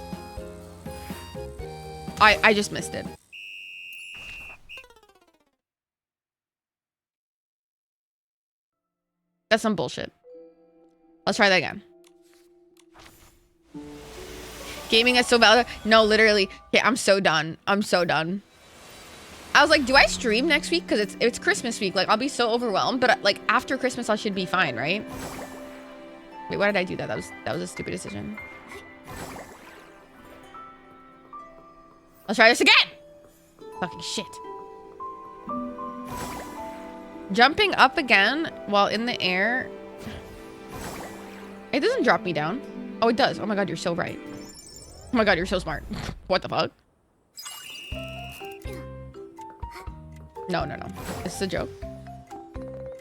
I just missed it. That's some bullshit. Let's try that again. Gaming is so bad. No, literally. Okay, I'm so done. I'm so done. I was like, do I stream next week? Because it's Christmas week. Like, I'll be so overwhelmed. But like after Christmas, I should be fine, right? Wait, why did I do that? That was a stupid decision. Let's try this again. Fucking shit. Jumping up again while in the air. It doesn't drop me down. Oh, it does. Oh my god, you're so right. Oh my god, you're so smart. What the fuck? No. This is a joke.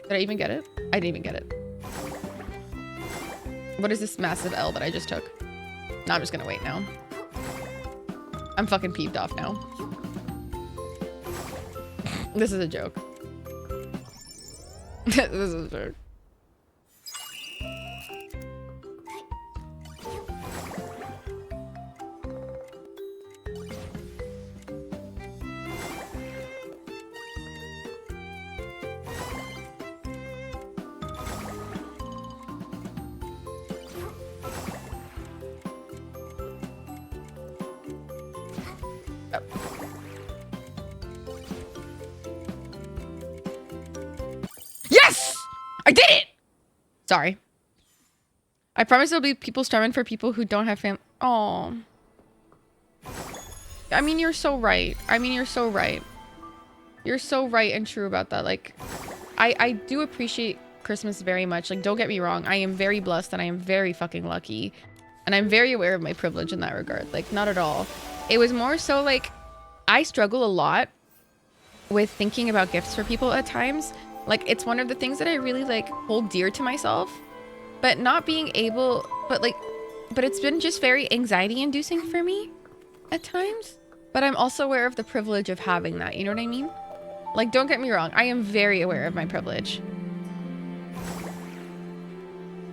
Did I even get it? I didn't even get it. What is this massive L that I just took? No, I'm just gonna wait now. I'm fucking peeved off now. This is a joke. This is a joke. Yes! I did it! Sorry. I promise there'll be people starving for people who don't have family. Oh. I mean, you're so right. You're so right and true about that. Like, I do appreciate Christmas very much. Like, don't get me wrong. I am very blessed and I am very fucking lucky. And I'm very aware of my privilege in that regard. Like, not at all. It was more so like, I struggle a lot with thinking about gifts for people at times. Like, it's one of the things that I really like hold dear to myself, but not being able, but it's been just very anxiety inducing for me at times. But I'm also aware of the privilege of having that. You know what I mean? Like, don't get me wrong. I am very aware of my privilege.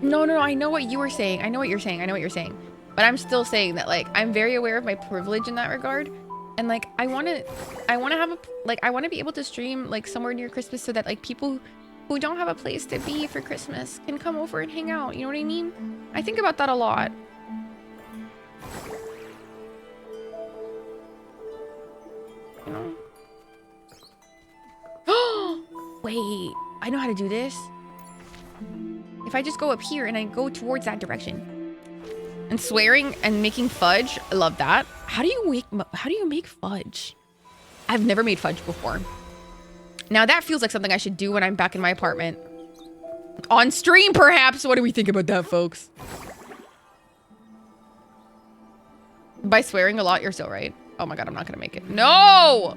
No. I know what you were saying. I know what you're saying. But I'm still saying that, like, I'm very aware of my privilege in that regard. And like, I want to be able to stream like somewhere near Christmas so that like people who don't have a place to be for Christmas can come over and hang out. You know what I mean? I think about that a lot. Wait, I know how to do this. If I just go up here and I go towards that direction. And swearing and making fudge, I love that. How do you make fudge? I've never made fudge before. Now that feels like something I should do when I'm back in my apartment. On stream, perhaps. What do we think about that, folks? By swearing a lot, you're so right. Oh my god, I'm not gonna make it. No!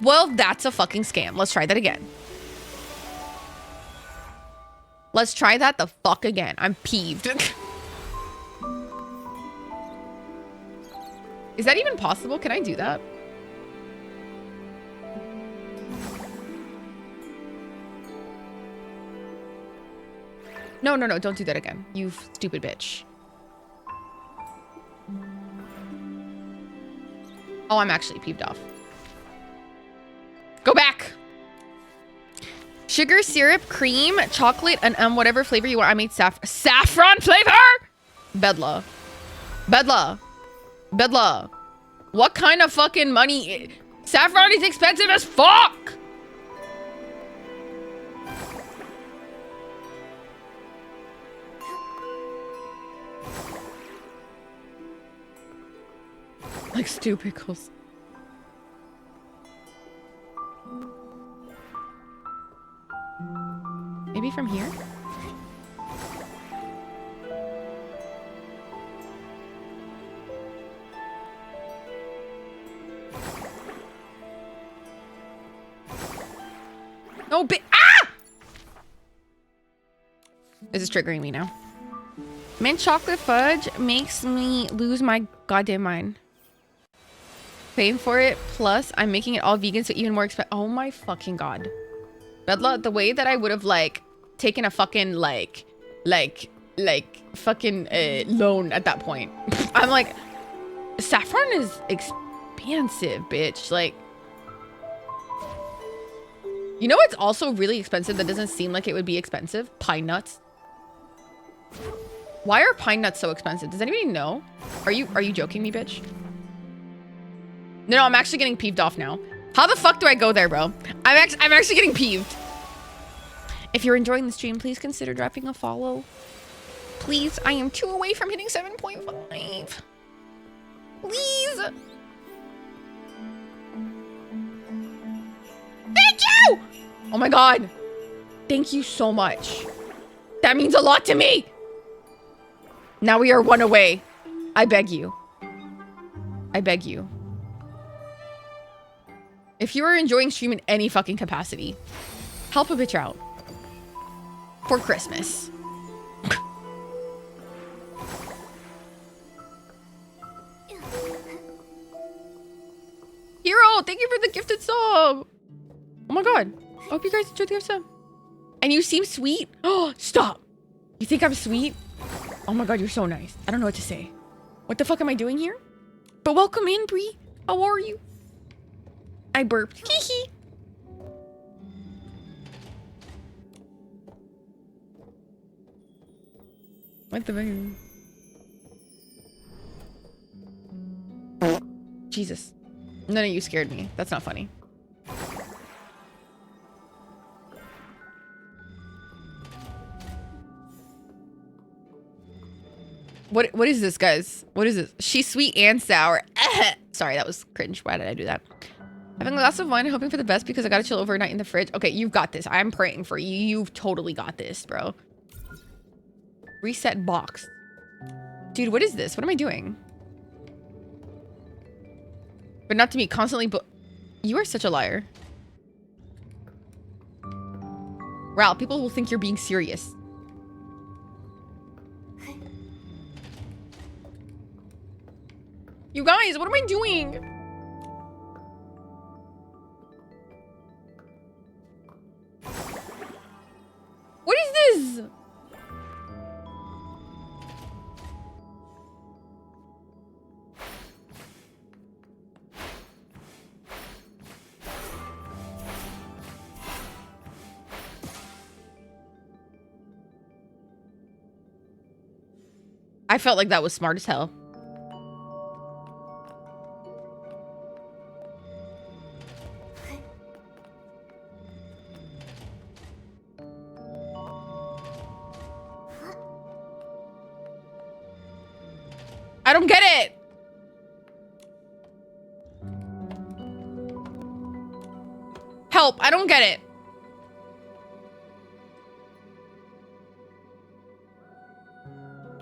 Well, that's a fucking scam. Let's try that again. Let's try that the fuck again. I'm peeved. Is that even possible? Can I do that? No, no, no. Don't do that again. You stupid bitch. Oh, I'm actually peeved off. Go back. Sugar, syrup, cream, chocolate, and whatever flavor you want. I made saffron flavor? Bedla. Bedla. Bedla. What kind of fucking money? Saffron is expensive as fuck. Like stew pickles. Maybe from here? No, ah! This is triggering me now. Mint chocolate fudge makes me lose my goddamn mind. Paying for it, plus I'm making it all vegan, so even more expensive. Oh my fucking god. Bedla, the way that I would have like taken a fucking like fucking loan at that point. I'm like, saffron is expensive, bitch. Like, you know what's also really expensive that doesn't seem like it would be expensive? Pine nuts. Why are pine nuts so expensive? Does anybody know? Are you joking me, bitch? No, I'm actually getting peeved off now. How the fuck do I go there, bro? I'm actually getting peeved. If you're enjoying the stream, please consider dropping a follow. Please, I am 2 away from hitting 7.5. Please. Thank you! Oh my god. Thank you so much. That means a lot to me. Now we are 1 away. I beg you. I beg you. If you are enjoying stream in any fucking capacity, help a bitch out. For Christmas. Hero, thank you for the gifted sub. Oh my god. I hope you guys enjoyed the gift sub. And you seem sweet. Oh, stop. You think I'm sweet? Oh my god, you're so nice. I don't know what to say. What the fuck am I doing here? But welcome in, Bree. How are you? I burped. Hee hee. What the fuck? Jesus. None of you scared me. That's not funny. What is this, guys? What is this? She's sweet and sour. Sorry, that was cringe. Why did I do that? Having a glass of wine, hoping for the best because I gotta chill overnight in the fridge. Okay, you've got this. I'm praying for you. You've totally got this, bro. Reset box. Dude, what is this? What am I doing? But not to me, constantly, but you are such a liar. Ralph, people will think you're being serious. You guys, what am I doing? What is this? I felt like that was smart as hell. I don't get it. Help, I don't get it.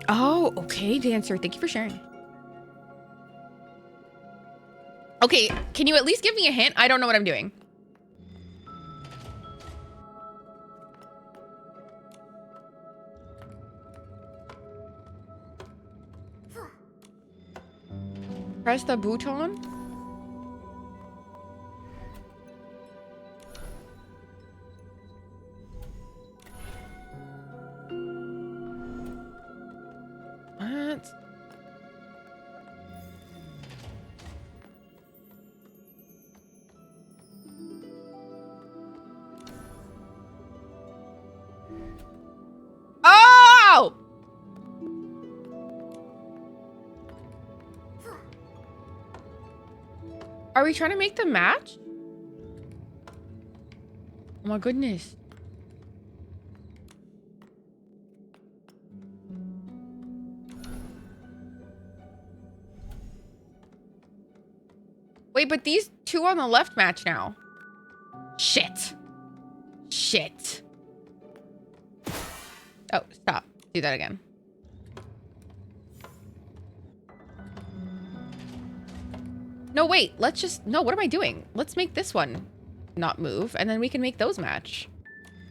Oh, okay, Dancer. Thank you for sharing. Okay, can you at least give me a hint? I don't know what I'm doing. Press the button. What? Oh! Are we trying to make the match? Oh my goodness. Wait, but these two on the left match now. Shit. Shit. Oh, stop. Do that again. No, wait. Let's just... No, what am I doing? Let's make this one not move, and then we can make those match.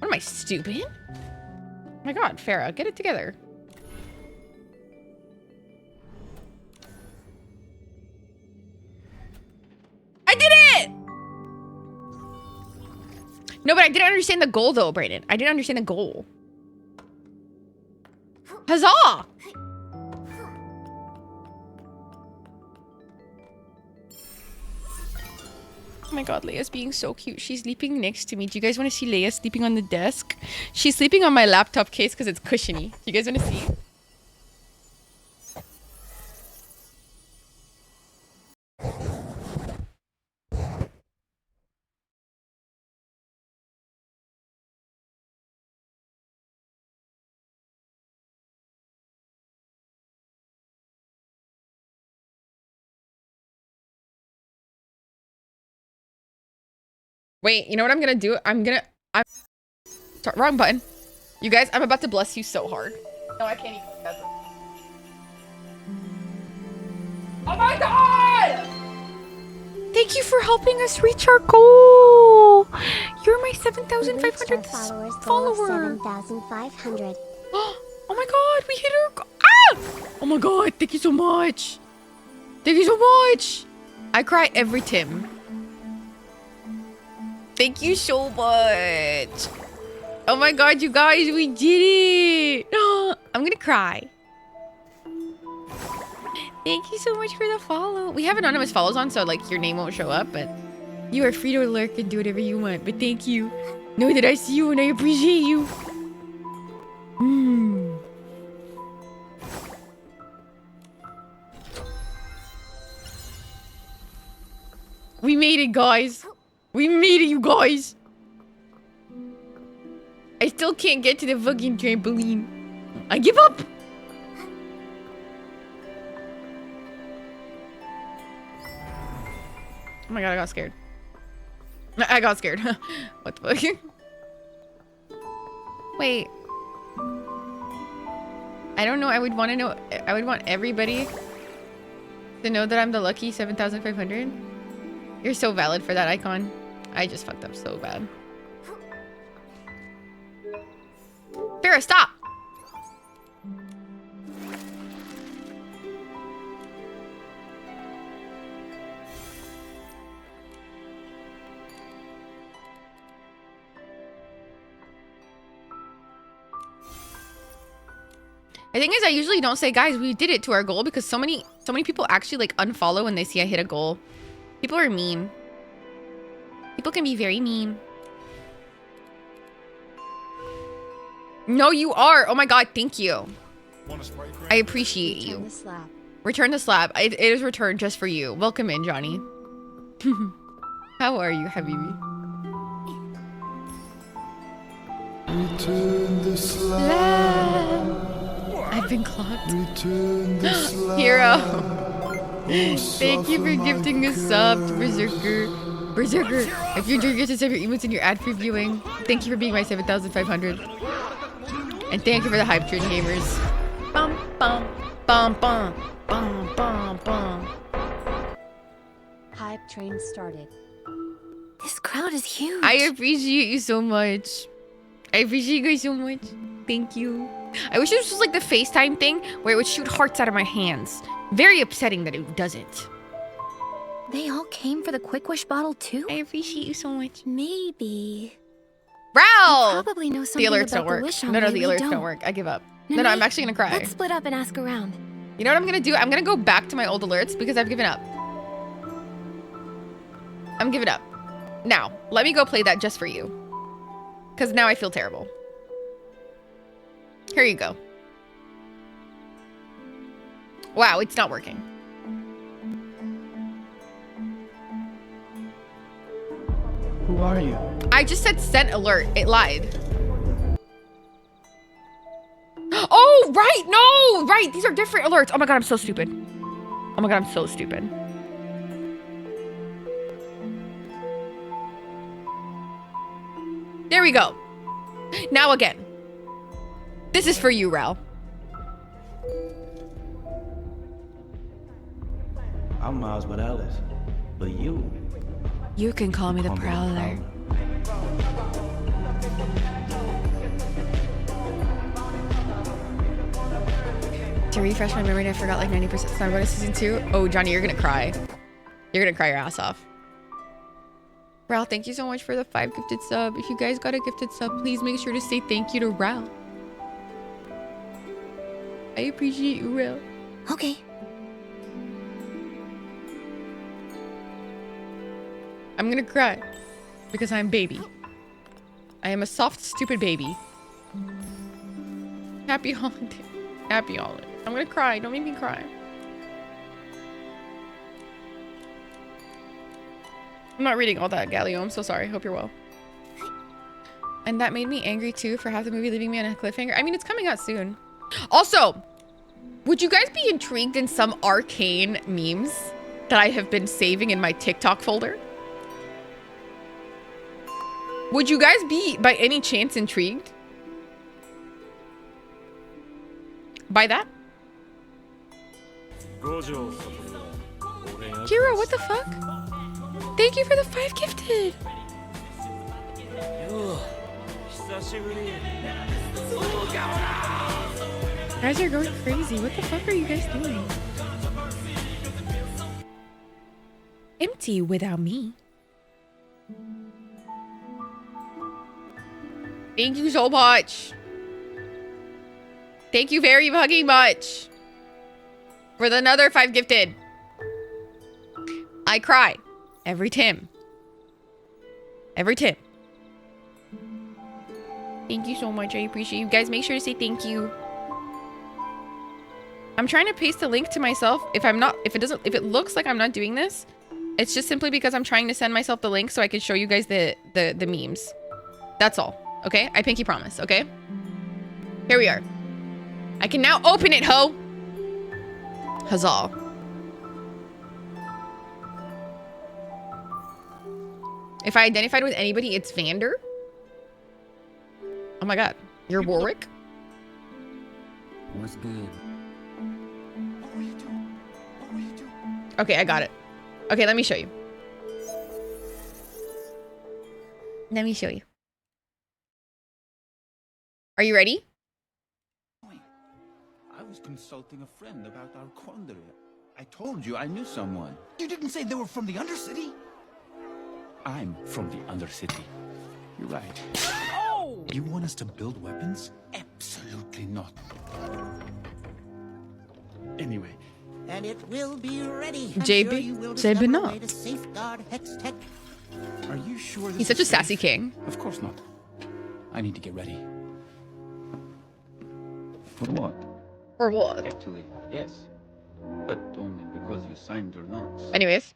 What am I, stupid? Oh my god, Farah, get it together. I did it! No, but I didn't understand the goal, though, Brayden. I didn't understand the goal. Huzzah! Oh my god, Leia's being so cute. She's sleeping next to me. Do you guys want to see Leia sleeping on the desk? She's sleeping on my laptop case because it's cushiony. Do you guys want to see? Wait, you know what I'm gonna do? Sorry, wrong button. You guys, I'm about to bless you so hard. No, I can't even. Oh my god! Thank you for helping us reach our goal. You're my 7,500 follower. 7,500. Oh my god, we hit our goal. Ah! Oh my god, thank you so much. Thank you so much. I cry every Tim. Thank you so much. Oh my god, you guys, we did it. I'm gonna cry. Thank you so much for the follow. We have anonymous follows on, so like your name won't show up, but you are free to lurk and do whatever you want. But thank you. Know that I see you and I appreciate you. We made it, guys. We made it, you guys. I still can't get to the fucking trampoline. I give up. Oh my god, I got scared. I got scared. What the fuck? Wait. I don't know. I would want to know. I would want everybody to know that I'm the lucky 7,500. You're so valid for that icon. I just fucked up so bad. Farah, stop! The thing is, I usually don't say, guys, we did it to our goal, because so many people actually like unfollow when they see I hit a goal. People are mean. People can be very mean. No, you are. Oh my god, thank you. I appreciate you. Return the slab. Return the slab. It is returned just for you. Welcome in, Johnny. How are you, Habibi? Return the slab. I've been clocked. Hero. Thank you for gifting a sub to Berserker. Berserker, if you're doing it to save your emotes in your ad-free viewing, thank you for being my 7,500. And thank you for the hype train gamers. Bum bum bum bum bum bum bum. Hype train started. This crowd is huge. I appreciate you so much. I appreciate you guys so much. Thank you. I wish this was like the FaceTime thing where it would shoot hearts out of my hands. Very upsetting that it doesn't. They all came for the Quick Wish bottle too? I appreciate you so much. Maybe. Rao! You probably know The something alerts about don't work. the wish No, the we alerts don't. don't work. I give up. No, I'm actually gonna cry. Let's split up and ask around. You know what I'm gonna do? I'm gonna go back to my old alerts because I've given up. I'm giving up. Now, let me go play that just for you. Because now I feel terrible. Here you go. Wow, it's not working. Who are you? I just said sent alert. It lied. Oh, right. No, right. These are different alerts. Oh my God, I'm so stupid. Oh my God, I'm so stupid. There we go. Now again. This is for you, Rao. I'm Miles Morales, but you. You can call me the Prowler. To refresh my memory, I forgot like 90% of Naruto season 2. Oh, Johnny, you're gonna cry. You're gonna cry your ass off. Rao, thank you so much for the 5 gifted sub. If you guys got a gifted sub, please make sure to say thank you to Rao. I appreciate you, Rao. Okay. I'm gonna cry because I'm baby. I am a soft, stupid baby. Happy holiday. Happy holiday. I'm gonna cry. Don't make me cry. I'm not reading all that, Galio. I'm so sorry. Hope you're well. And that made me angry too for half the movie leaving me on a cliffhanger. I mean, it's coming out soon. Also, would you guys be intrigued in some arcane memes that I have been saving in my TikTok folder? Would you guys be, by any chance, intrigued by that? Hero, what the fuck? Thank you for the 5 gifted. Guys are going crazy. What the fuck are you guys doing? Empty without me. Thank you so much. Thank you very fucking much for the another 5 gifted. I cry every Tim. Every Tim. Thank you so much. I appreciate you guys. Make sure to say thank you. I'm trying to paste the link to myself. If it looks like I'm not doing this, it's just simply because I'm trying to send myself the link so I can show you guys the memes. That's all. Okay? I pinky promise. Okay? Here we are. I can now open it, ho! Huzzah. If I identified with anybody, it's Vander. Oh my God. You're Warwick? What's good? Okay, I got it. Okay, let me show you. Let me show you. Are you ready? I was consulting a friend about our quandary. I told you I knew someone. You didn't say they were from the Undercity? I'm from the Undercity. You're right. Oh! You want us to build weapons? Absolutely not. Anyway. And it will be ready. JB not. Are you sure He's such a sassy king. Of course not. I need to get ready. For what? For what? Actually, yes. But only because you signed your notes. Anyways.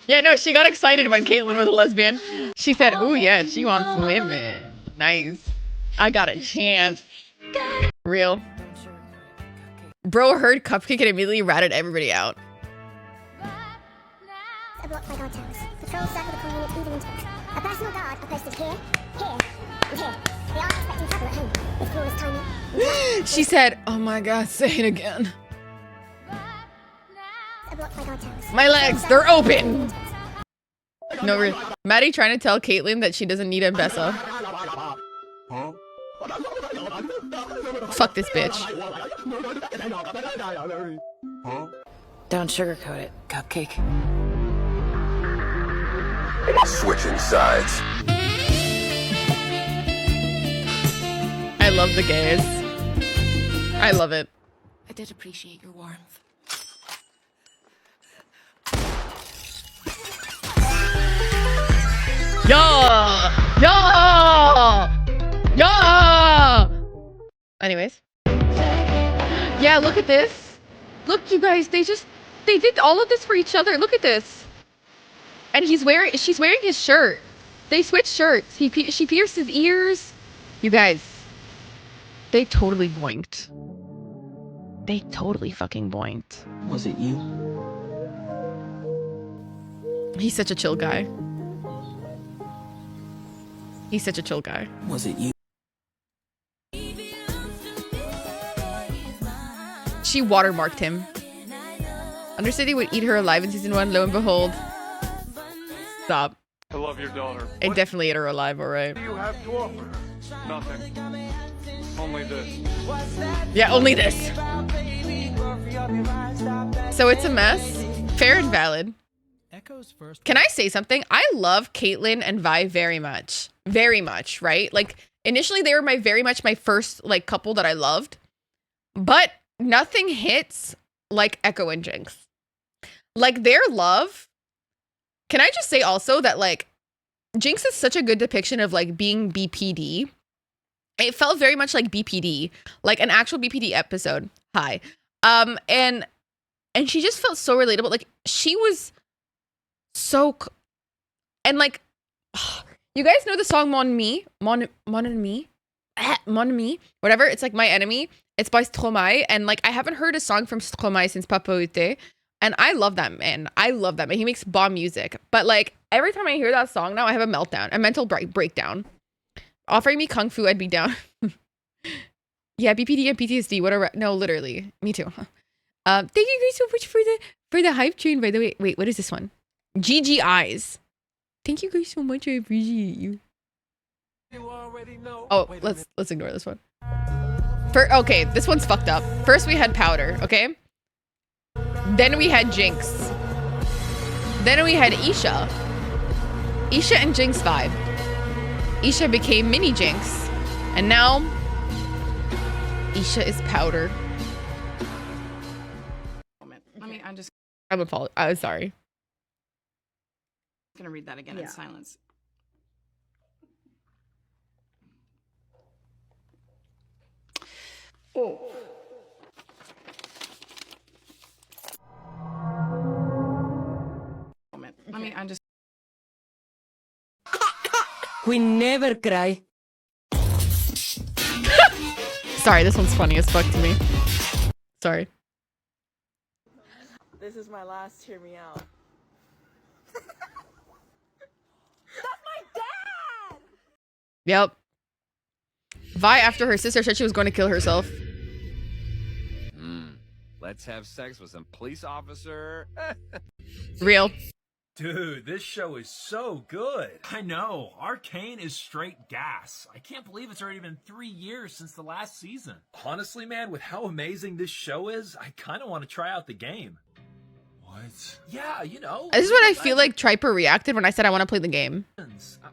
Yeah, no, she got excited when Caitlyn was a lesbian. She said, "Ooh, yeah, she wants women. Nice. I got a chance." Real. Bro heard Cupcake and immediately ratted everybody out. A block by guard towers. Patrols circle the colony even into it. A personal guard are posted here, here, and here. They aren't expecting trouble at home. This floor is tiny. She said, "Oh my god, say it again." A block by guard towers. My legs, they're open. No, Maddie trying to tell Caitlyn that she doesn't need a Bessa. Fuck this bitch. Don't sugarcoat it, Cupcake. Switching sides. I love the gays. I love it. I did appreciate your warmth. Yeah! Yeah! Yeah! Anyways. Yeah, look at this. Look, you guys, they did all of this for each other. Look at this. And she's wearing his shirt. They switched shirts. She pierced his ears. You guys, they totally boinked. They totally fucking boinked. Was it you? He's such a chill guy. He's such a chill guy. Was it you? She watermarked him. Undercity would eat her alive in season 1. Lo and behold. Stop. I love your daughter. I definitely ate her alive, alright. What do you have to offer? Nothing. Only this. Yeah, only this. So it's a mess. Fair and valid. Can I say something? I love Caitlyn and Vi very much. Very much, right? Like, initially they were my first, like, couple that I loved. But nothing hits like Echo and Jinx. Like, their love. Can I just say also that, like, Jinx is such a good depiction of, like, being BPD. It felt very much like BPD, like an actual BPD episode. Hi. And she just felt so relatable. Like, she was so, and like, you guys know the song Mon Ami, whatever. It's like My Enemy. It's by Stromae, and like I haven't heard a song from Stromae since Papa Ute, and I love that man. I love that man. He makes bomb music. But like every time I hear that song now, I have a meltdown, a mental breakdown. Offering me kung fu, I'd be down. Yeah, BPD and PTSD. Whatever. No, literally, me too. Thank you guys so much for the hype train. By the way, wait, what is this one? GG Eyes. Thank you guys so much. I appreciate you. Oh, let's ignore this one. Okay, this one's fucked up. First we had Powder, okay? Then we had Jinx. Then we had Isha. Isha and Jinx vibe. Isha became Mini Jinx. And now Isha is Powder. I'm sorry. Gonna read that again in silence. Oh. We never cry. Sorry, this one's funny as fuck to me. Sorry. This is my last hear me out. Yep. Vi, after her sister said she was going to kill herself. Let's have sex with some police officer. Real. Dude, this show is so good. I know. Arcane is straight gas. I can't believe it's already been 3 years since the last season. Honestly, man, with how amazing this show is, I kind of want to try out the game. What? Yeah, you know. This is what I feel like Triper reacted when I said I want to play the game.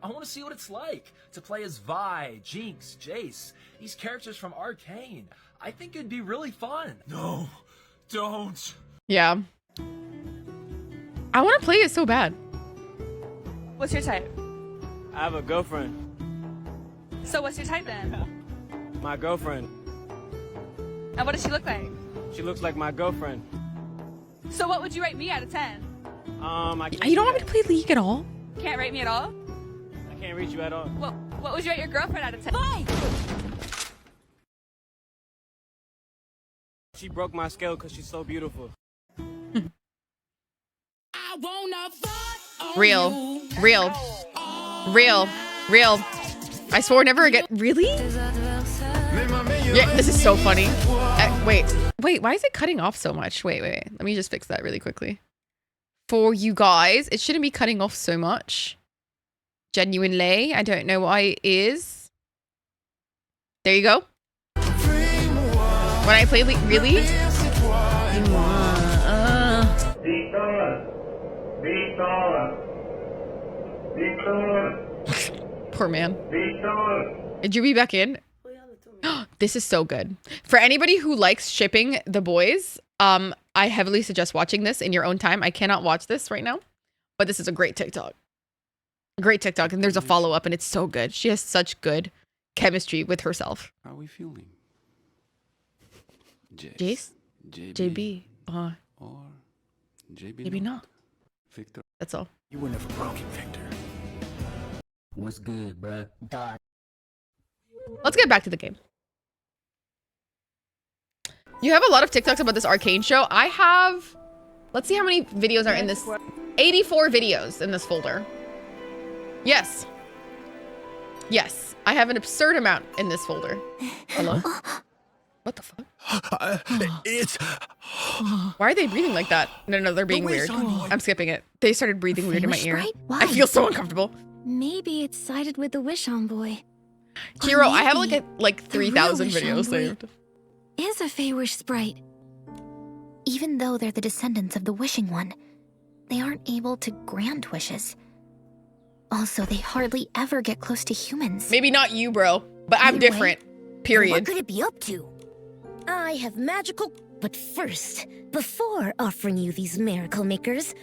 I want to see what it's like to play as Vi, Jinx, Jace, these characters from Arcane. I think it'd be really fun. No, don't. Yeah. I want to play it so bad. What's your type? I have a girlfriend. So what's your type then? My girlfriend. And what does she look like? She looks like my girlfriend. So what would you rate me out of 10? I can't You don't want me to play League at all? Can't rate me at all? I can't reach you at all. Well, what would you rate your girlfriend out of 10? Fine! She broke my scale because she's so beautiful. Real. I swore never again. Really? Yeah, this is so funny. Wait, why is it cutting off so much? Wait. Let me just fix that really quickly. For you guys, it shouldn't be cutting off so much. Genuinely, I don't know why it is. There you go. When I play really? Poor man. Did you be back in? This is so good. For anybody who likes shipping the boys, I heavily suggest watching this in your own time. I cannot watch this right now, but this is a great TikTok. Great TikTok, and there's a follow-up, and it's so good. She has such good chemistry with herself. How are we feeling? Jace? JB. Or JB Maybe not. Victor. That's all. You were never broken, Victor. What's good, bruh? Let's get back to the game. You have a lot of TikToks about this Arcane show. I have... Let's see how many videos are in this. 84 videos in this folder. Yes. Yes. I have an absurd amount in this folder. Hello? What the fuck? It's... Why are they breathing like that? No, they're being weird. I'm skipping it. They started breathing weird in my ear. I feel so uncomfortable. Maybe it sided with the Wish Envoy. Hero, I have like 3,000 videos saved. Is a Feywish sprite. Even though they're the descendants of the Wishing One, they aren't able to grant wishes. Also, they hardly ever get close to humans. Maybe not you, bro, but I'm different. Period. What could it be up to? I have magical... But first, before offering you these miracle makers,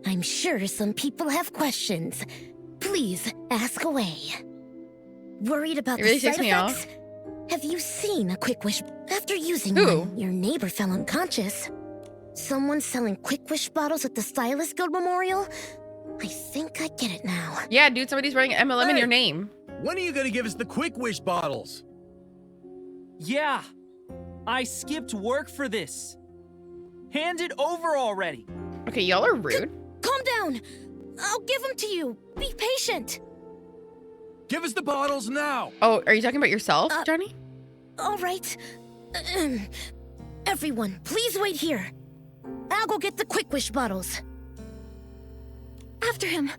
I'm sure some people have questions. Please ask away. Worried about It really the side takes me effects? off. Have you seen a Quick Wish? After using Who? one, your neighbor fell unconscious. Someone selling Quick Wish bottles at the Stylist Guild Memorial? I think I get it now. Yeah, dude, somebody's writing MLM in your name. When are you gonna give us the Quick Wish bottles? Yeah, I skipped work for this. Hand it over already. Okay, y'all are rude. Calm down. I'll give them to you. Be patient. Give us the bottles now. Oh, are you talking about yourself, Johnny? All right. Everyone, please wait here. I'll go get the Quick Wish bottles. After him.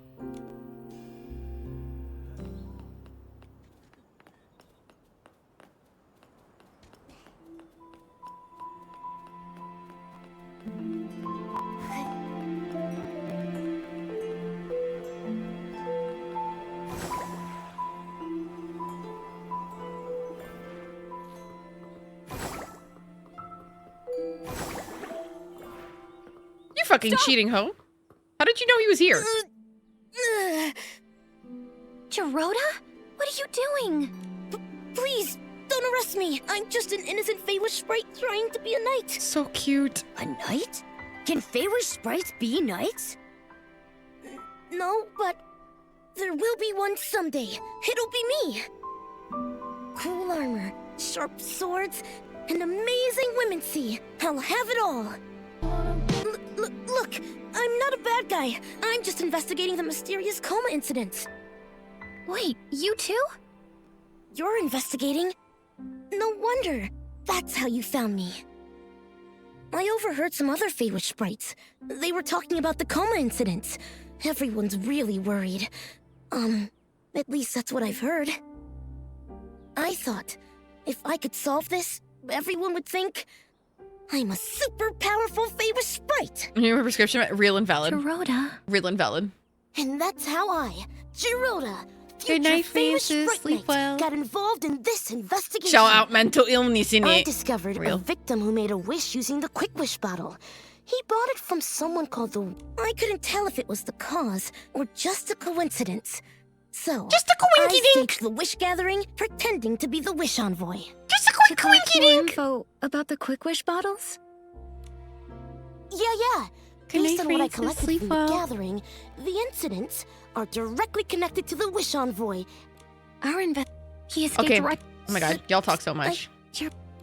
You fucking cheating hoe. How did you know he was here? Gerota? What are you doing? Please, don't arrest me. I'm just an innocent Feywish sprite trying to be a knight. So cute. A knight? Can Feywish sprites be knights? No, but there will be one someday. It'll be me. Cool armor, sharp swords, and amazing women. I'll have it all. Look, I'm not a bad guy. I'm just investigating the mysterious coma incident. Wait, you too? You're investigating? No wonder. That's how you found me. I overheard some other Feywish sprites. They were talking about the coma incident. Everyone's really worried. At least that's what I've heard. I thought, if I could solve this, everyone would think I'm a super powerful Feywish sprite. Your prescription, real and valid. Gerota. Real and valid. And that's how I, Gerota, Good night, Feywish Francis. sprite Sleep knight, well. got involved in this investigation. Shout out mental illness in I it. discovered a victim who made a wish using the Quick Wish bottle. He bought it from someone called the... I couldn't tell if it was the cause or just a coincidence. So, just a coincidence. I staged the wish gathering, pretending to be the Wish Envoy. Just a quick coincidence. Info about the Quick Wish bottles? Yeah. Good Based night, on what I Francis. collected Sleep from the well. gathering, the incidents are directly connected to the Wish Envoy. Our he escaped Okay. right. Oh my god, y'all talk so much.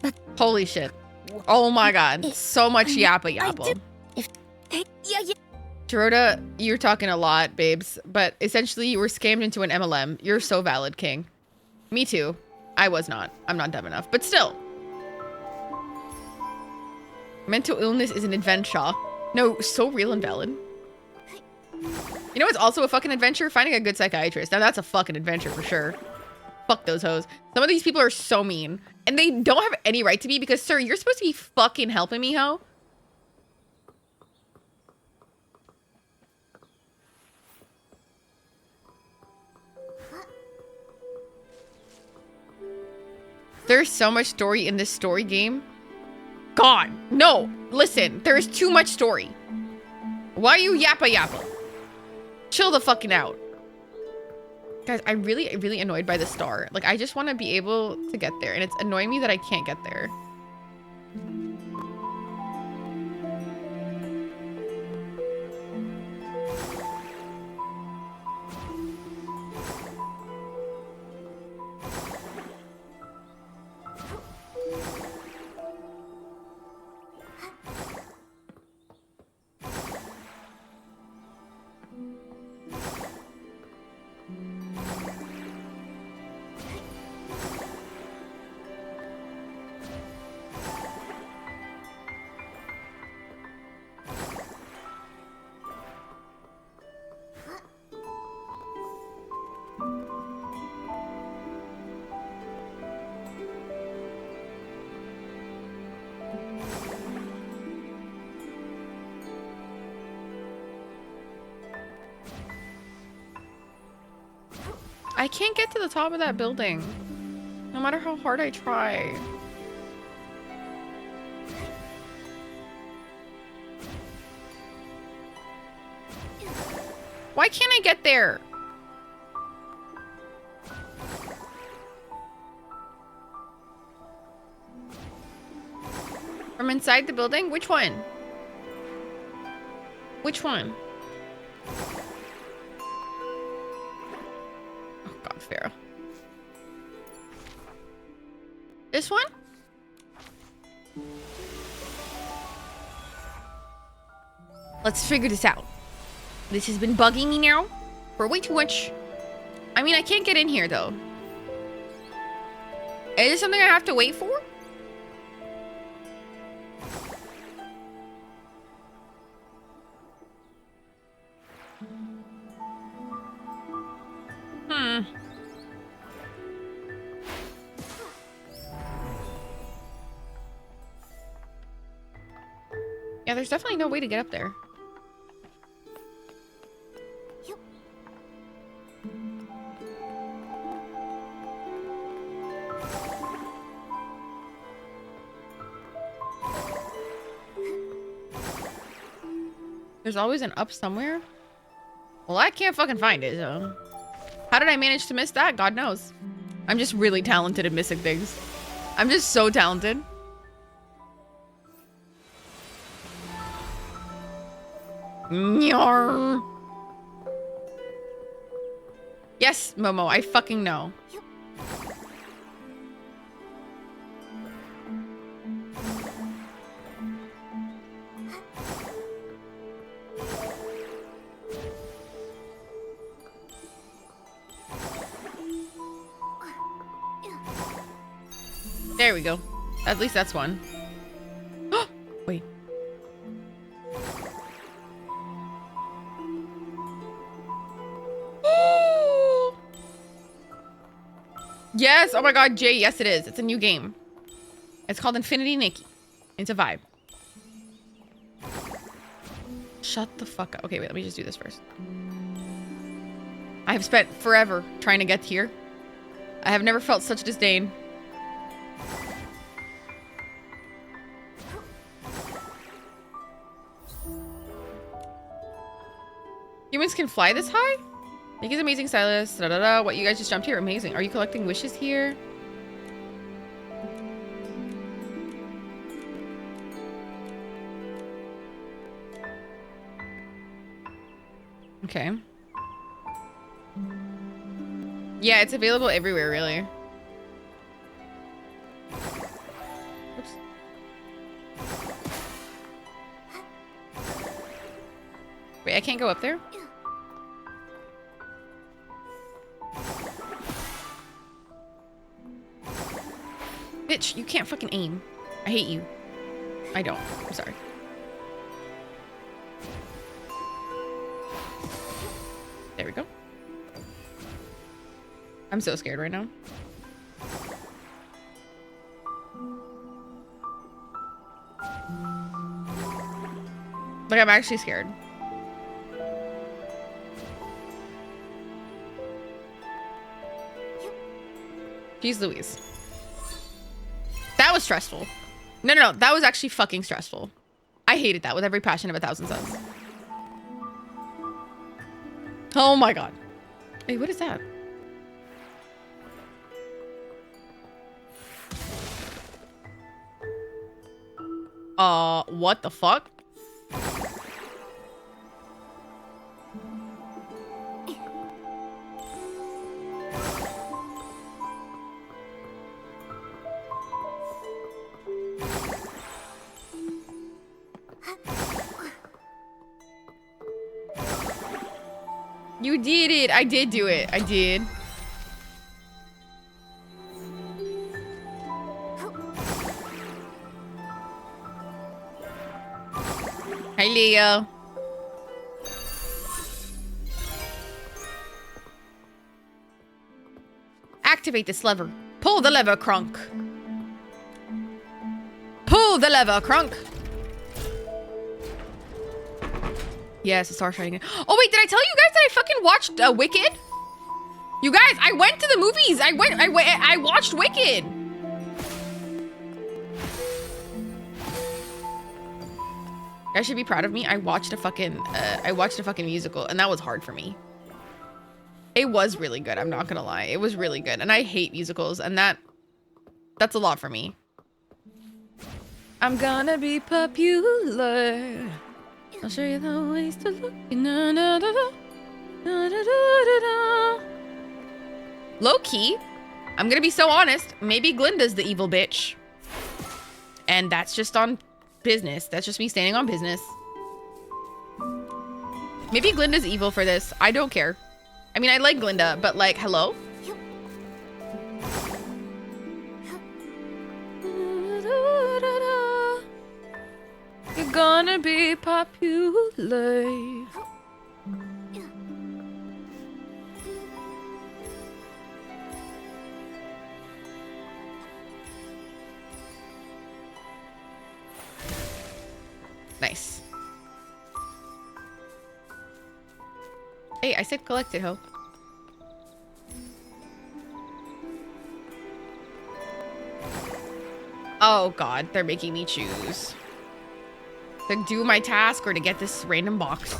But Holy shit. Oh my god. So much yappa yappa. Yeah. Gerota, you're talking a lot, babes. But essentially, you were scammed into an MLM. You're so valid, King. Me too. I was not. I'm not dumb enough. But still. Mental illness is an adventure. No, so real and valid. You know what's also a fucking adventure? Finding a good psychiatrist. Now that's a fucking adventure for sure. Fuck those hoes. Some of these people are so mean. And they don't have any right to be because, sir, you're supposed to be fucking helping me, ho? There's so much story in this story game. God, no. Listen, there is too much story. Why are you yappa yappa? Chill the fucking out. Guys, I'm really annoyed by the star. Like, I just want to be able to get there. And it's annoying me that I can't get there. I can't get to the top of that building. No matter how hard I try. Why can't I get there? From inside the building? Which one? Which one? Oh god, Pharaoh. This one? Let's figure this out. This has been bugging me now for way too much. I mean, I can't get in here though. Is this something I have to wait for? Yeah, there's definitely no way to get up there. There's always an up somewhere. Well, I can't fucking find it, so... How did I manage to miss that? God knows. I'm just really talented at missing things. I'm just so talented. Nyar. Yes, Momo, I fucking know. There we go. At least that's one. Wait. Yes! Oh my god, Jay, yes it is. It's a new game. It's called Infinity Nikki. It's a vibe. Shut the fuck up. Okay, wait, let me just do this first. I have spent forever trying to get here. I have never felt such disdain. Humans can fly this high? Nikki's amazing stylist. Da, da, da. What, you guys just jumped here? Amazing. Are you collecting wishes here? Okay. Yeah, it's available everywhere, really. Oops. Wait, I can't go up there? Bitch, you can't fucking aim. I hate you. I don't. I'm sorry. There we go. I'm so scared right now. Like, I'm actually scared. Jeez Louise. That was stressful. No. That was actually fucking stressful. I hated that with every passion of 1,000 suns. Oh my god. Hey, what is that? What the fuck? You did it. I did do it. I did. Hi, Leo. Activate this lever. Pull the lever, Krunk. Pull the lever, Krunk. Yes, a star shining. Oh wait, did I tell you guys that I fucking watched Wicked? You guys, I went to the movies. I watched Wicked. You guys should be proud of me. I watched a fucking musical, and that was hard for me. It was really good. I'm not gonna lie. It was really good, and I hate musicals, and that's a lot for me. I'm gonna be popular. I'll show you the ways to look. Low key, I'm gonna be so honest. Maybe Glinda's the evil bitch, and that's just on business. That's just me standing on business. Maybe Glinda's evil for this. I don't care. I mean, I like Glinda, but like, hello? You're gonna be popular. Nice. Hey, I said collected, ho. Oh god, they're making me choose. To do my task or to get this random box.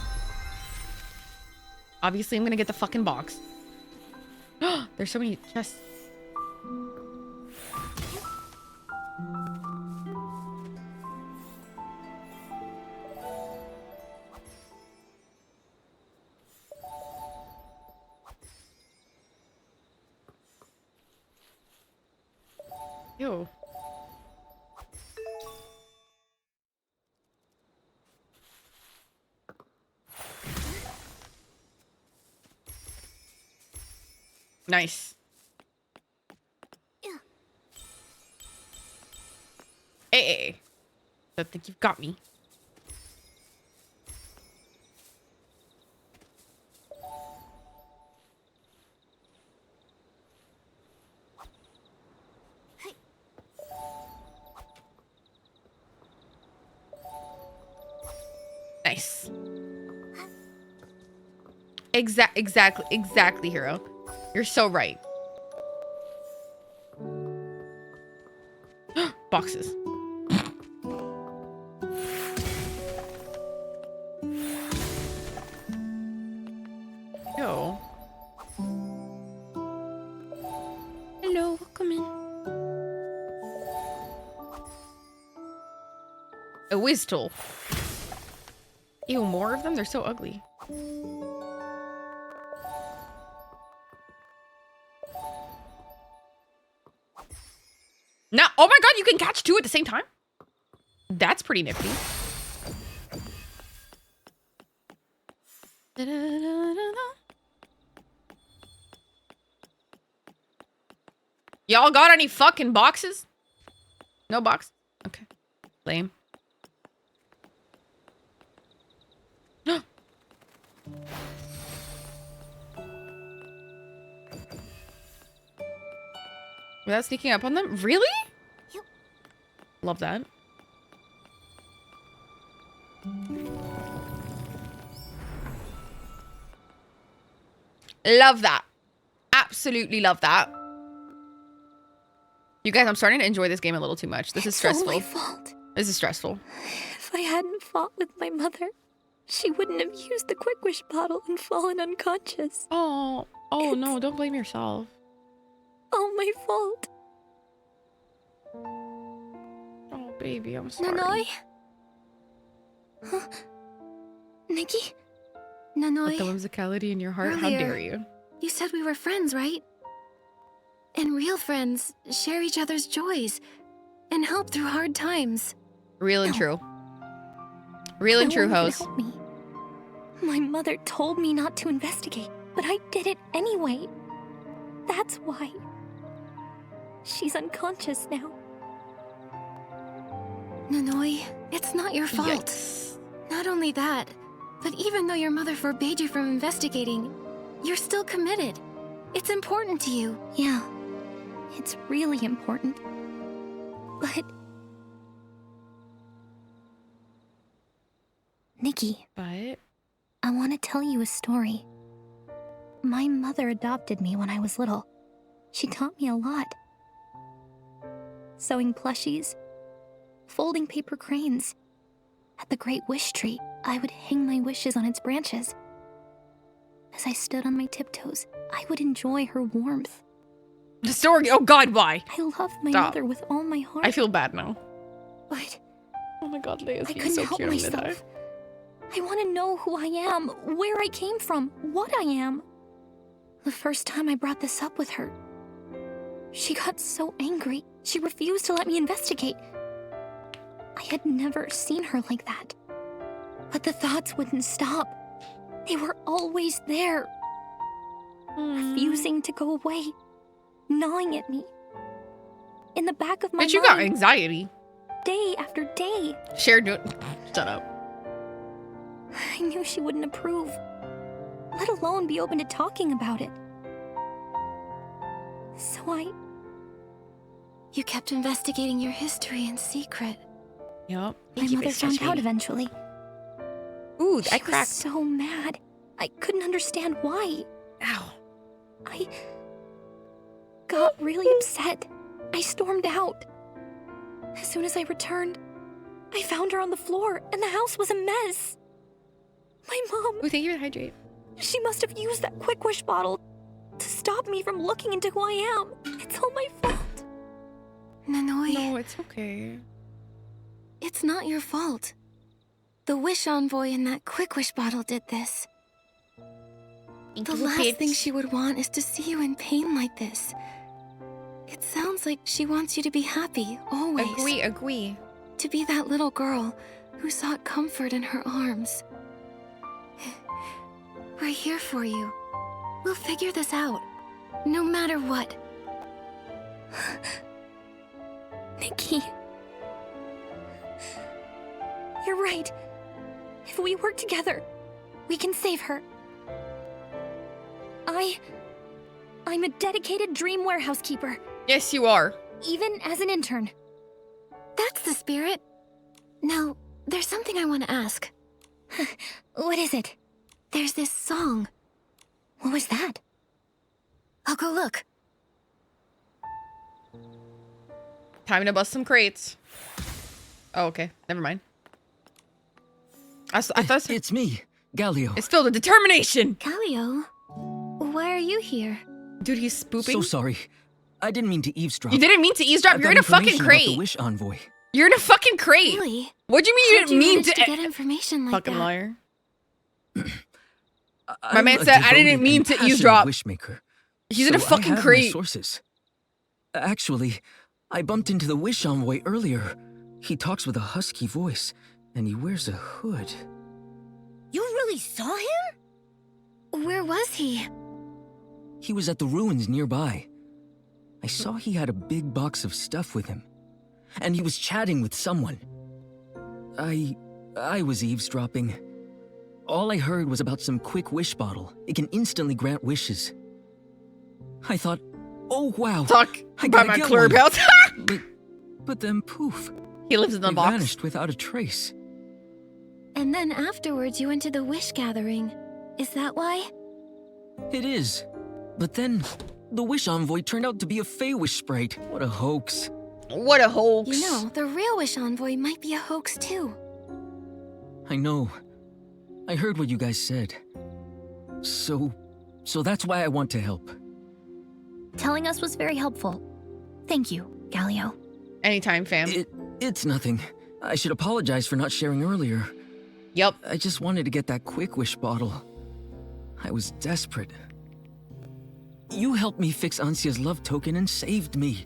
Obviously, I'm gonna get the fucking box. There's so many chests. Ew. Nice. Hey. I think you've got me. Nice. Exactly, hero. You're so right. Boxes. Yo. Hello, welcome in. A whiz tool. Ew, more of them? They're so ugly. No, oh my god, you can catch two at the same time? That's pretty nifty. Y'all got any fucking boxes? No box? Okay. Lame. Without sneaking up on them? Really? Love that. Love that. Absolutely love that. You guys, I'm starting to enjoy this game a little too much. This is stressful. It's all my fault. This is stressful. If I hadn't fought with my mother, she wouldn't have used the Quick Wish bottle and fallen unconscious. Oh, no, don't blame yourself. All my fault. Oh, baby, I'm sorry. Nanoi? Huh? Nikki? Nanoi? With the whimsicality in your heart? How Earlier, dare you? You said we were friends, right? And real friends share each other's joys and help through hard times. Real and true. Real and true, No one can hoes. help me. My mother told me not to investigate, but I did it anyway. That's why. She's unconscious now. Nanoi, it's not your fault. Yikes. Not only that, but even though your mother forbade you from investigating, you're still committed. It's important to you. Yeah, it's really important. But... Nikki. But? I want to tell you a story. My mother adopted me when I was little. She taught me a lot. Sewing plushies, folding paper cranes. At the Great Wish Tree, I would hang my wishes on its branches. As I stood on my tiptoes, I would enjoy her warmth. The story? Oh god, why? I loved my Stop. mother with all my heart. I feel bad now. But oh my god, Leia's I being couldn't so help cute. I'm gonna die. myself. I want to know who I am, where I came from, what I am. The first time I brought this up with her, she got so angry, she refused to let me investigate. I had never seen her like that. But the thoughts wouldn't stop. They were always there. Refusing to go away. Gnawing at me. In the back of my mind. Bitch, you got anxiety. Day after day. Share do Shut up. I knew she wouldn't approve. Let alone be open to talking about it. So You kept investigating your history in secret. Yup. My mother found out eventually. Ooh, she I cracked. was so mad. I couldn't understand why. Ow. I got really upset. I stormed out. As soon as I returned, I found her on the floor and the house was a mess. My mom... Ooh, thank you for hydrate. She must have used that Quick Wish bottle to stop me from looking into who I am. It's all my fault. Nanoi. No, it's okay. It's not your fault. The Wish Envoy in that Quick Wish bottle did this. The last thing she would want is to see you in pain like this. It sounds like she wants you to be happy, always. Agree. To be that little girl who sought comfort in her arms. We're here for you. We'll figure this out, no matter what. Nikki. You're right. If we work together, we can save her. I'm a dedicated dream warehouse keeper. Yes, you are. Even as an intern. That's the spirit. Now, there's something I want to ask. What is it? There's this song. What was that? I'll go look. Time to bust some crates. Oh, okay. Never mind. I thought it's me, Galio. It's filled with determination. Galio? Why are you here? Dude, he's spooping. So sorry. I didn't mean to eavesdrop. You didn't mean to eavesdrop? I've You're got in a fucking information about crate. The Wish Envoy. You're in a fucking crate. Really? What do you mean you didn't mean to get information like fucking that? liar. My I'm man a said I devoted didn't mean and to passionate eavesdrop. Wishmaker. He's in a So I fucking have my crate. sources. Actually, I bumped into the Wish Envoy earlier. He talks with a husky voice, and he wears a hood. You really saw him? Where was he? He was at the ruins nearby. I saw he had a big box of stuff with him, and he was chatting with someone. I was eavesdropping. All I heard was about some quick wish bottle. It can instantly grant wishes. I thought, oh wow, Talk I about gotta my get clear one. belt. But then poof. He lives in the they box. vanished without a trace. And then afterwards you went to the wish gathering. Is that why? It is. But then, the Wish Envoy turned out to be a Fey-Wish sprite. What a hoax. What a hoax. You know, the real wish envoy might be a hoax too. I know. I heard what you guys said. So that's why I want to help. Telling us was very helpful. Thank you, Galio. Anytime, fam. It's nothing. I should apologize for not sharing earlier. Yep. I just wanted to get that Quick Wish bottle. I was desperate. You helped me fix Ansia's love token and saved me.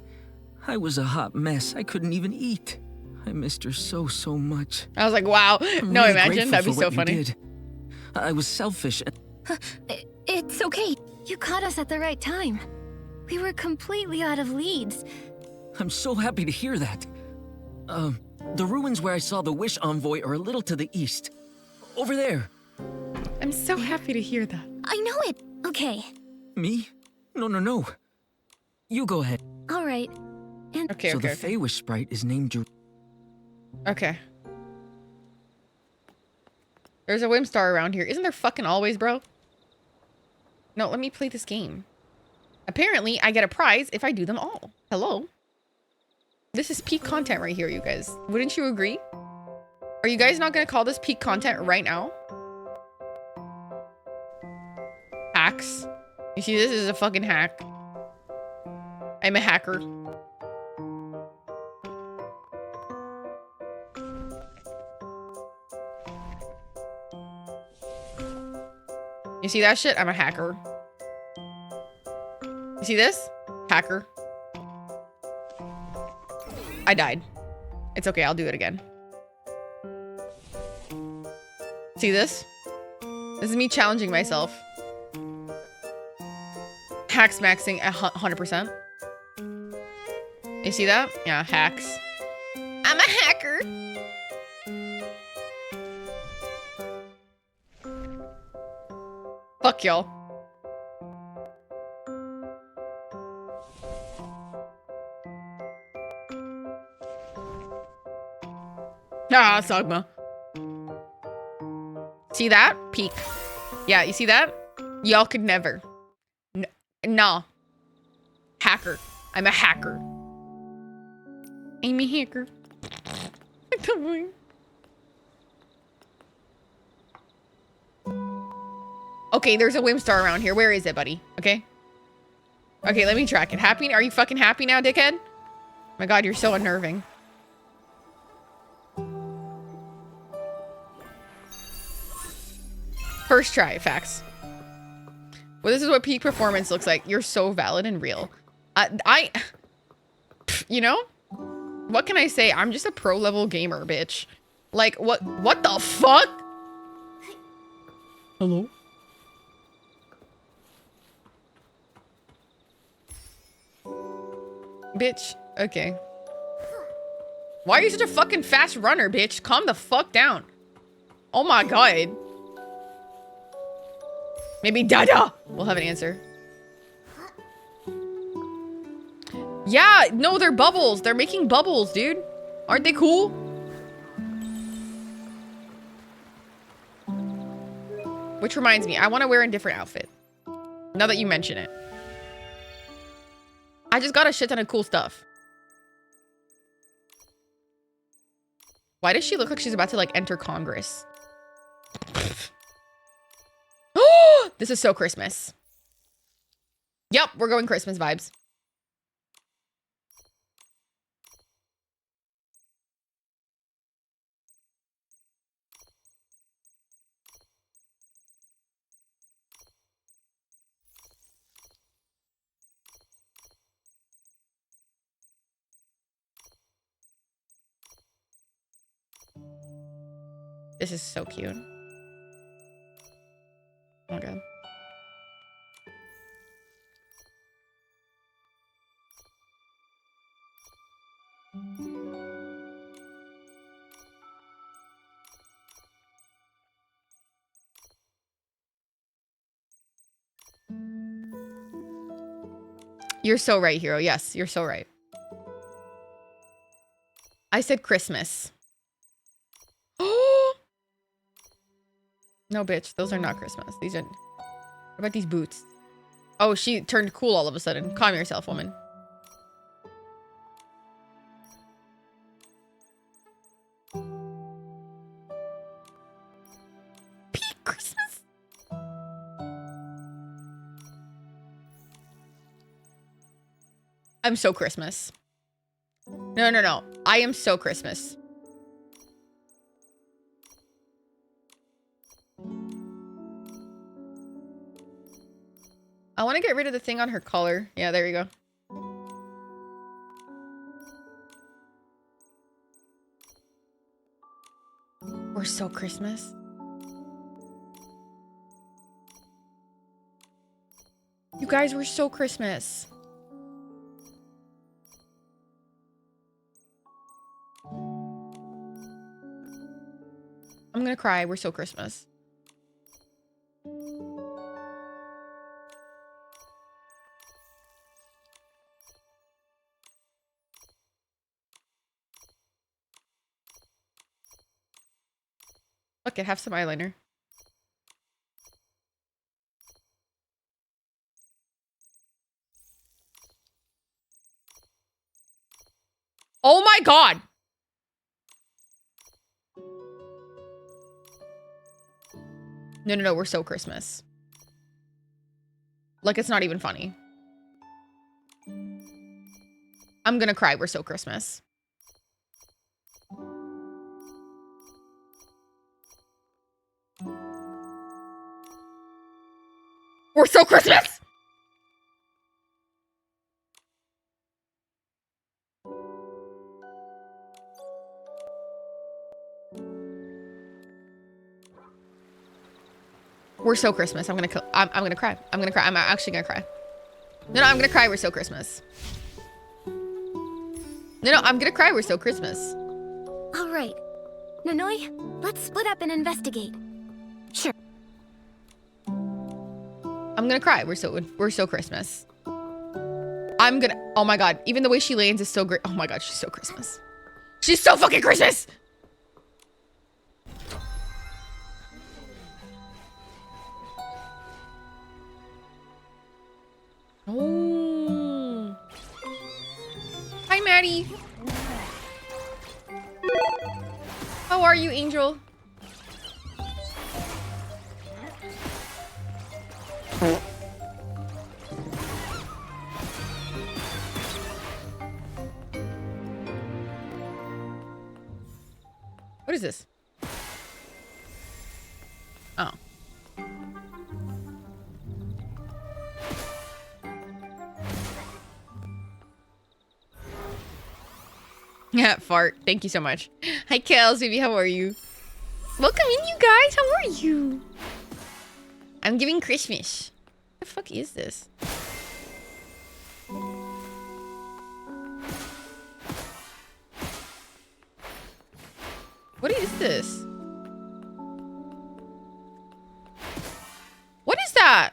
I was a hot mess. I couldn't even eat. I missed her so much. I was like, wow. I'm No, really imagine. grateful That'd be for so what you funny. did. I was selfish. It's okay. You caught us at the right time. We were completely out of leads. I'm so happy to hear that. The ruins where I saw the Wish Envoy are a little to the east. Over there. I'm so happy to hear that. I know it. Okay. Me? No. You go ahead. All right. And Okay, so okay. the Fey-Wish sprite is named Okay. There's a Whimstar around here. Isn't there fucking always, bro? No, let me play this game. Apparently, I get a prize if I do them all. Hello? This is peak content right here, you guys. Wouldn't you agree? Are you guys not gonna call this peak content right now? Hacks. You see, this is a fucking hack. I'm a hacker. You see that shit? I'm a hacker. You see this? Hacker. I died. It's okay, I'll do it again. See this? This is me challenging myself. Hacks maxing at 100%. You see that? Yeah, hacks. I'm a hacker. Fuck y'all. Ah, Sagma. See that? Peak. Yeah, you see that? Y'all could never. Nah. Hacker. I'm a hacker. I'm a hacker. Okay, there's a Whimstar around here. Where is it, buddy? Okay. Okay, let me track it. Happy? Are you fucking happy now, dickhead? My god, you're so unnerving. First try, facts. Well, this is what peak performance looks like. You're so valid and real. You know? What can I say? I'm just a pro level gamer, bitch. Like, what the fuck? Hello? Bitch, okay. Why are you such a fucking fast runner, bitch? Calm the fuck down. Oh my god. Maybe Dada will have an answer. Yeah, no, they're bubbles. They're making bubbles, dude. Aren't they cool? Which reminds me, I want to wear a different outfit. Now that you mention it. I just got a shit ton of cool stuff. Why does she look like she's about to, like, enter Congress? This is so Christmas. Yep, we're going Christmas vibes. This is so cute. Oh my god. You're so right, Hero. Yes, you're so right. I said Christmas. Oh! No, bitch. Those are not Christmas. These are... What about these boots? Oh, she turned cool all of a sudden. Calm yourself, woman. Peak Christmas. I'm so Christmas. No, no, no. I am so Christmas. I want to get rid of the thing on her collar. Yeah, there you go. We're so Christmas. You guys were so Christmas. I'm gonna cry. We're so Christmas. Look, have some eyeliner. Oh my god! No, no, no, we're so Christmas. Like, it's not even funny. I'm gonna cry. We're so Christmas. We're so Christmas! We're so Christmas. I'm gonna cry. I'm gonna cry. I'm actually gonna cry. No, no, I'm gonna cry. We're so Christmas. No, no, I'm gonna cry. We're so Christmas. All right. Nanoi, let's split up and investigate. Sure. I'm gonna cry. We're so Christmas. I'm gonna... Oh my god. Even the way she lands is so great. Oh my god, she's so Christmas. She's so fucking Christmas! Oh. Hi, Maddie. How are you, Angel? What is this? Oh. Yeah, fart. Thank you so much. Hi, Kels, baby. How are you? Welcome in, you guys. How are you? I'm giving Christmas. What the fuck is this? What is this? What is that?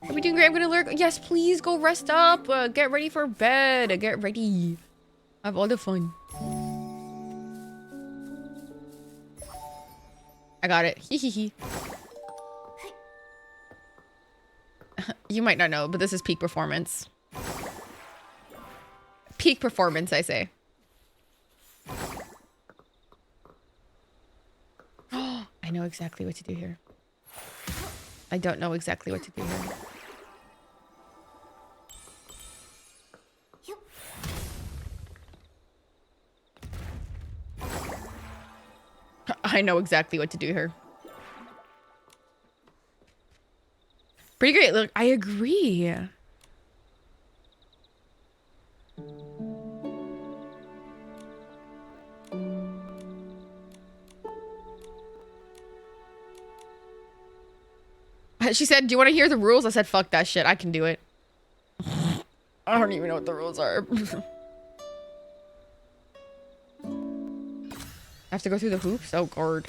Are we doing great? I'm gonna lurk. Yes, please go rest up. Get ready for bed. Get ready. Have all the fun. I got it. Hee hee hee. You might not know, but this is peak performance. Peak performance, I say. I know exactly what to do here. I don't know exactly what to do here. I know exactly what to do here. Pretty great. Look, I agree. She said, do you want to hear the rules? I said, fuck that shit. I can do it. I don't even know what the rules are. I have to go through the hoops? Oh, God.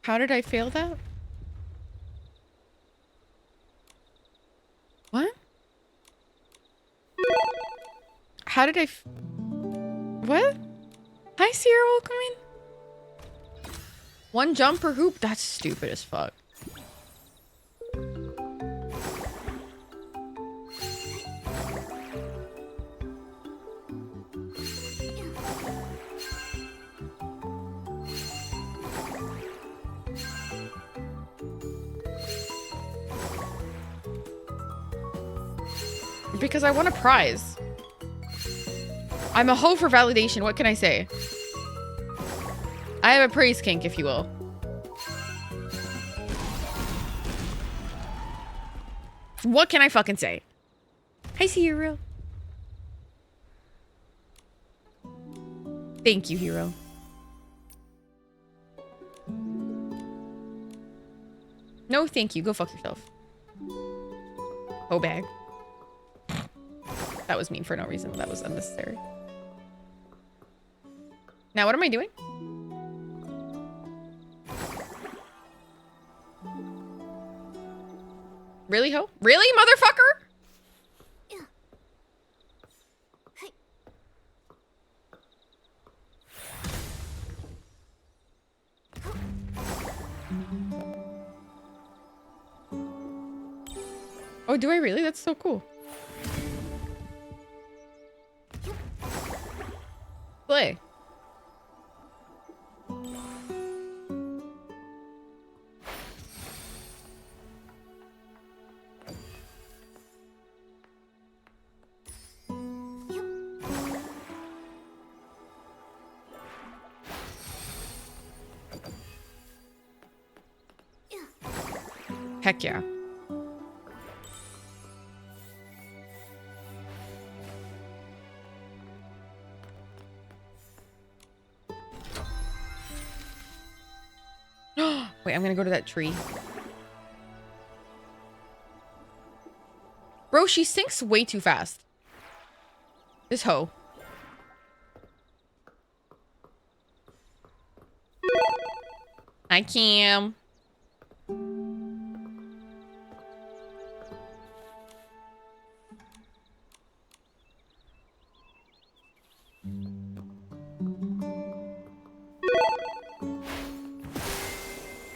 How did I fail that? What? How did I what? Hi, Sierra, welcome in. One jump per hoop? That's stupid as fuck. Because I want a prize. I'm a hoe for validation. What can I say? I have a praise kink, if you will. What can I fucking say? I see you, Hero. Thank you, Hero. No, thank you. Go fuck yourself. Oh, bag. That was mean for no reason. That was unnecessary. Now, what am I doing? Really, ho? Really, motherfucker? Oh, do I really? That's so cool. Play. Heck yeah. Wait, I'm gonna go to that tree. Bro, she sinks way too fast. This hoe. Hi, Cam.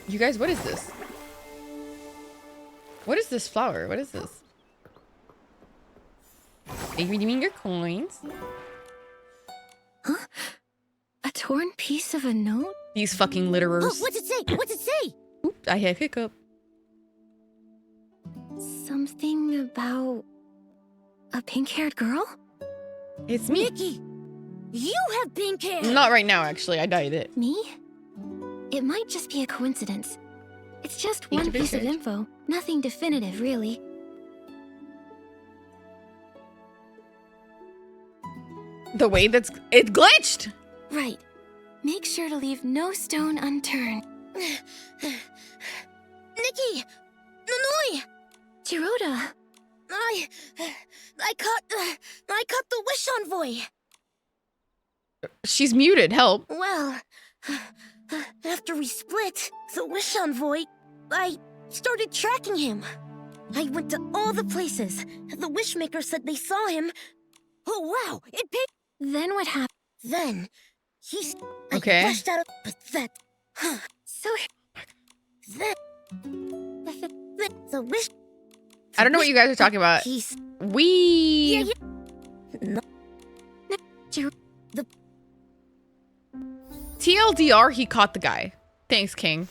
You guys, what is this? What is this flower? What is this? Are you redeeming your coins? Huh? A torn piece of a note? These fucking litterers. Oh, what's it say? What's it say? Oops, I had a hiccup. Something about a pink-haired girl? It's me. Nikki, you have pink hair. Not right now, actually. I dyed it. Me? It might just be a coincidence. It's just Each one of his piece of shades. info. Nothing definitive, really. The way that's... It glitched! Right. Make sure to leave no stone unturned. Nikki! Nanoi! Chiroda! I caught the wish envoy. She's muted. Help. Well, after we split, the wish envoy, I started tracking him. I went to all the places. The wishmaker said they saw him. Oh wow, it paid. Then what happened? Then, he's... Okay. I flashed out of... But that... So... That... The wish... I don't know what you guys are talking about. He's... We... No. The... TLDR, he caught the guy. Thanks, King.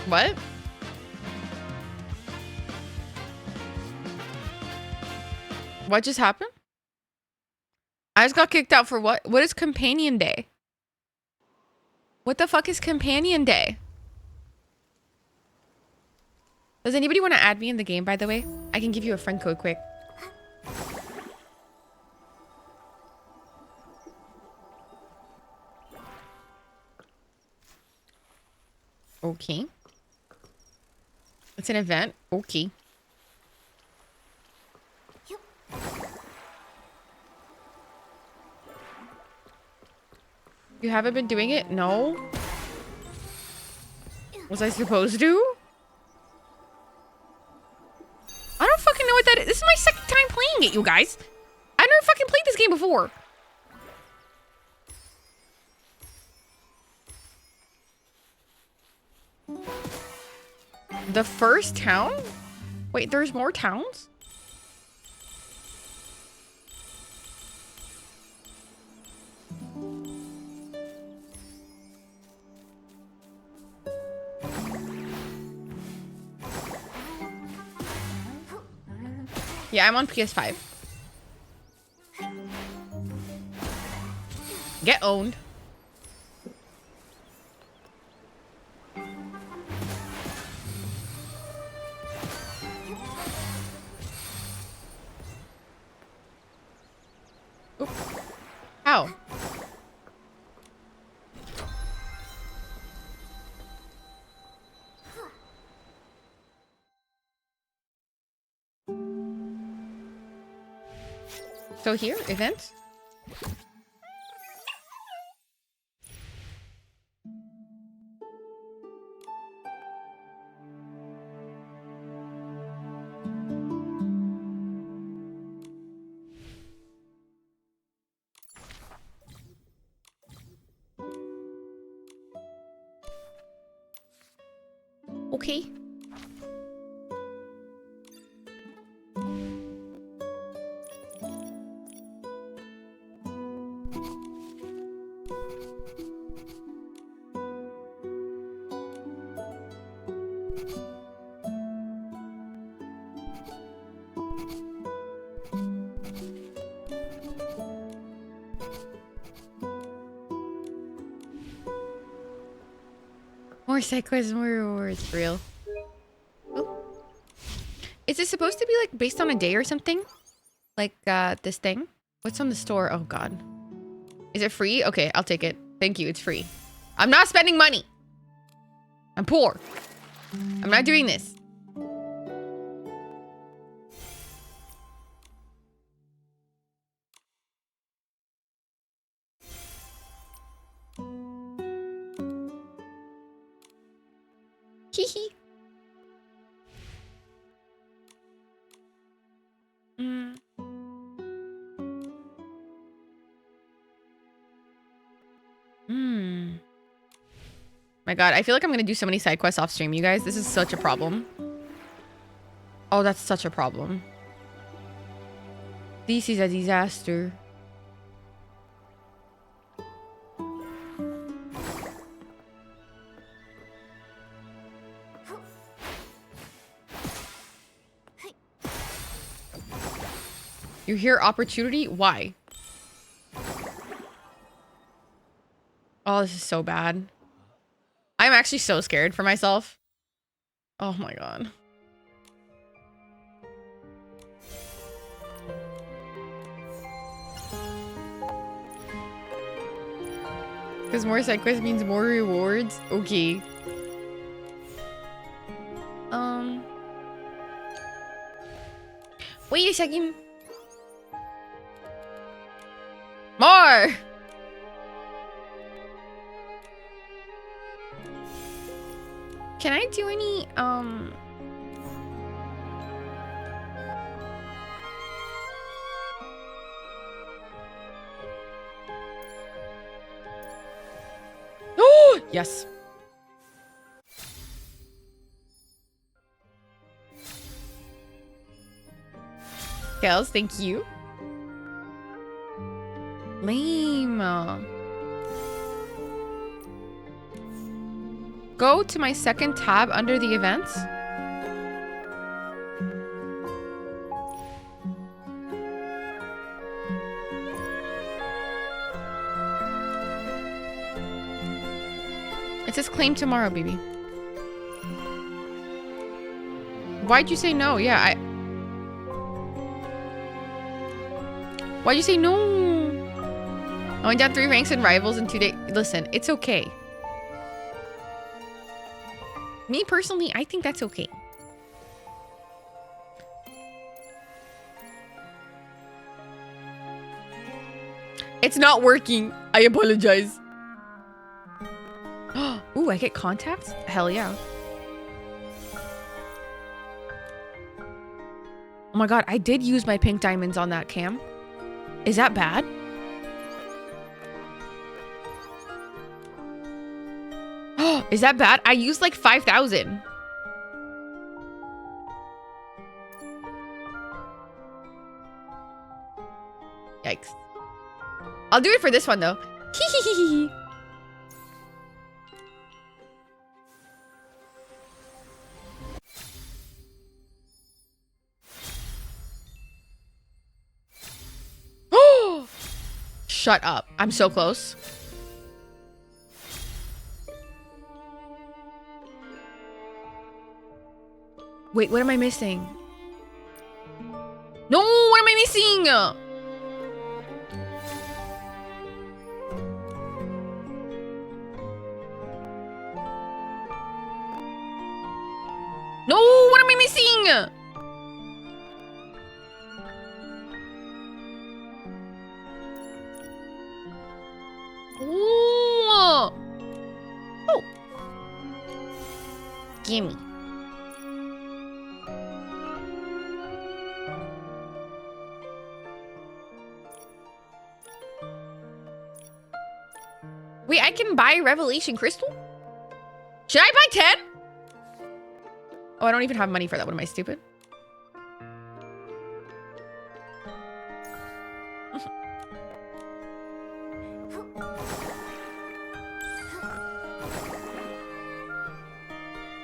What? What just happened? I just got kicked out for what? What is Companion Day? What the fuck is Companion Day? Does anybody want to add me in the game, by the way? I can give you a friend code quick. Okay. It's an event. Okay. You haven't been doing it? No. Was I supposed to? I don't fucking know what that is. This is my second time playing it, you guys. I've never fucking played this game before. The first town? Wait, there's more towns? Yeah, I'm on PS5. Get owned. Oop. How? So here, events. Okay. More side quests, more rewards, for real. Oh. Is it supposed to be like based on a day or something? Like this thing? What's on the store? Oh god. Is it free? Okay, I'll take it. Thank you, it's free. I'm not spending money. I'm poor. I'm not doing this. Hehe. My god, I feel like I'm gonna do so many side quests off stream, you guys. This is such a problem. Oh, that's such a problem. This is a disaster. You hear opportunity? Why? Oh, this is so bad. I'm actually so scared for myself. Oh my god. Because more side quests means more rewards? Okay. Wait a second. More! Can I do any, Oh, yes. Kels, thank you. Lame. Go to my second tab under the events. It says claim tomorrow, baby. Why'd you say no? Yeah, Why'd you say no? I went down 3 ranks in Rivals in 2 days. Listen, it's okay. Me personally, I think that's okay. It's not working. I apologize. Ooh, I get contacts? Hell yeah. Oh my god, I did use my pink diamonds on that cam. Is that bad? Is that bad? I used like 5,000. Yikes. I'll do it for this one though. Shut up. I'm so close. Wait, what am I missing? No, what am I missing? No, what am I missing? Oh. Oh. Gimme. Wait, I can buy Revelation Crystal? Should I buy 10? Oh, I don't even have money for that. What am I, stupid?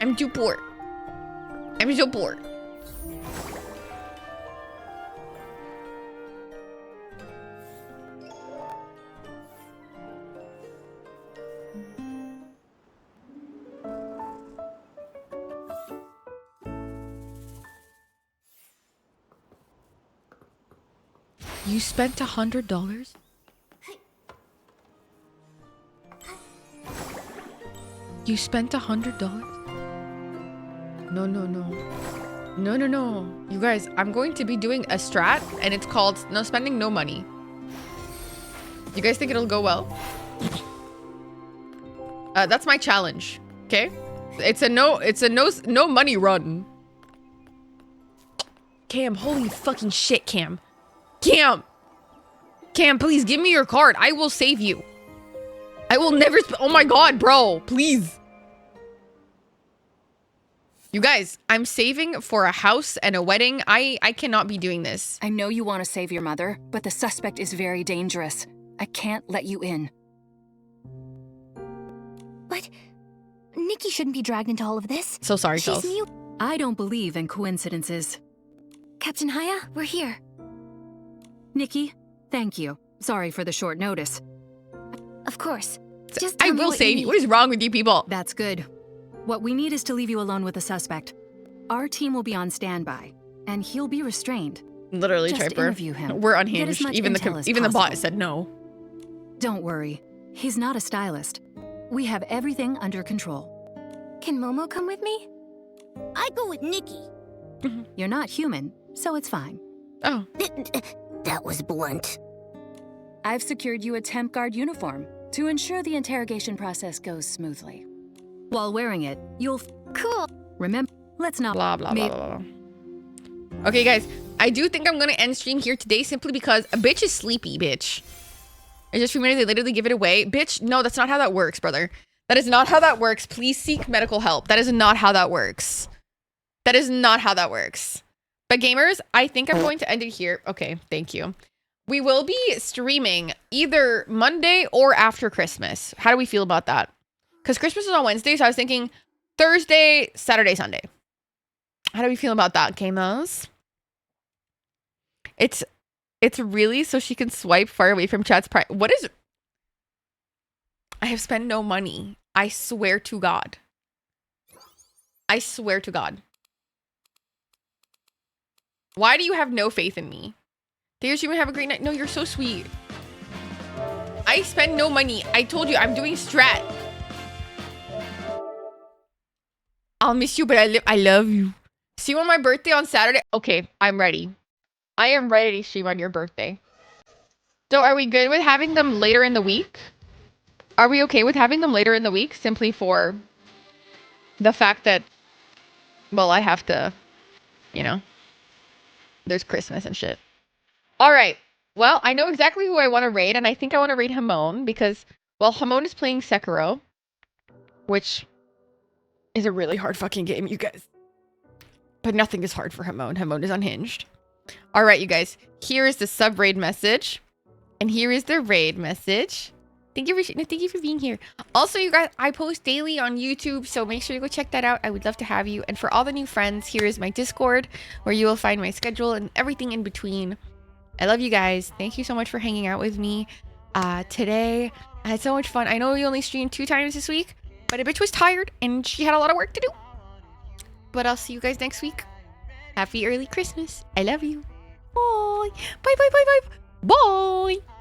I'm too poor. I'm so poor. You spent $100? You spent $100? No, no, no. No, no, no. You guys, I'm going to be doing a strat and it's called no spending, no money. You guys think it'll go well? That's my challenge. Okay? It's a no money run. Cam, holy fucking shit, Cam. Cam, please give me your card. I will save you. I will never oh my god, bro. Please. You guys, I'm saving for a house and a wedding. I cannot be doing this. I know you want to save your mother, but the suspect is very dangerous. I can't let you in. But Nikki shouldn't be dragged into all of this. So sorry, She's Chels. new. I don't believe in coincidences. Captain Haya, we're here. Nikki, thank you. Sorry for the short notice. Of course. Just I tell me will what save you you. What is wrong with you people? That's good. What we need is to leave you alone with the suspect. Our team will be on standby, and he'll be restrained. Literally, Just Triper. interview him. We're Get as unhinged. much Even intel as the bot possible. said no. Don't worry. He's not a stylist. We have everything under control. Can Momo come with me? I go with Nikki. You're not human, so it's fine. Oh. That was blunt. I've secured you a temp guard uniform to ensure the interrogation process goes smoothly. While wearing it, you'll... Cool. Remember, let's not... Blah, blah, blah, blah, blah. Okay, guys. I do think I'm going to end stream here today simply because a bitch is sleepy, bitch. I just remembered they literally give it away. Bitch, no, that's not how that works, brother. That is not how that works. Please seek medical help. That is not how that works. That is not how that works. But gamers, I think I'm going to end it here. Okay, thank you. We will be streaming either Monday or after Christmas. How do we feel about that? Because Christmas is on Wednesday, so I was thinking Thursday, Saturday, Sunday. How do we feel about that, Kamos? It's really so she can swipe far away from chat's price. What is... I have spent no money. I swear to God. I swear to God. Why do you have no faith in me? Dear Streamer, have a great night. No, you're so sweet. I spend no money. I told you, I'm doing strat. I'll miss you, but I love you. See you on my birthday on Saturday. Okay, I'm ready. I am ready to stream on your birthday. So are we good with having them later in the week? Are we okay with having them later in the week? Simply for the fact that, well, I have to, you know, there's Christmas and shit. All right. Well, I know exactly who I want to raid, and I think I want to raid Hamon because, well, Hamon is playing Sekiro, which is a really hard fucking game, you guys. But nothing is hard for Hamon. Hamon is unhinged. All right, you guys. Here is the sub raid message, and here is the raid message. Thank you for being here. Also, you guys, I post daily on YouTube, so make sure you go check that out. I would love to have you. And for all the new friends, here is my Discord, where you will find my schedule and everything in between. I love you guys. Thank you so much for hanging out with me today. I had so much fun. I know we only streamed 2 times this week, but a bitch was tired and she had a lot of work to do. But I'll see you guys next week. Happy early Christmas. I love you. Bye. Bye, bye, bye, bye. Bye.